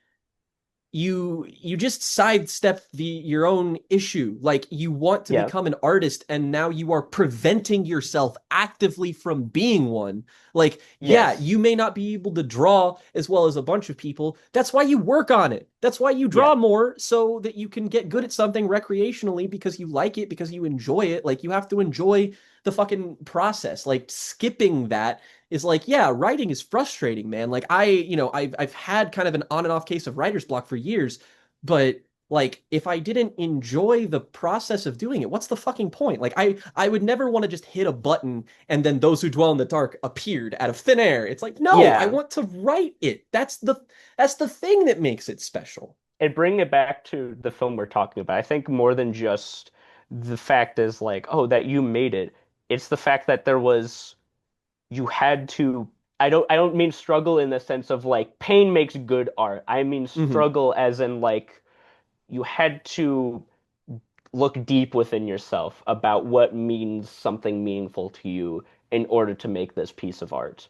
you just sidestep your own issue. Like you want to Yeah. become an artist and now you are preventing yourself actively from being one. Like, yeah, Yes. you may not be able to draw as well as a bunch of people. That's why you work on it. That's why you Yeah. draw more so that you can get good at something recreationally because you like it, because you enjoy it. Like you have to enjoy the fucking process. Like skipping that is like, yeah, writing is frustrating, man. Like I've had kind of an on and off case of writer's block for years, but like if I didn't enjoy the process of doing it, what's the fucking point? Like I would never want to just hit a button and then those who dwell in the dark appeared out of thin air. It's like, no, I Yeah. want to write it. That's the thing that makes it special. And bringing it back to the film we're talking about, I think more than just the fact is like, oh, that you made it. It's the fact that you had to, I don't mean struggle in the sense of like pain makes good art. I mean Hmm. struggle as in like you had to look deep within yourself about what means something meaningful to you in order to make this piece of art.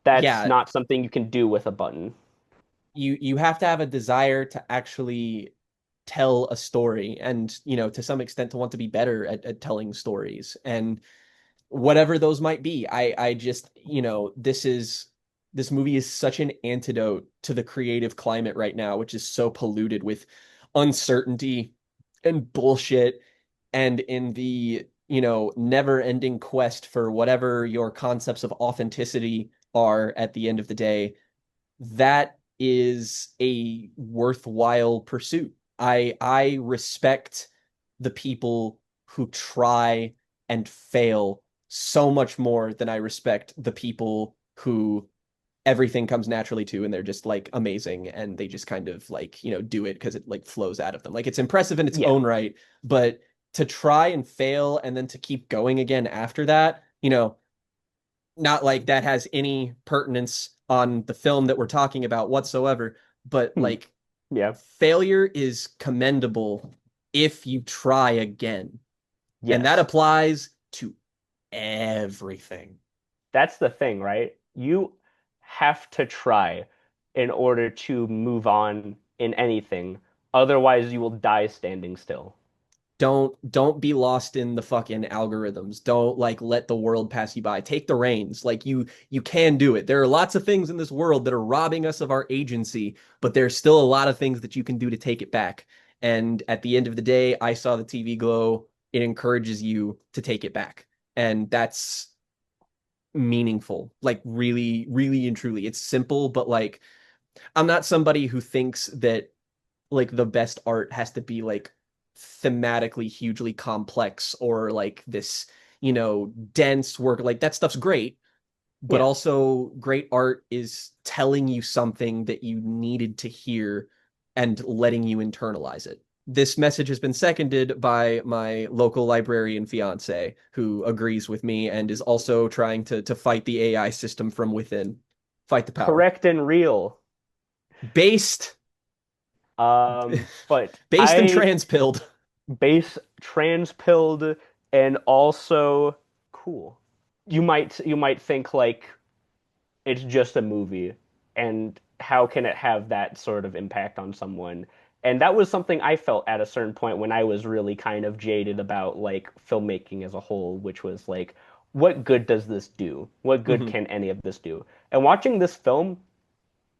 That's Yeah, not something you can do with a button. you have to have a desire to actually tell a story and to some extent to want to be better at telling stories and whatever those might be. I just, this movie is such an antidote to the creative climate right now, which is so polluted with uncertainty and bullshit and in the, never-ending quest for whatever your concepts of authenticity are at the end of the day. That is a worthwhile pursuit. I respect the people who try and fail so much more than I respect the people who everything comes naturally to and they're just like amazing and they just kind of like, do it because it like flows out of them. Like it's impressive in its Yeah. own right, but to try and fail and then to keep going again after that, not like that has any pertinence on the film that we're talking about whatsoever, but Hmm. like Yeah. failure is commendable if you try again. And that Yes. applies to everything. That's the thing, right? You have to try in order to move on in anything. Otherwise, you will die standing still. Don't be lost in the fucking algorithms. Don't like let the world pass you by. Take the reins. Like you can do it. There are lots of things in this world that are robbing us of our agency, but there's still a lot of things that you can do to take it back. And at the end of the day, I saw the TV glow. It encourages you to take it back. And that's meaningful. Like really, really and truly. It's simple, but like I'm not somebody who thinks that like the best art has to be like thematically hugely complex or like this, dense work. Like that stuff's great, but Yeah. also great art is telling you something that you needed to hear and letting you internalize it. This message has been seconded by my local librarian fiance, who agrees with me and is also trying to fight the AI system from within. Fight the power. Correct and real. Based, But based and I transpilled. base transpilled and also cool. You might think like it's just a movie and how can it have that sort of impact on someone? And that was something I felt at a certain point when I was really kind of jaded about like filmmaking as a whole, which was like, what good does this do? What good Mhm. can any of this do? And watching this film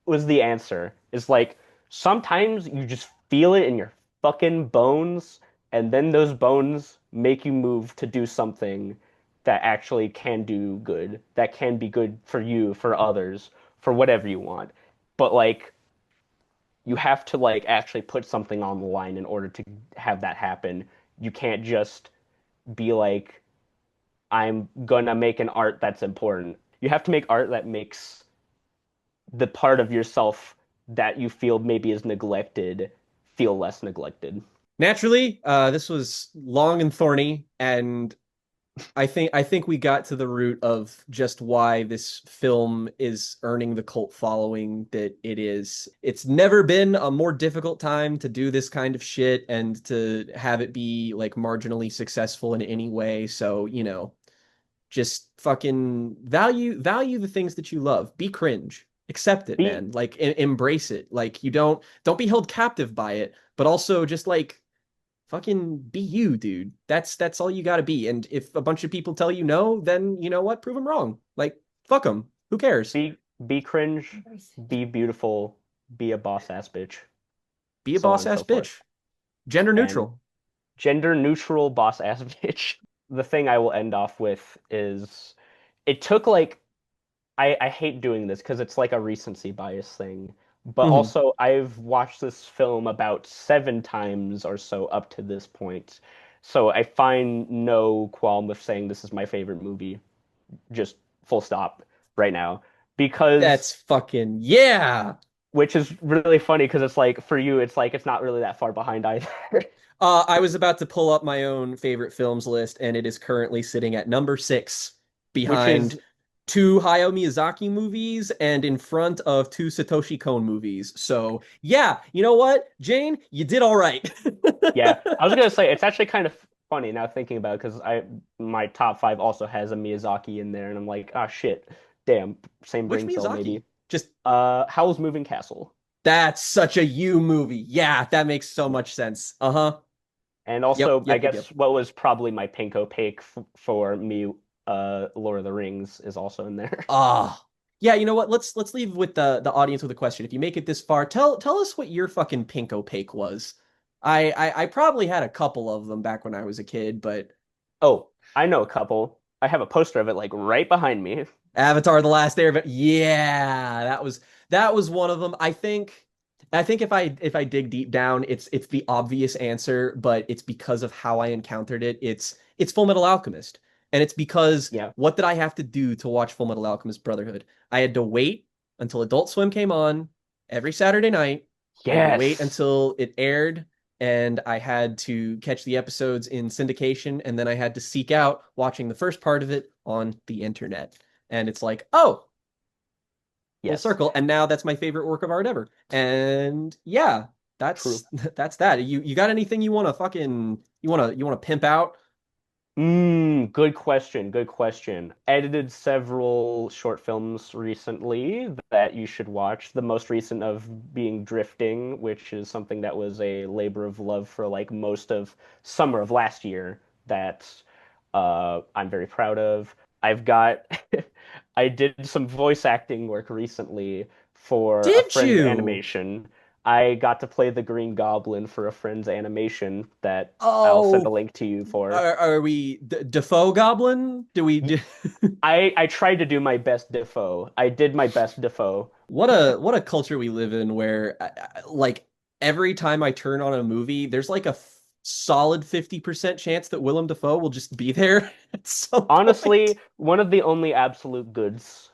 was the answer. It's like sometimes you just feel it in your fucking bones, and then those bones make you move to do something that actually can do good, that can be good for you, for others, for whatever you want. But like you have to like actually put something on the line in order to have that happen. You can't just be like, I'm gonna make an art that's important. You have to make art that makes the part of yourself that you feel maybe is neglected feel less neglected. Naturally, this was long and thorny, and I think we got to the root of just why this film is earning the cult following that it is. It's never been a more difficult time to do this kind of shit and to have it be like marginally successful in any way. So, just fucking value the things that you love. Be cringe. Accept it, Be man. Like embrace it. Like you don't be held captive by it, but also just like fucking be you, dude. That's all you got to be. And if a bunch of people tell you no, then you know what? Prove them wrong. Like fuck them. Who cares? be be cringe, be beautiful, be a boss ass bitch, Be a so on boss and ass so forth. bitch. Gender And neutral. gender neutral boss ass bitch. The thing I will end off with is it took like I hate doing this because it's like a recency bias thing. But Mhm. also, I've watched this film about 7 times or so up to this point. So I find no qualm with saying this is my favorite movie, just full stop right now. Because, That's fucking yeah. which is really funny because it's like, for you, it's like, it's not really that far behind either. I was about to pull up my own favorite films list, and it is currently sitting at number 6, Which behind is, two Hayao Miyazaki movies and in front of two Satoshi Kon movies. So, yeah, you know what, Jane, you did all right. yeah, I was gonna say, it's actually kind of funny now thinking about it because my top five also has a Miyazaki in there, and I'm like, ah, shit, damn, same Which brain cell Miyazaki? maybe. Just Howl's Moving Castle, that's such a you movie. Yeah, that makes so much sense. Uh-huh. and Yep, also I yep, yep, yep. guess what was probably my Pinko pick for me, Lord of the Rings is also in there. Ah. Yeah, you know what? Let's leave with the audience with a question. If you make it this far, tell us what your fucking pink opaque was. I probably had a couple of them back when I was a kid, but Oh, I know a couple. I have a poster of it like right behind me. Avatar: The Last Airbender. Yeah, that was one of them. I think if I dig deep down, it's the obvious answer, but it's because of how I encountered it. It's Full Metal Alchemist. And it's because Yeah. what did I have to do to watch Full Metal Alchemist Brotherhood? I had to wait until Adult Swim came on every Saturday night. I had to wait Yes. until it aired, and I had to catch the episodes in syndication, and then I had to seek out watching the first part of it on the internet. And it's like, oh, full Yes. circle. And now that's my favorite work of art ever. And yeah, that's True. that's that. You got anything you want to fucking you want to pimp out? Good question. Good question. Edited several short films recently that you should watch. The most recent of being Drifting, which is something that was a labor of love for like most of summer of last year that I'm very proud of. I've got I did some voice acting work recently for a Did friend's you? animation. I got to play the Green Goblin for a friend's animation that I'll send a Oh, link to you for. are we Defoe Goblin? Do we do? I tried to do my best Defoe. I did my best Defoe. What a culture we live in where like every time I turn on a movie, there's like a solid 50% chance that Willem Dafoe will just be there at some point. Honestly, one of the only absolute goods.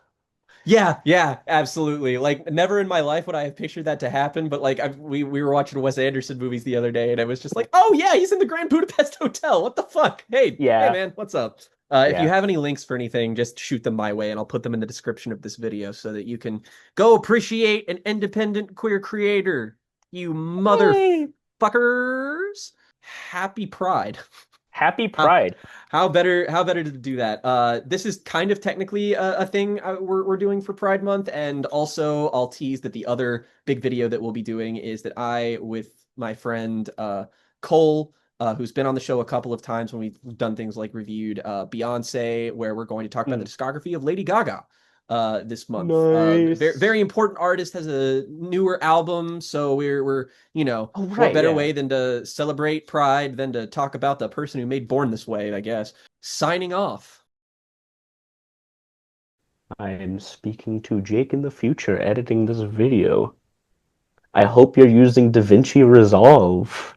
Yeah, yeah, absolutely. Like never in my life would I have pictured that to happen, but like we were watching Wes Anderson movies the other day and I was just like, "Oh yeah, he's in the Grand Budapest Hotel. What the fuck? Hey Yeah, man, what's up?" If you yeah. have any links for anything, just shoot them my way and I'll put them in the description of this video so that you can go appreciate an independent queer creator. You Yay! motherfuckers. Happy Pride. Happy How, Pride. how better to do that? This is kind of technically a thing we're doing for Pride Month, and also I'll tease that the other big video that we'll be doing is that I, with my friend Cole, who's been on the show a couple of times when we've done things like reviewed Beyonce, where we're going to talk about the Mm. discography of Lady Gaga this month. Very Nice. very important artist, has a newer album, so we're Oh, what right, better yeah. way than to celebrate Pride than to talk about the person who made Born This Way, I guess. Signing off. I am speaking to Jake in the future, editing this video. I hope you're using DaVinci Resolve.